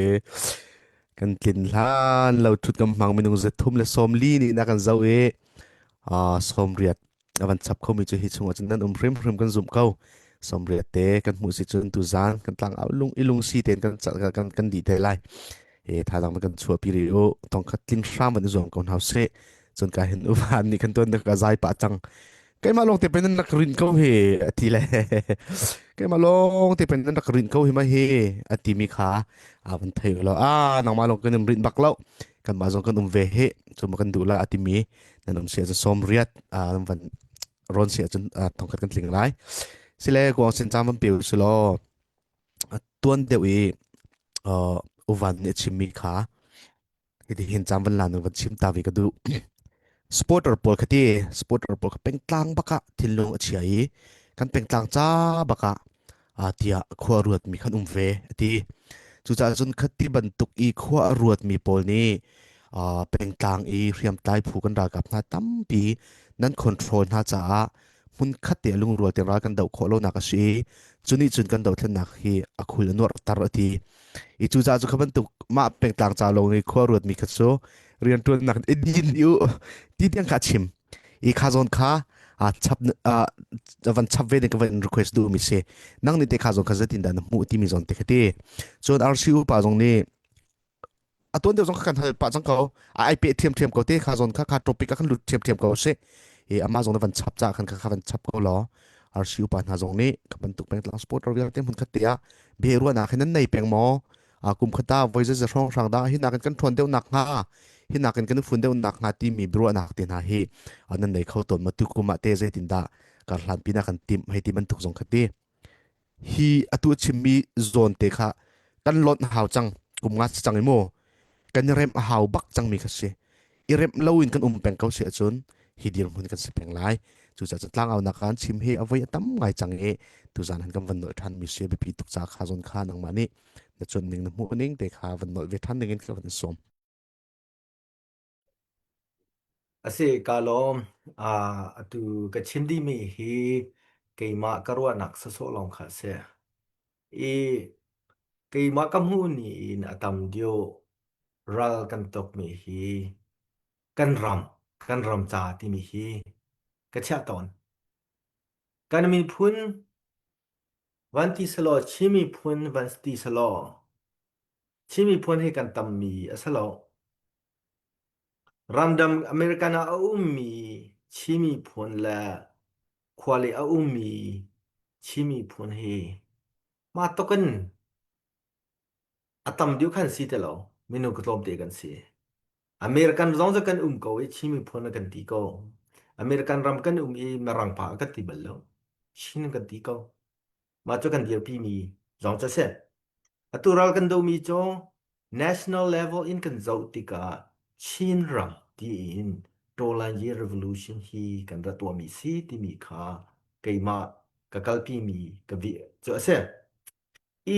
kan tlin la lo thut kam phang mi nung ze thum le som li ni na kan zau e som riat avan chap kho mi chu hi chung chun nan rim rim kan zum kau som riat te kan mu si chun tu zan kan tlang au lung ilung si ten kan kan di te lai thà rằng kan chua pi ri o tong khat tlin sham an zong kon house se chun ka hin u van ni kan ton ka zai pa chang cái mà long thì bên nak rin câu he thì lệ cái mà long thì bên nak rin câu he mà he thì mi khá vẫn thấy lo nang mà long cái niệm rin bạc lâu kan mà zong kan về he cho mà kan du la thì mi nên sẽ cho som riat vẫn ron sẽ cho thong kan tling lai sẽ lệ quang sinh trăm vẫn biểu sự lo tuân đều ý uvan ne chim mi khá thì hiện trăm vẫn là nó vẫn chim ta vì cái du supporter pol khati supporter pol peng tlang baka thilung achiai kan peng tlang cha baka tia khwa ruat mi khan ve ti chu cha chun khati bantuk i khwa ruat mi pol ni peng tlang i riam tai phu kan ra kap na tam pi nan control na cha mun khate lung rual te ra kan dau kholo na ka si chuni chun kan dau thlen na hi akhul anwar tar ati i chu cha chu khaban tuk ma peng tlang cha lo ni khwa ruat mi khaso rian tuan nak edin yu ti tiang kha chim i kha zon kha chap van chap ve de ka van request du mi se nang ni te kha zon kha zatin dan mu ti mi zon te khate chon rcu pa zong ni tuan de zong kha kan hal pa chang ko ai pe thiam thiam ko te kha zon kha topic ka kan lut thiam thiam ko se ama zong van chap cha kan kha van chap ko lo rcu pa na zong ni ka ban tuk peng transport or te mun khat ya be ruwa na khanan nei peng mo kum khata voices a rong rang da hi na kan thon deu nak nga hi nakin kan fun deu nak nga ti mi bro nak te na hi anan nei khau ton matu kuma te ze tin da kar hlan pina kan tim he ti man tuk jong khati hi atu chimmi zone te kha kan lot haw chang kum nga chang imo kan rem haw bak chang mi khase i rem lowin kan peng kau se chun hi dir mun kan se peng lai chu cha tlang aw na kan chim he avai atam ngai chang e tu zan han kam van no than mi se bi pi tuk cha kha zon kha nang mani na chun ning na mu ning te kha van no ve than ning in kan som ase kalom atu ka chindi mi hi keima karwa nak sa so long kha se e keima kam hu ni in atam dio ral kan tok mi hi kan ram cha ti mi hi ka cha ton kan mi phunวันที่สโลชิมีพุนวันที่สโลชิมีพุนให้กันตัมมีสโลรันดัมอเมริกันอาอุมีชิมีพุนและควาลีอาอุมีชิมีพุนให้มาตกันอาตัมเดียวกันสิเตลอมินุกตลบเดกันสิอเมริกันร้องจะกันเกาชิมีพุนกันตีเกาอเมริกันรำกันมารังปากันตีบัลโลชินกันตีเกามาจกันเดียวพี่มีร้องจะเสร็จ atural kan do mi cho national level in kan zau tika chin ram ti in tolan ye revolution hi kan ra to mi si ti mi kha keima ka kalpi mi ka vi cho ase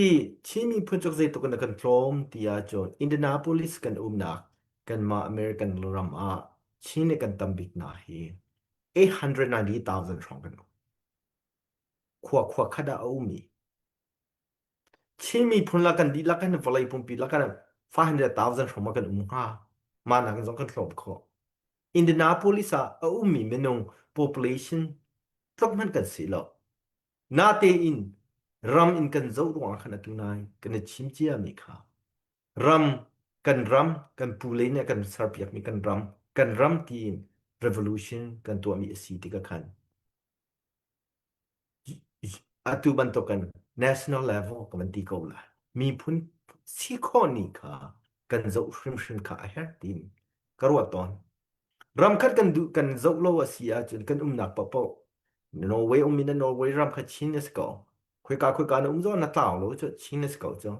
i chimi phun chok zai to kan kan from ti a cho indianapolis kan umnak kan ma american ram a chine kan tambik na hi 890,000 rong kan khwa khada au mi chimi phun la kan di la kan volai pum pi la kan 500,000 from kan ha ma na kan zong kan klop kho Indianapolis a mi menong population tlok man kan si lo na te in ram in kan zo ruang khana tu nai kan chim chia mi kha ram kan pule ne kan sarpiak mi kan ram ti in revolution kan to mi si ti ka khan atu bantokan national level kan ti ko la mi phun si kho ni kha kan zo shrim kha a her tin karwa ton ram khat kan du kan zo lo asia chun kan nak pa po Norway mina Norway ram kha chin is go khoi ka na zo na tao lo cho chin is go cho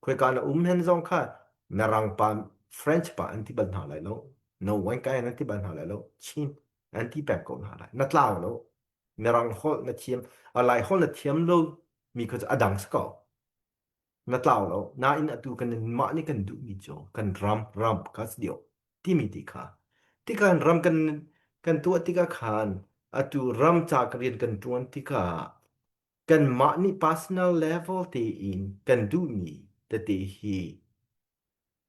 khoi ka na hen zong kha na rang pa French pa anti ban ha lai lo no wan ka anti ban ha lai lo chin anti pa ko ha lai na tao lo na rang hol na thiam a lai hol na thiam lo mi ko adang sko na tao lo na in atu kan ma ni kan du mi cho kan ram kas dio ti mi ti kha ti kan ram kan tu ti ka khan atu ram cha ka rian kan tuan ti ka kan ma ni personal level te in kan du mi te hi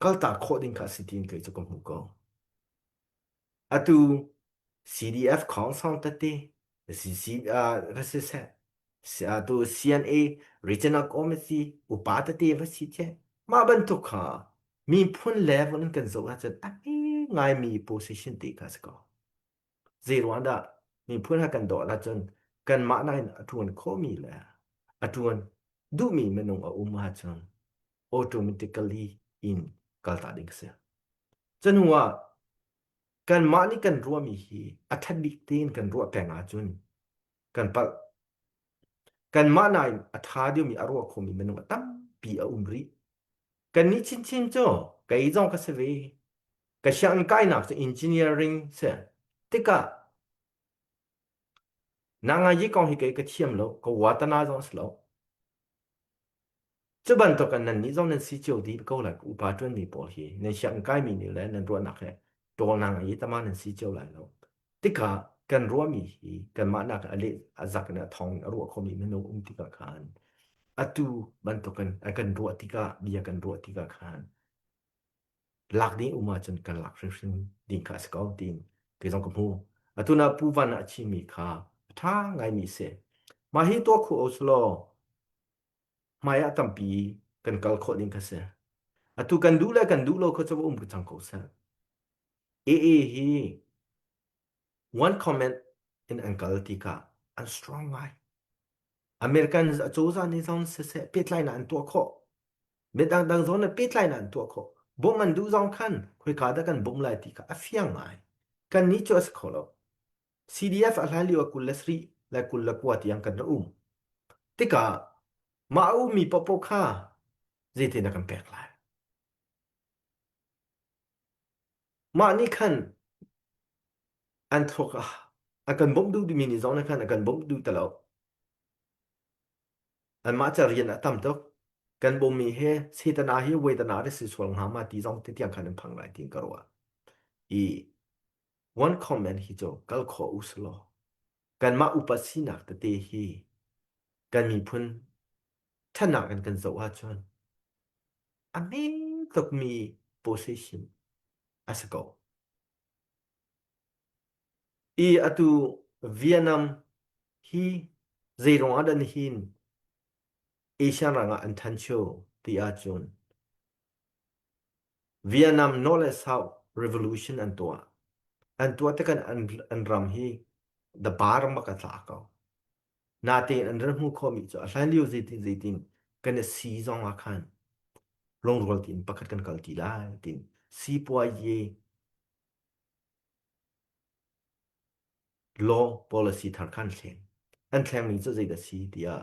kal ta kho ding ka sitin ke cho ko mu ko atu CDF ของสองตะเตรัสเซatu CNA Regional Committee อุปาตะเตวสิเจมาบันทุกขามีพ้น level นั้นกันสุอาจจะตั้งง่ายมี position ตีกัสก็0 วันมีพ้นหากันดอละจนกันมาในอทวนโคมีแหละอทวนดูมีมันนงอุมาจน automatically in กัลตาดิงเสียจนหัวกันมานี่กันรัวมีฮีอัฐดิกตีนกันรัวแปลงอาจุนกันปะกันมาในอัฐาเดียวมีอรัวคมีมันว่าตั้มปีอาอุมริกันนี้ชินจ่อกันอีจงก็เสวยกันช่างกายนักจะ engineering เสียติกะนางอายีกองฮิกก็เทียมแล้วก็วัฒนาจงสโล这本多กันนั้นนี้จงนั้นสิเจียวดีก็เลยอุปาจวนมีปอฮีในช่างกายมีนี่แหละนั้นรัวนักแค่ตัวนางอายีตมานั้นสิเจียวไหลแล้วติกะกันรัวมีฮีกันมานักอะไรอาจักเนี่ยทองรัวคมีมันนุ่มติกะขานatu bantukan akan ruat tiga dia akan ruat tiga kan lak ni uma chen kan lak ring ding ka skau ding ke jong ko mu atu na pu van a chi mi kha tha ngai mi se ma hi to khu oslo ma ya tam pi kan kal kho ding ka se atu kan du lo ko chaw ka chang ko sa hi one comment in ankle tika and strong eye Americans a choza ni zon se pet line an to kho me dang zon na pet line an to kho bo man du zong khan khoi ka da kan bum lai ti ka afiang ai kan ni chos kholo CDF alhali wa kulasri la kulla kwat yang kan tika ma u mi popo kha zete na kan pek lai ma ni khan an thoka akan bum du mi ni zon na khan akan bum du talo an ma cha rian atam tok kan bo mi he sitana hi wedana de si swal ha ma ti jong ti tiang kan phang lai ting karwa i one comment hi jo kal kho uslo kan ma upasina te hi kan mi phun thana kan zo ha chon ame tok mi position asako i atu Vietnam hi zero adan hin Asian ranga an thancho ti a chon Vietnam knowledge South revolution an tua te kan an ram hi the bar ma ka tla ko na te an ram hu kho mi cho san liu zitin kan si zong a khan long rol tin pakhat kan kal ti la tin si pwa ye law policy thar khan thleng an thleng mi cho zai da si dia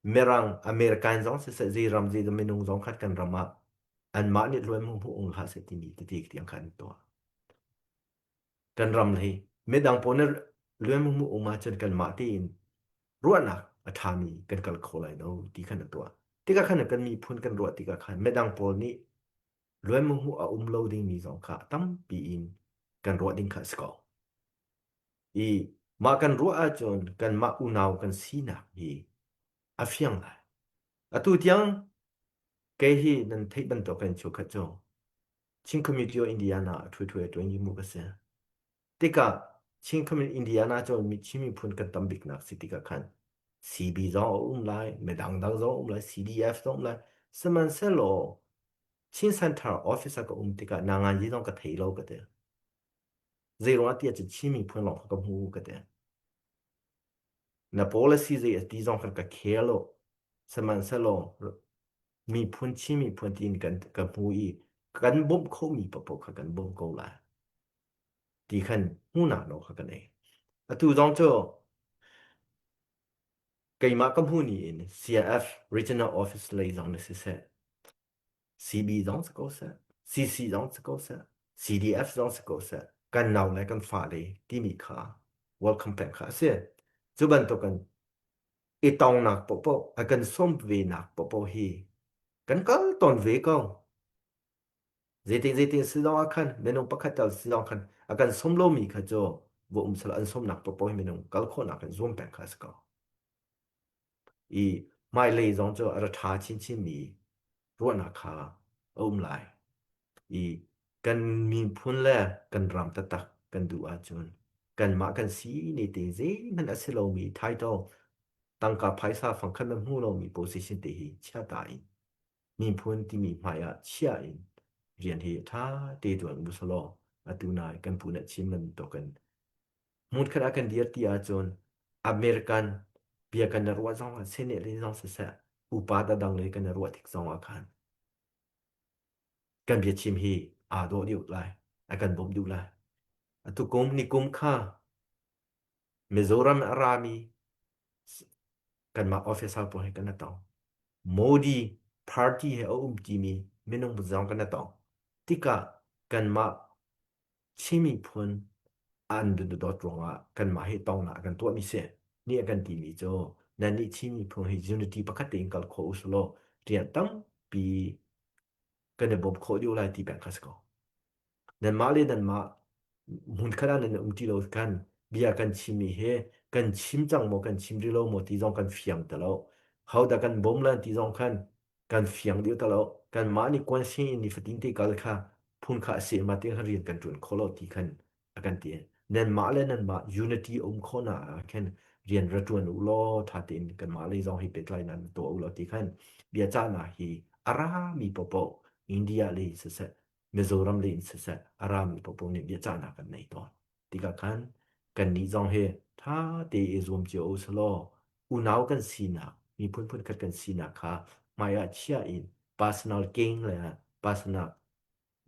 merang American zong se zai ram zai da menung zong khat kan rama an ma ni loi mu ong ha se ti ni ti tiang khan to kan ram lei medang poner loi mu ong ma chen kan ma tin ruana athami kan kal kholai no ti khan to tika khan kan mi phun kan ro tika khan medang pol ni loi mu a loading ni zong kha tam pi in kan ro ding kha sko i ma kan ro a chon kan ma unaw kan sina hi afiang la atu tiang ke hi nan thei ban to kan chu kha cho ching community Indiana thu to ni mu ka se tika ching community Indiana cho mi chimi phun kan tam bik nak city ka khan CB zo lai medang dang zo lai CDF zo lai seman selo chin center office ka tika nangan ji ka thei lo ka de zero atia chi chimi phun lo ka mu ka de na policy ze ti zong ka khelo seman selo mi phun chimi phun tin kan ka mu i kan bom kho mi pa po ka kan bom ko la ti khan hu na no ka ne atu zong cho kai ma kam hu ni in CIF regional office lay zong ne se CB zong se ko se CC zong se ko se CDF zong se ko se kan naw le kan fa le ti mi kha welcome back kha se chuban to kan e tong nak po akan som ve nak po hi kan kal ton ve ko zaiting si dong akan menung pakatal si dong kan akan som lo mi kha jo wo sala an som nak po hi menung kal kho nak kan zoom back kha ska i mai le zong jo ara tha chin mi ro na kha lai i kan mi phun le kan ram ta tak kan du a chun kan ma kan si ni te ze man asilo mi thai to tang ka phaisa phang khan na mu lo mi position te hi cha ta in mi phun ti mi ma ya chia in rian hi tha te tuan bu solo atu nai kan pu na chim nan to kan mut khara kan dia ti a chun American bia kan ro zong a sene le zong sa upa da dang le kan ro thik zong a khan kan bia chim hi a do diu lai a kan bom du lai atu kum ni kum kha Mizoram Arami kan ma office ha po he kan ta Modi party he ti mi minung bu zong kan ta tika kan ma chimi phun an du dot ronga kan ma he tong na kan to mi se ni kan ti mi jo nan ni chimi phun he unity pakate kal kho usulo rian tam pi kan ne bob kho diu lai ti ban kas ko nan ma le nan ma mun khara nan ti lo kan bia kan chimi he kan chim chang mo kan chim ri lo mo ti jong kan fiam ta lo how da kan bom lan ti jong kan fiam diu ta lo kan ma ni kwan sin ni fatin te kal kha phun kha se ma te rian kan tun kholo ti kan akan ti nan ma le nan ma unity khona kan rian ra tuan u lo tha tin kan ma le jong hi pe tlai nan to u lo ti kan bia cha na hi ara mi popo India le se se Mizoram le se se ara mi popo ni bia cha na kan nei to ti ka kan kan ni jong he tha te e zoom je o slo u naw kan sina mi phun khat kan sina kha maya chia in personal gain le personal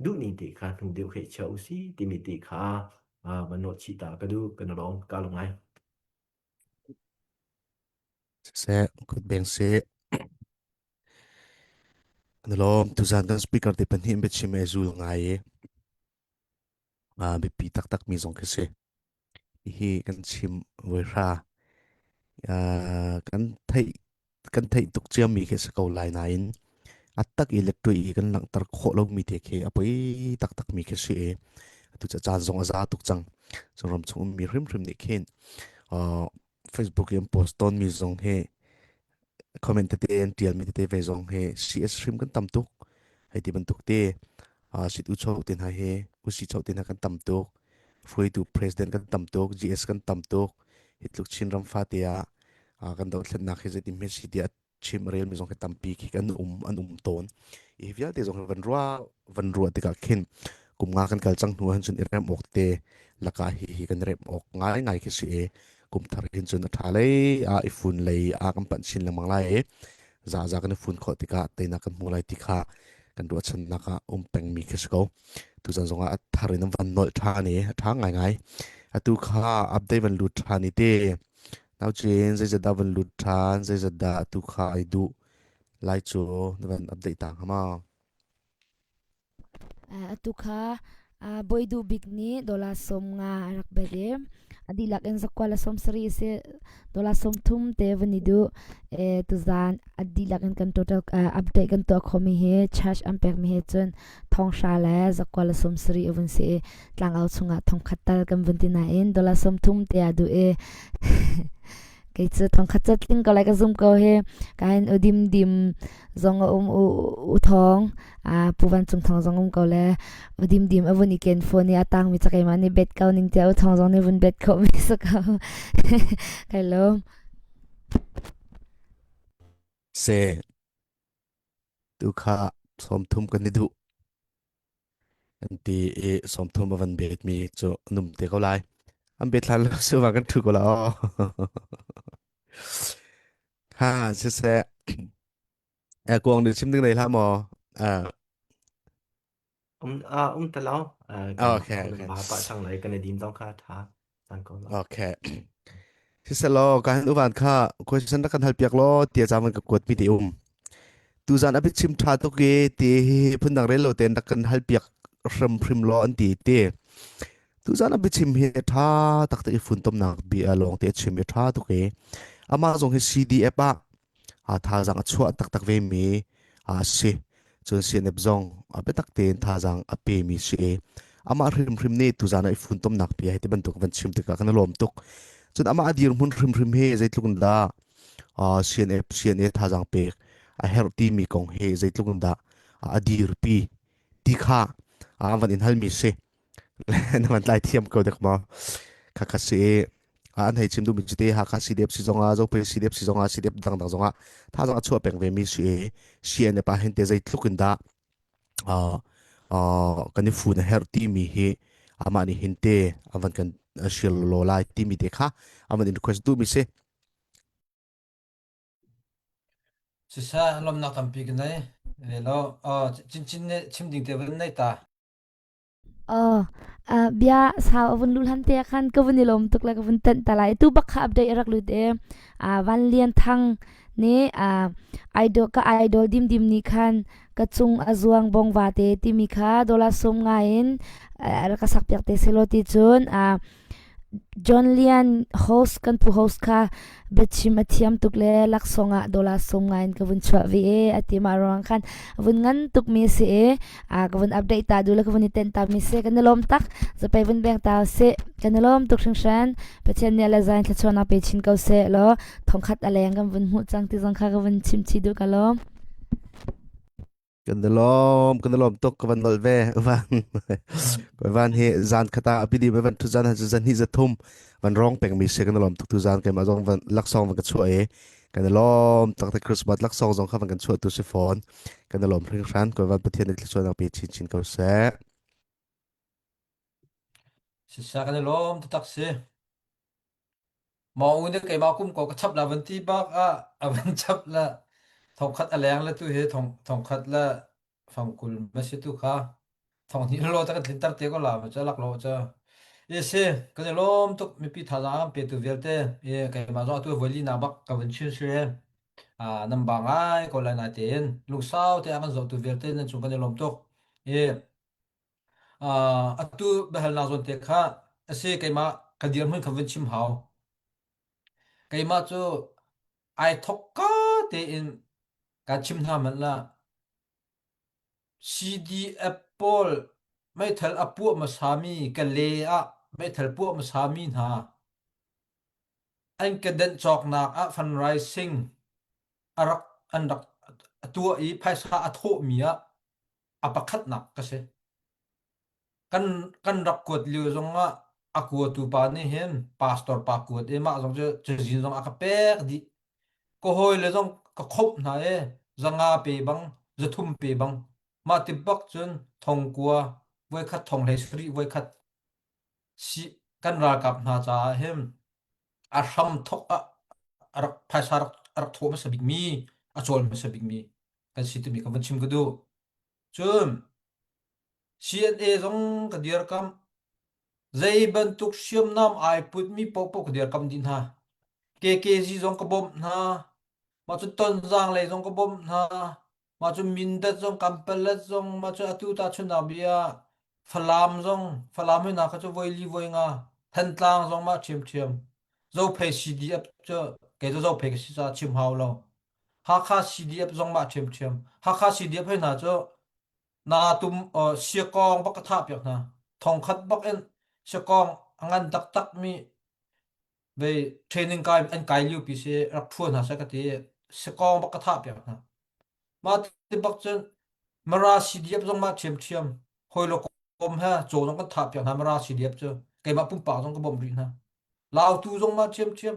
du ni te kha nu de khe cha u si ti mi te kha man no chi ta ka du kan rong ka lo ngai se kut beng se nalom tuzan kan speaker te panhim bet chim ezul ngai be pi tak tak mi zong ke se hi kan chim voi ra kan thei tuk chiam mi ke se ko lai na in atak electric kan lang tar kho lo mi te ke apoi tak tak mi ke se tu cha chan zong aza tuk chang rom chung mi rim rim ni khen Facebook yam post ton mi zong he comment te en tial mi te ve zong he CS rim kan tam tuk hai ti ban tuk te sit u chok ten ha he u si chok ten ha kan tam tuk free to president kan tam tuk GS kan tam tuk hitluk chin ram fa te kan do thlen na khe je ti me si dia chim rel mi zong ke tam pi ki kan an ton e via te zong van ruwa te ka khen kum nga kan kal chang nu han chun rem ok te laka hi kan rem ok ngai ngai ke si e kum thar hin chun tha le ifun le kam pan chin lang mang lai za kan fun kho tika te na kan mulai tika kan ro chan na ka peng mi ke sko tu zan zonga tharin van nol tha ni tha ngai ngai atu kha update van lut tha ni te now chen zai za da van lut tha zai za da tu kha ai du lai chu van update ta hama atu kha boidu bigni dola som nga rak berem adilak en zakwala som sri se dola som thum te vanidu tuzan adilak en kan total update kan to khomi he charge ampek mi he chun thong sha la zakwala som sri evun se tlang au chunga thong khatal kan vantina in dola som thum te adu cái chữ thong khát chất linh có lại cái zoom câu he cái dim dim zong u thong pu van chung thong zong câu le dim dim avon iken phone ya tang mi chakai mani bet kau ning te thong zong ne vun bet ko mi sa kau cái lo se tu kha som thum kan ni du anti som thum van bet mi chu num te ko lai am bet lan lo su wa kan thu ko la ha se cuồng được chim đứng đây là mò ta lo ok kan ok ba pa chang lai kan dim tong kha tha tan ko lo Okay. Sisalo kan uwan kha question na kan halpiak lo tia jaman ka kot piti tu zan abi chim tha to ke te phundang relo ten da kan halpiak ram phrim lo an ti te tu zan abi chim he tha tak te fun tom nak bi along te chim e tha to ke ama zong he CDF a tha jang a chua tak tak ve mi a se chon se ne bzong a be tak ten tha jang a pe mi se ama hrim ne tu zan ai fun tom nak pi he te ban tuk van chim te ka kan lom tuk chon ama adir mun hrim he zai tlukun da CNA tha jang pe a her ti mi kong he zai tlukun da adir pi ti kha a van in hal mi se na man lai thiam ko dak ma kha kha se an hei chim du mi chite ha kha CDF si zonga zo pe CDF dang dang zonga tha jang chu peng ve mi se CNA pa hen te zai tlukun da a a kan fu na her ti mi he ama ni hinte avan kan shil lo lai ti mi te kha aman in request du mi se sisa lom nak tampi kan nai lo chin ne chim ding te ban nai ta bia sao avun lul han te khan kavun ilom tuk la kavun tan talai tu bak kha update rak lu te van lian thang ne idol dim ni khan ka chung azuang bong wa te ti mi kha dola som nga in ka sak pyak te selo ti chun John Lian host kan pu host kha bechim athiam tukle laksonga dola som nga in kavun chwa vi e ati marong khan avun ngan tuk mi se kavun update ta dula kavun iten ta mi se kan lom tak zo pe vun beng ta se kan lom tuk sing shan pechen ne la zain thachona pe chin ko se lo thongkhat aleng kan vun hu chang ti jong kha kavun chim chi du kalom kan lom tok kan lol ve van van he zan khata apidi van tu zan zan hi za thum van rong peng mi se kan lom tok tu zan ke ma jong van lak song van ka chu e kan lom tak te christmas lak song jong kha van kan chu tu se phone kan lom ring ran ko van pathian ni chu na pe chin chin ko se sisa kan lom tu tak se mau ne kai ma kum ko ka chap la van ti bak a van chap la thong khat aleng la tu he thong khat la phang kul ma se tu kha thong ni lo ta ka thin tar te ko la ma cha lak lo cha ese kan lom tuk mi pi tha jam pe tu velte e kai ma zo tu voli na bak ka van chin se nam ba ngai ko la na ten lu sao te an zo tu velte na chu kan lom tuk e atu behal na zon te kha ase kai ma ka dir mun ka van chim hao kai ma chu ai thok ka te in ka chim na man la CD Apple ไม่เถลอปัวมาสามีกันเลยไม่เถลปัวมาสามีนะอันกระเด็นจอกนักฟันไรซิงอารักอันดักตัวอีภาษาอัฐมีประคัดนักก็เสกันรักกวดเรือจงกวดตูปานี่เห็นพาสตอร์ปากวดมาจงจะจินจงกเปกดิก็หอยเลยจงก็คบนะจงเปบังจะทุ่มเปบังมาติบักจนทองกัวไว้คัดทองเลสรีไว้คัดสิกันรากับนาจาเห็นรัมทกรักภาษารักโทมาสบิกมีจวนมาสบิกมีกันสิตุมีกันวันชิมก็ดูจน CNA จงกระเดียร์คำใจบรรทุกเชื่อมน้ำไอพุดมีปกกระเดียร์คำดินฮะKKG จงกระบอกนะมาจุดต้นจางเลยจงกระบอกนะมาจุดมินเดจงกัมเปลจงมาจุดอตุตาชุนาบียฟลามจงฟลามไม่นักจุดไวลีไวงาทันตางจงมาเชียมเชียมเราเพย์ CDF จะเกิดเราเพย์สิจะเชียมฮาวเราฮักคา CDF จงมาเชียมเชียมฮักคา CDF ให้น่าจะนาตุมเสียกองบักกะทับอย่างนะทองคัดบักเอ็นเสียกองงันตักตักมีไปเทรนนิ่งกายอันกายลิวปีเสรักพวนหาสักทีเสียกองบักกะทับอย่างนะมาติบักจนมาราซีดีเอฟจงมาเชียมเชียมหอยโลกมฮะโจจงกันทับอย่างนะมาราซีดีเอฟเจอไกมาปุ่มปากจงกระบอมรีนะลาวตูจงมาเชียมเชียม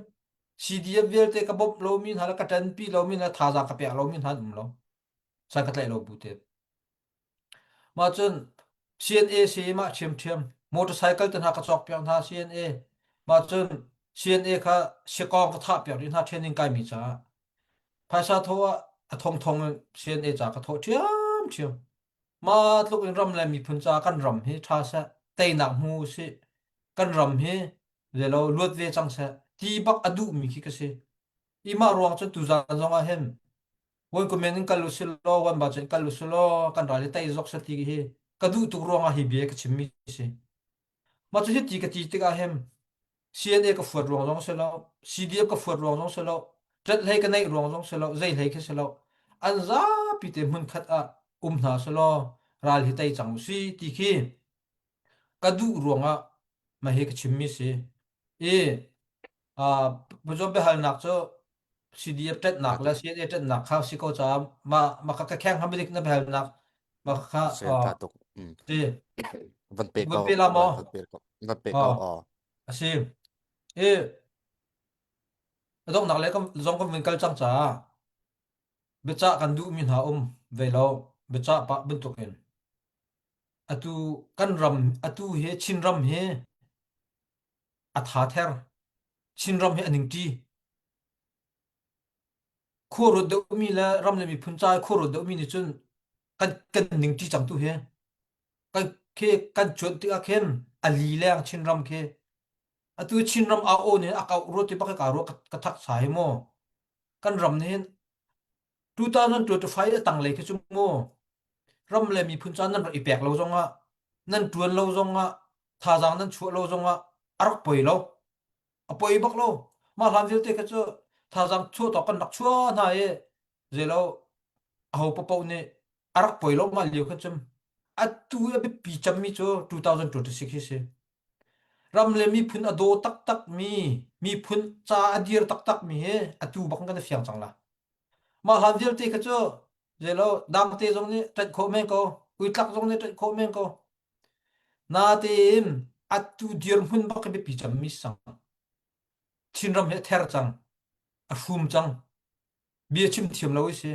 ซีดีเอฟเวลเตกระบบเรามีนะแล้วก็เทนปีเรามีนะทาจากกระเปียเรามีนะดุมเราสังกัดไหลเราบูเตมาจน CNA เสียมาเชียมเชียมมอเตอร์ไซค์ตันหากระจอกเปียงท่า CNA มาจน CNA ค่ะเสียกองกระทับเปียงที่ท่าเทรนนิ่งกายมีจ้าภาษาโทว่าทง CNA จากระโทเชียมเชียมมาลูกอินรำเลยมีพุนจากันรำให้ท่าซะเตยหนักหูสิกันรำให้ zelo luat ve chang sa ti bak adu mi ki ka se ima ruang chu tu zan zong a hem won ko men kan lu silo wan ba chen kan lu silo kan ra le tai zok sa ti hi ka du tu ruang a hi bie ka chim mi se ma chu ti ka ti te ka hem CNA ka fuat ruang zong selo CDF ka fuat ruang zong selo tret lei ka nei ruang zong selo zai lei ka selo an za pi te mun khat a na selo ral hi tai chang si ti khi ka du ruang a ma he ka chim mi se e à bây giờ bé hal nạc cho CDF tết nạc là Atuk CDF tết nạc khao si câu cha mà các khen ham biết nó bé hal nạc mà khá sen ka tuk thì van pe vẫn ka bị làm van mà van pe ka ờ sim ê dòng nạc lấy cái dòng cái mình cái trang cha bé cha cần đủ mình ha về lâu bé cha pa bên tục hen atu kan ram atu he chin ram he atha ther chin ram he aning ti khô rồi đỡ mi là ram là mi phun cha khô rồi đỡ mi ni chun kan ning ti chang tu he kan ke kan chuan ti a khem ali lang chin ram ke atu chin ram a o ne a ka ro ti ba ka ro ka thak sai mo kan ram ne 2025 a tang le ke chu mo ram le mi phun chan nan i pek lo zonga nan tuan lo zonga tha jang nan chu lo zonga arak poi lo a poi bak lo ma lam vil te ka chu tha jang chu to kan dak chua na e je lo a ho po po ne arak poi lo ma liu ka chum atu a be pi cham mi chu 2026 hi se ram le mi phun ado tak tak mi phun cha adir tak tak mi he atu bak kan fiang chang la ma han dil te ka cho je lo dang te jong ni tat kho men ko ui tlak jong ni tat kho men ko na te im atu dir hun bak be pi cham mi sang chin ram he ther chang a hum chang bia chim thiam lo se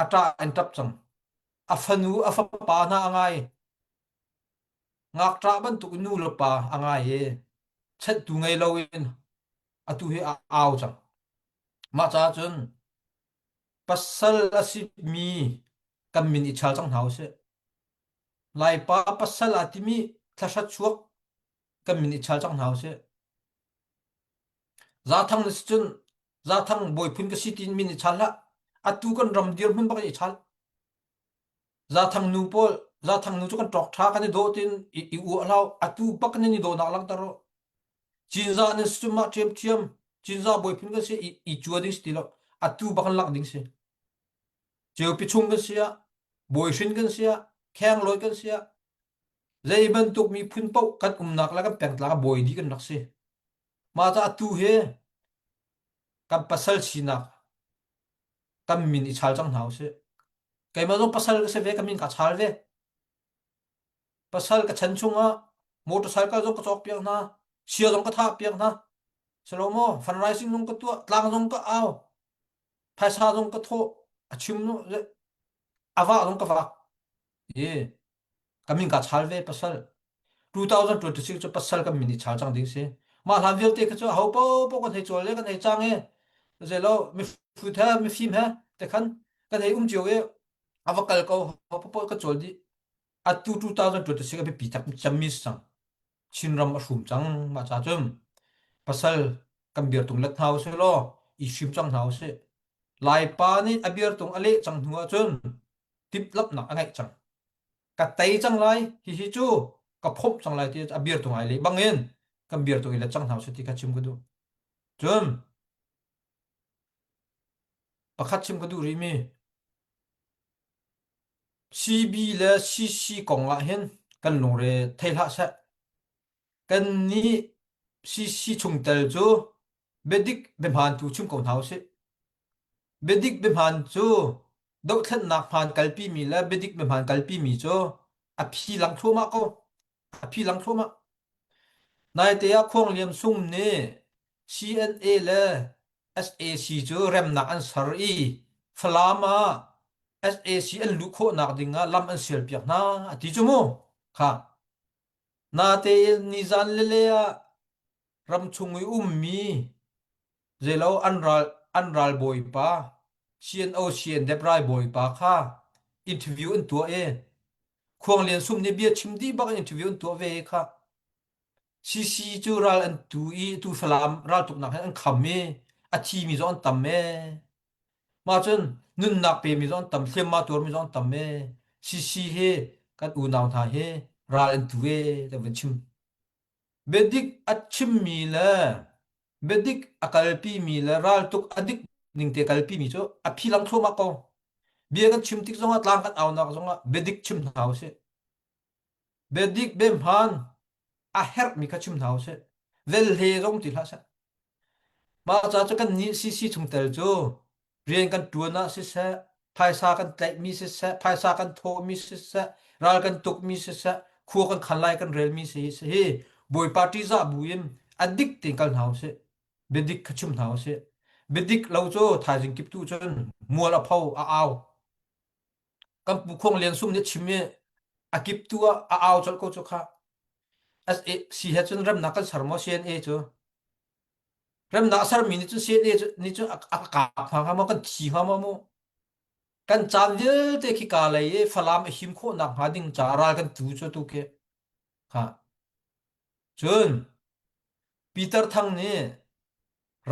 ata an tap chang a fanu a fa pa na angai ngak tra ban tu nu lo pa angai e chet tu ngai lo in atu he a aw chang ma cha chun pasal asi mi kam min i chal chang hau se lai pa pasal atimi thlasha chuak kam min i chal chang hau se za thang nis chun za thang boy phun ka sitin min i chal la atu kan ram dir mun ba i chal za thang nu pol za thang nu chu kan tok tha kan do tin i u lao atu pak ni do nak lang taro chin za nis chu ma thiam thiam chin za boy phun ka se i chua ding stilo atu bakan lak ding se chiều pi chung kan sia boy shin kan sia khang loi kan sia zai ban tuk mi phun pau kan nak la kan pek la boy di kan nak se ma ta tu he kan pasal sina kan min i chal chang hau se kai ma zo pasal ka se ve kan min ka chal ve pasal ka chan chunga motorcycle zo ka chok piang na sia zo ka tha piang na slomo fundraising nong ka tu tlang nong ka aw phaisa nong ka tho achim no ava nong ka va ye kamin ka chalve pasal 2026 cho pasal ka mini chal chang ding se ma lam vel te ka cho ho po po kan he chol le kan he chang e zelo mi fu tha mi fim ha te khan kan he chiu e avakal ko ho po ka chol di a 2026 ka pi tak cham mi sang chinram a shum chang ma cha chum pasal kam bir tung lat hau se lo I shim chang hau se lai pa ni abir tung ale chang hua chun tip lap nak angai chang ka tay chang lai hi chu ka phop chang lai ti a bir tung ai le bangin kam bir tung ila chang hau se ti ka chim gudu chum pakhat chim gudu ri mi CB le CC kong la hen kan long re thaila sa kan ni CC chung tel chu bedik bemhan tu chum kon hau se bedik bemhan chu do thlan nak phan kalpi mi la bedik bemhan kalpi mi chu a phi lang thuma ko a phi lang thuma nai te a khong liam sum ne CNA le SAC chu rem nak an sar I flama SAC an lu kho nak dinga lam an sel piak na ati chu mo kha na te ni zan le le a ram chungui mi zelo anral boy pa CNO CN debrai boy pa kha interview an to e khuang lian sum ne bia chimdi bak interview an to ve kha CC chu ral an tu i tu salam ral tuk nak an kham me a chi mi zon tam me ma chun nun nak pe mi zon tam thlem ma tur mi zon tam me CC he kan u naw tha he ral an tu e da wen chim bedik achim mi la bedik akalpi mi la ral tuk adik ning te kalpi mi cho a philang thoma ko bia kan chim tik zonga tlang kan aw nak zonga bedik chim naw se bedik bem han a her mi ka chim naw se vel he zong ti la sa ma cha cha kan ni si si chung tel chu rian kan tuana si sa phai sa kan tlai mi si sa phai sa kan tho mi si sa ral kan tuk mi si sa khu kan khan lai kan rel mi si se he boy party za buim adik ting kal naw se bedik ka chim naw se bedik lo chu thai jing kip tu chun mual a phau a aw kan pu khong len sum ne chime akip tu a aw chal ko chu kha as e si ha chun ram nakal sarmo sen e chu ram na sar mi ni chu sen e chu ni chu a ka pha ma kan thi ha ma mo kan chan dil te ki ka lai e falam him kho nak ha ding cha ra kan tu chu tu ke ha chun peter thang ni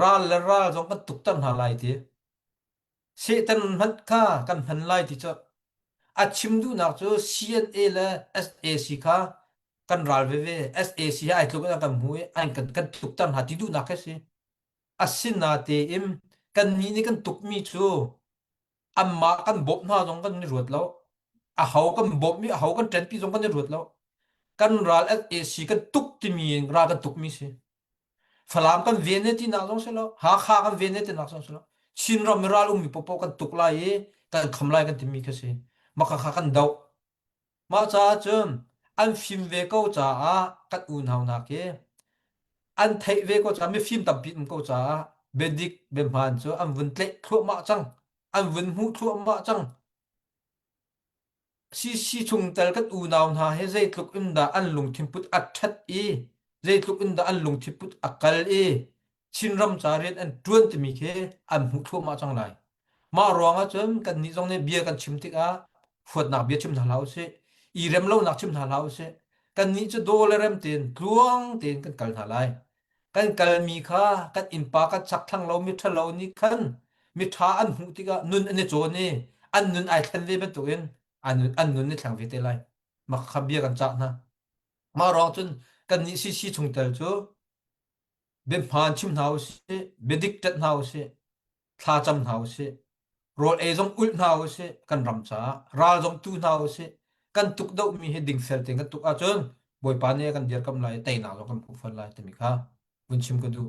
ral la ral jong kan tuk tan ha lai ti se tan hat kha kan han lai ti chu a chim du nak chu CNA la SAC kha kan ral ve ve SAC ai tluk na kan hu ai kan tuk tan ha ti du nak ke se asin na te im kan ni kan tuk mi chu amma kan bob na jong kan ni ruat lo a hau kan bob mi a hau kan ten pi jong kan ni ruat lo kan ral SAC kan tuk ti mi ra kan tuk mi se falam kan vene ti na jong se lo ha kha kan vene ti na jong se lo chin ram ral mi popo kan tuk lai e kan khamlai kan ti mi ka se ma kha kan dau ma cha chum an phim ve ko cha a kat un hau na ke an thei ve ko cha mi phim tam pi ko cha bedik be man chu an vun tle thua ma chang an vun hu thua ma chang si chung tel kat u naw na he zai tluk in da an lung thim put at that e zai tluk in da an lung thim put akal e chin ram cha ret an tuan ti mi ke an hu thua ma chang lai ma rawang a chum kan ni jong ne bia kan chim tik a phut nak bia chim na lau se i rem lo nak chim na lau se kan ni chu dollar rem ten kluang ten kan kal na lai kan kal mi kha kan in pa ka chak thang lo mi tha lo ni khan mi tha an hu ti ga nun ane cho ni an nun ai than ve ben tu in an nun ni thang ve te lai ma kha bia kan cha na ma rawang chun kan ni si chung tel chu ben phan chim nau se bedik tat nau se tha cham nau se rol e jong ul nau se kan ram cha ral jong tu nau se kan tuk do mi he ding sel te kan tuk a chun boy pa ne kan der kam lai te na lo kan pu fan lai te mi kha bun chim ko du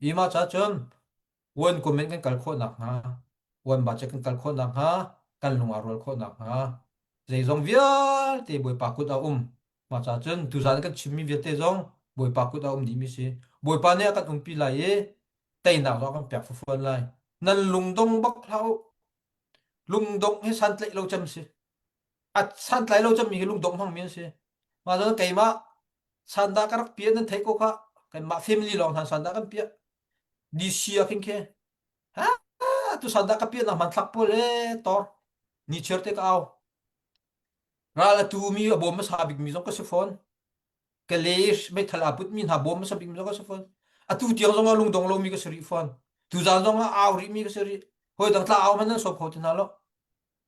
i ma cha chun won comment kan kal kho nak ha won ba che kan kal kho nak ha kan lunga rol kho nak ha zai jong via te boy pa kut a ma cha chun tu zan kan chim mi via te jong boy pa kut a di mi si boy pa ne kan pi lai e te na lo kan pyak fu fan lai nan lung dong bak thau lung dong he san tlai lo cham si at san tlai lo cham mi lung dong hang mi si ma zo kai ma san da karak pia nan thai ko kha kan ma family long han san da kan pia di sia king ke ha tu san da ka pia na man thak po le tor ni cherte ka aw ra la tu mi bo ma sa big mi zong ka se phone ka leish me thala put min ha bo ma sa big mi zong ka se phone atu tiang zong lung dong lo mi ka seri phone tu zan zong aw ri mi ka seri hoi dang tla aw man nan so pho ti na lo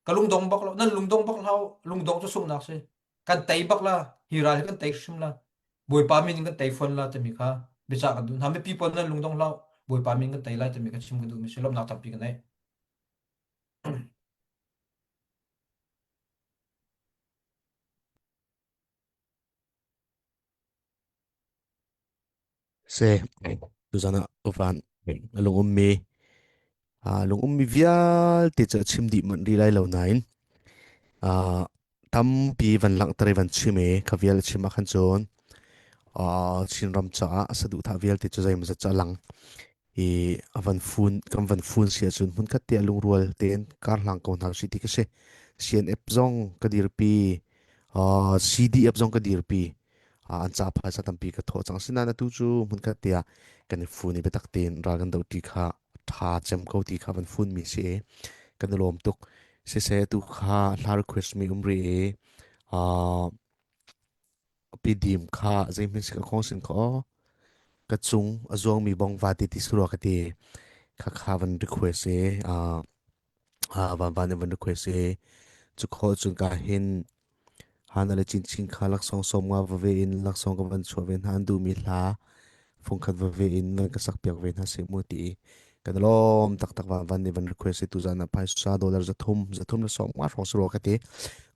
ka lung dong bak lo nan lung dong bak lao lung dong chu sung nak se kan tai bak la hi ra kan tai shim la boy pa min kan tai phone la te mi kha becha ka dun ha me people nan lung dong lao boy pa min kan tai la te mi ka chim ka du mi selom nak tam pi kan ai se tu zana ofan lung mi lung mi vial ti cha chim di man ri lai lo nain tam pi van lang tare van chime ka vial chima khan chon chin ram cha sadu tha vial ti cha zai ma cha lang e avan fun kam van fun sia chun hun khat te lung rual ten kar lang ko nar si ti ka se sian ep zong ka dir pi CD ep zong ka dir pi an cha pha sa tam pi ka tho chang sina na tu chu mun khat te kan fun ni betak ten ra gan do ti kha tha chem ko ti kha van fun mi se kan lom tuk se tu kha la request mi umri pidim kha zai min sika khong sin kho ka chung azong mi bong va ti ti sro ka ti kha kha van request e van van request e chu kho chun ka hin han ala chin chin kha lak song som nga ve in lak song ka van chho ven han du mi hla phong khat ve in na ka sak piak ven ha se mu ti kan lom tak tak van ni van request tu zana $5 za thum la som nga rong sro ka ti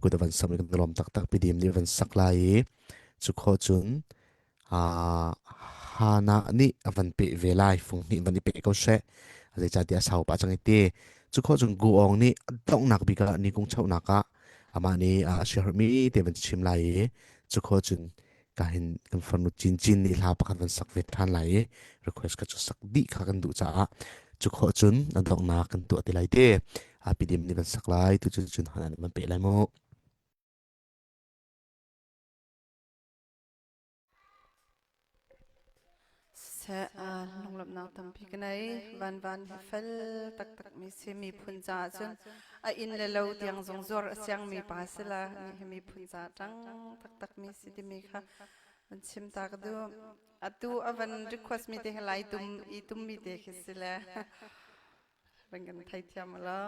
ku da van sam kan lom tak tak pidim ni van sak lai chu kho chun hana ni avan pe ve lai phong ni van ni pe ko she azai cha ti asau pa chang ti chu kho chun gu ong ni dong nak bi ka ni kung chau naka ama ni share mi te van chim lai chu kho chun ka hin kan fanu chin chin ni la pa kan van sak ve than lai request ka chu sak di kha kan du cha chu kho chun dong na kan tu ti lai te pidim ni van sak lai tu chun hana ni man pe lai mo sẽ nông lập nào tầm pi cái này van van fel tak tak mi se mi phun za chun in le lo tiang zong zor siang mi pa se la mi phun za tang tak tak mi si ti mi kha an chim tak du atu avan request mi te helai tum mi te khisila bangan thai tiam la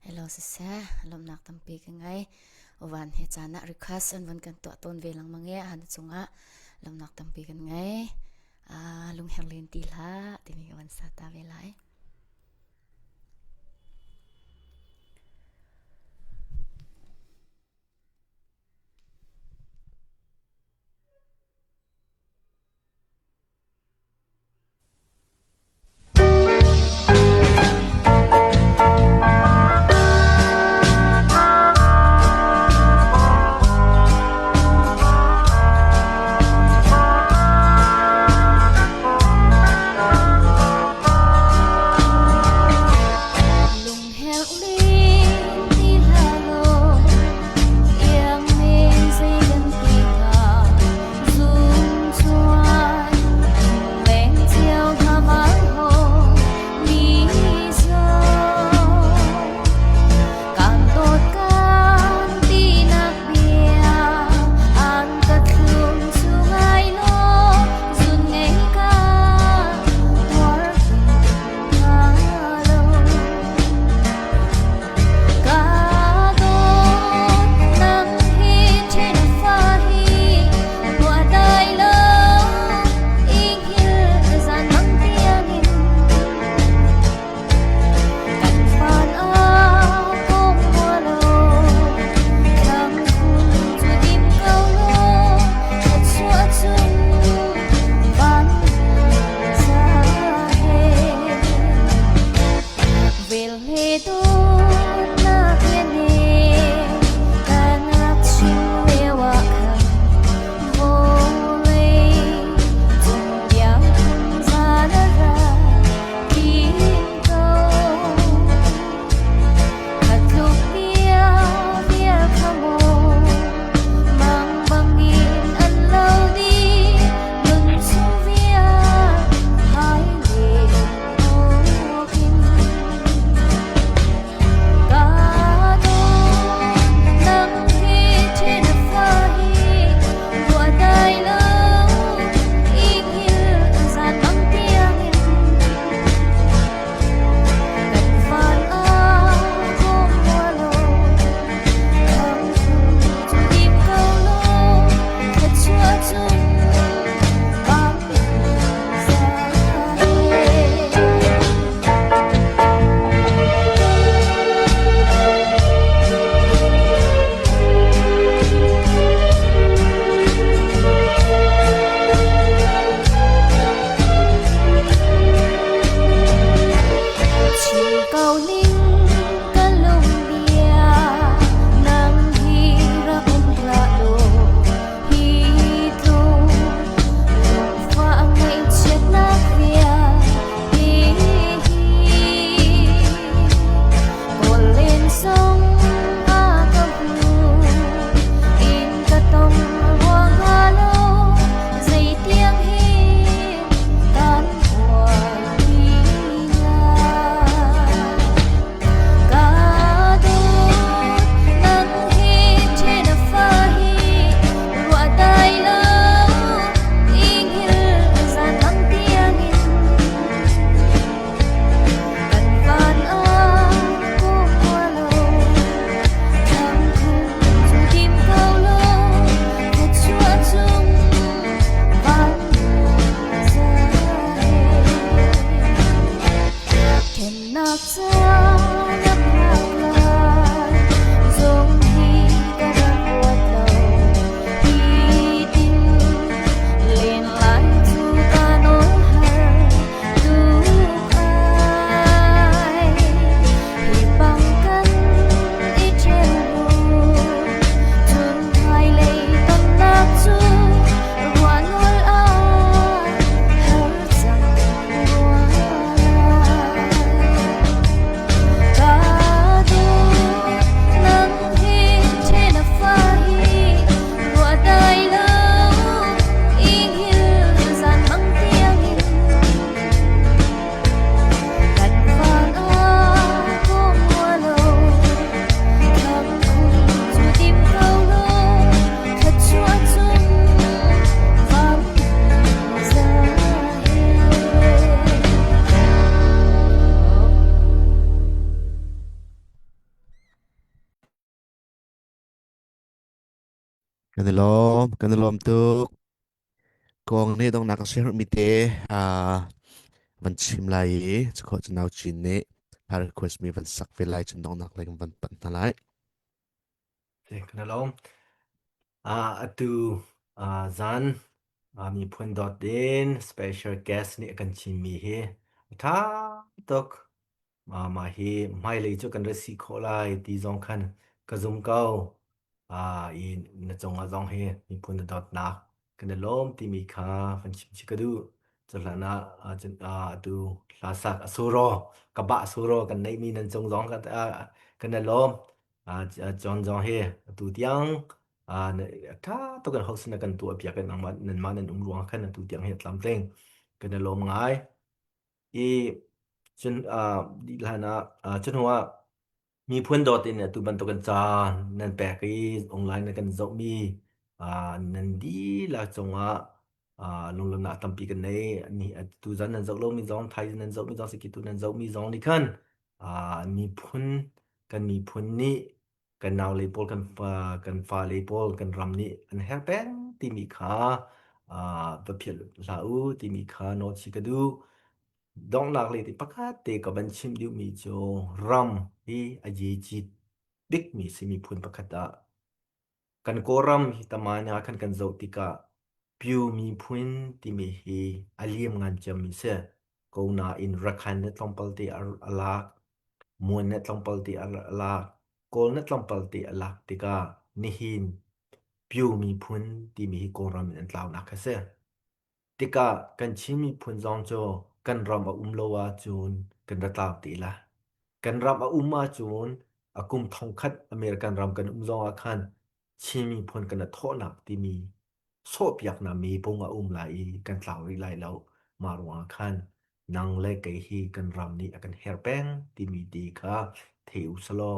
hello sisa lom nak tampi ka ngai ovan he chana request an van kan to ton velang mange han chunga lom nak tampi kan ngai lung herlin tilha timi wan sa ta velai kanilom tuk kong ni dong nak share mi te van chim lai chko chnau chin ne par request mi van sak ve lai chen dong nak lai van pan na lai Kan alom. Atu zan mi pun dot din special guest ni akan chimi he. Tha tok ma he mai le chu kan resi kholai ti zong khan ka zum kau I na chong a zong he mi pun dot na kan alom ti mi kha fan chim chi kadu chalana atu lasak asuro kaba asuro kan nei mi nan chong zong kan alom John zong he tu tiang tha to kan house na kan tu apia kan nang nan man nan ruang khan tu tiang he tlam teng kan alom ngai I chen di lana chen hoa mi phun dot in tu ban to kan cha nan pe ki online na kan zo mi nan di la chonga long long na tam pi kan nei ni tu zan nan zo lo mi zong thai nan zo mi zong se ki tu nan zo mi zong ni khan mi phun kan mi phun ni kan naw le pol kan fa le pol kan ram ni an her pen ti mi kha va phial la u ti mi kha no chi ka du dong nak le ti pakat te ka ban chim diu mi jo ram hi a ji chi big mi si mi phun pakata kan koram hi tamanya kan zo ti ka piu mi phun ti mi hi aliam ngan cham mi se ko na in rakhan ne tlompal ti alak muan ne tlompal ti alak kol ne tlompal ti alak ti ka nihin piu mi phun ti mi hi koram en tlaw na ka se tika kan chimi phun zong cho kan ram a lowa chun kan rataw ti la kan ram a ma chun akum thong khat American ram kan zong a khan chimi phun kan tho nak ti mi so piak na mi pong a lai kan tlaw ri lai lo marwa khan nang le kai hi kan ram ni akan herpeng ti mi ti kha theu slo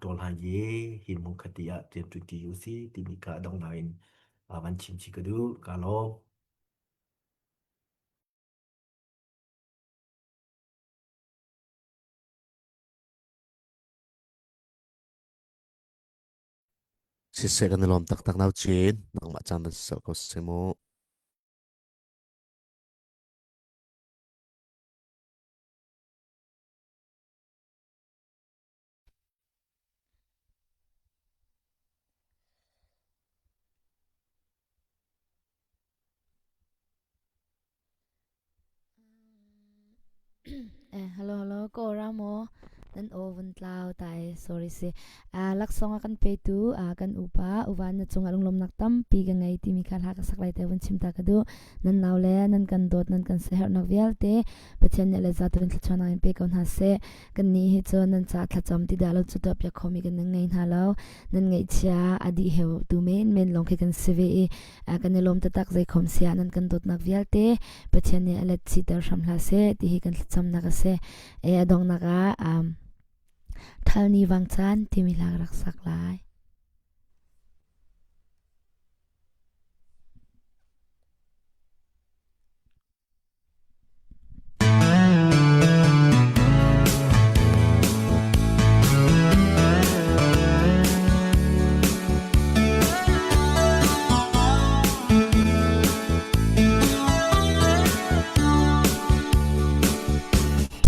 tol ha ye hin mu khatia tem tu ti u si ti mi ka dong nain van chim chi ka du ka lo si se kanilom tak tak nau chin nang ma cham ban so ko se mo Hello, ko ramo nan oven tlau tai sorry se lak song akan pe tu kan upa uwan na chung alung lom nak tam pi ga ngai ti mi khal ha ka saklai te wan chim ta ka du nan naw le nan kan dot nan kan se her nak vial te pathen ne le za tu rin chana in pe kon ha se kan ni hi cho nan cha tha cham ti da lo chu top ya khomi kan ngai ha lo nan ngai cha adi heu tu men long ke kan se ve kan ne lom ta tak zai khom sia nan kan dot nak vial te pathen ne ala chi tar sham la se ti hi kan cham na ka se adong na ka thal ni wang chan ti mi lag rak sak lai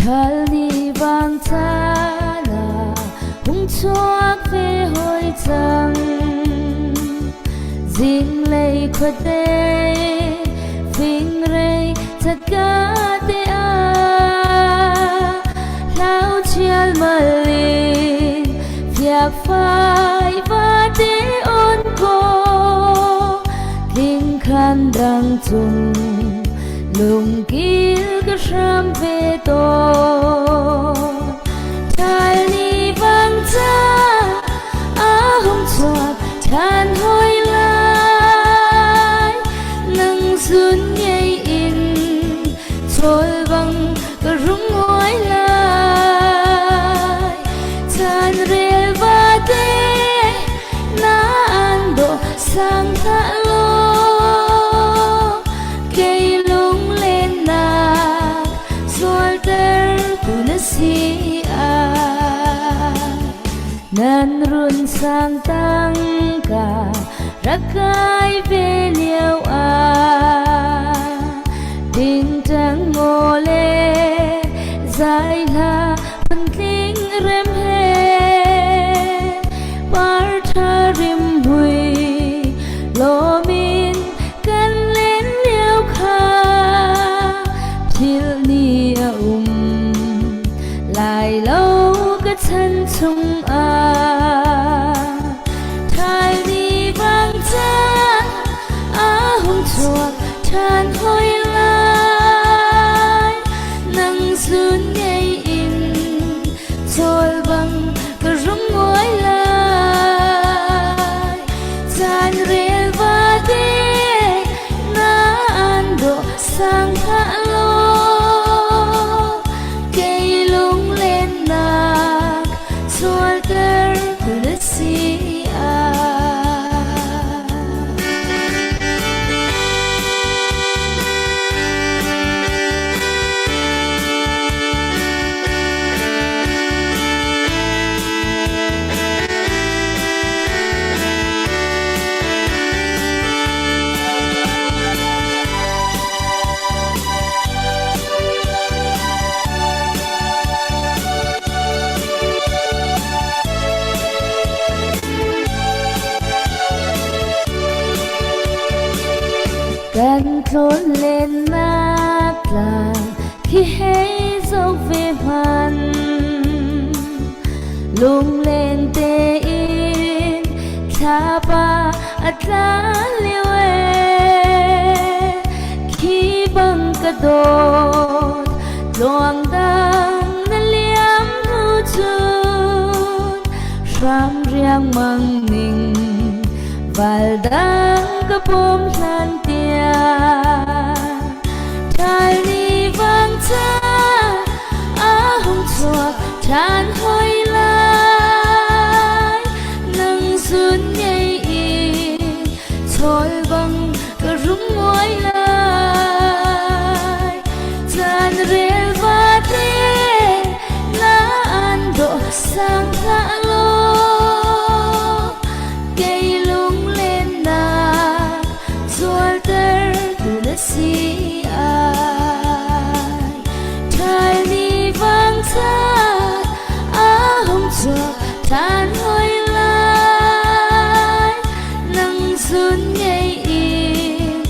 thal ni wang chan hung chuak ve hoi chang jing lei khote phing rei chaka te lao chial malin viak phai va te on ko king khan dang chung lung kil ka sham ve to thal ni vang cha hung chuak than hoi lai nang sun ngei in chol bang ka rung hoi lai chan rel va te na an do sang tha lo kei lung lên na zol ter tu na si nan run sang tang ka rakai ve liao a ding tang ngole zai la pan ting rem he par tha rim hui lo min kan len liao kha thil ni a lại lâu cái thân chung thái đi vang cha hồng chuột than hôi lai nắng run ngay in thôi bằng cái rung ngói lại chan rel va de na an độ sang thả loกันทนเล่นหน้ากลางที่ให้เจ้าเวมันลุงเล่นเตอินชาปาอัตลาเลเวขี้บังกระโดดดวงดังนั่นเลี้ยมหูจุนรำเรียงมังนิ่งValdang kebom lantia Tali bangsa ahong chuak Chan hoi lai Nang sun ngay in Chol bang karung ngoi lai Chan rel va te Na ando sang tha lo si ai thái đi vang xa hồng chuột than hôi lai nắng run ngay in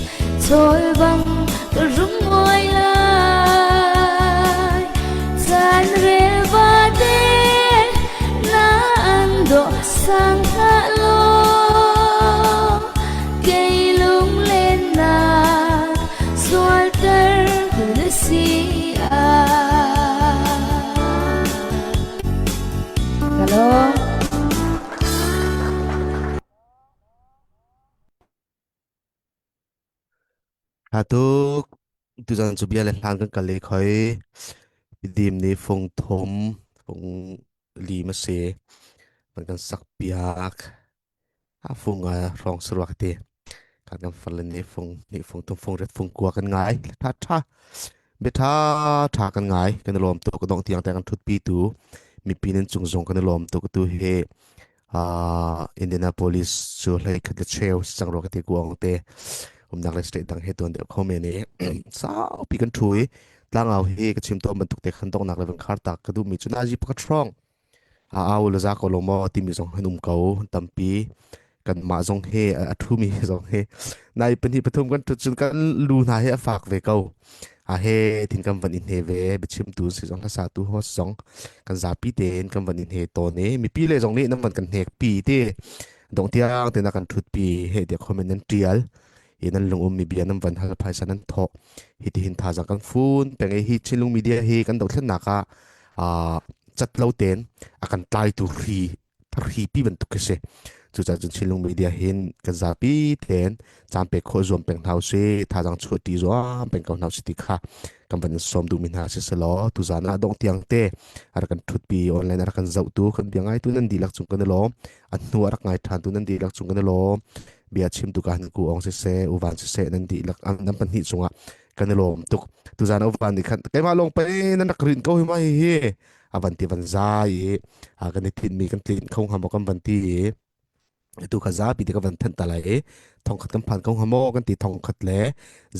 thôi bằng cái rung ngôi lai chan rel va de na an độ sang tha lo cây lung lên na si Hello Hatuk tujan chubia le hlan kan kale khoi bidim ni phong thom phong li ma se man kan sak piak phong a rong surak te kan falan ni phong thom phong ret phong kwa kan ngai tha Beta tha kan ngai kan lom to ko dong tiang ta kan thut pi tu mi pinin chung zong kan lom to ko tu he Indianapolis chu lai khat le cheu sang ro ka te kuang te nak le state dang he ton de khome ne sa pi kan thui tlang au he ka chim to man tuk te khan dong nak le khar tak ka du mi chuna ji pak throng au la za ko lo mo ti mi zong hanum ko tampi kan ma zong he a thu mi zong he nai pen hi pathum kan tu chun kan lu na he fak ve ko he tin kam van in he ve bichim tu si zong sa tu ho zong kan za pi ten kam van in he to ne mi pi le zong ni nam van kan hek pi te dong tiang te na kan thut pi he de comment trial inan lung mi bia nam van hal phai sanan tho hi ti hin tha za kan fun peng hi chilung media he kan dok thlan naka chat lo ten akan tlai tu ri pi ban tu ke se chu cha chun chilung media hin kan za pi ten cham pe kho zom peng thau se tha jang chu ti zo peng kaw nau ti kha kan van som du min ha se selo tu za na dong tiang te ar kan thut pi online ar kan zau tu kan biangai tu nan dilak chung kan lo an nu ar ngai than tu nan dilak chung kan lo bia chim tu kan ku ong se uwan se nan dilak an nam pan hi chunga kan lo tuk tu za na uwan ni khan kai ma long pe nan nak rin ko hi mai hi avanti van za yi kan tin mi kan tin khong ham kan van ti itu khaza pi de ka van than talai thong khat kam phan kong hamo kan ti thong khat le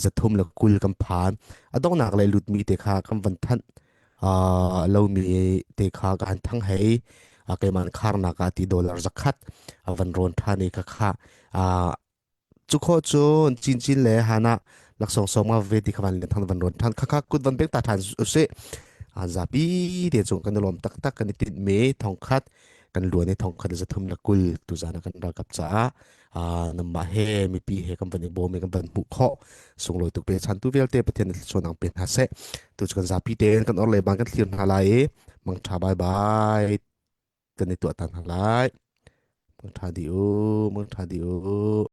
zathum la kul kam phan adong nak le lut mi te kha kam van than lo mi te kha kan thang hei ke man khar na ka ti dollar zakhat van ron thani ka kha chu kho chun chin le hana lak song song ma ve ti khawan le thang van ron than kha kut van bek ta than se zapi de chung kan lom tak tak kan ti me thong khat kan luan ni thong khat zathum la kul tu zana kan ra kap cha namma he mi pi he kan van bo me kan van mu kho sung loi tu pe chan tu vel te pathian chonang pen ha se tu kan zapi te kan or le bang kan thlir na lai mang tha bye bye kan ni tu tan ha lai mang tha di o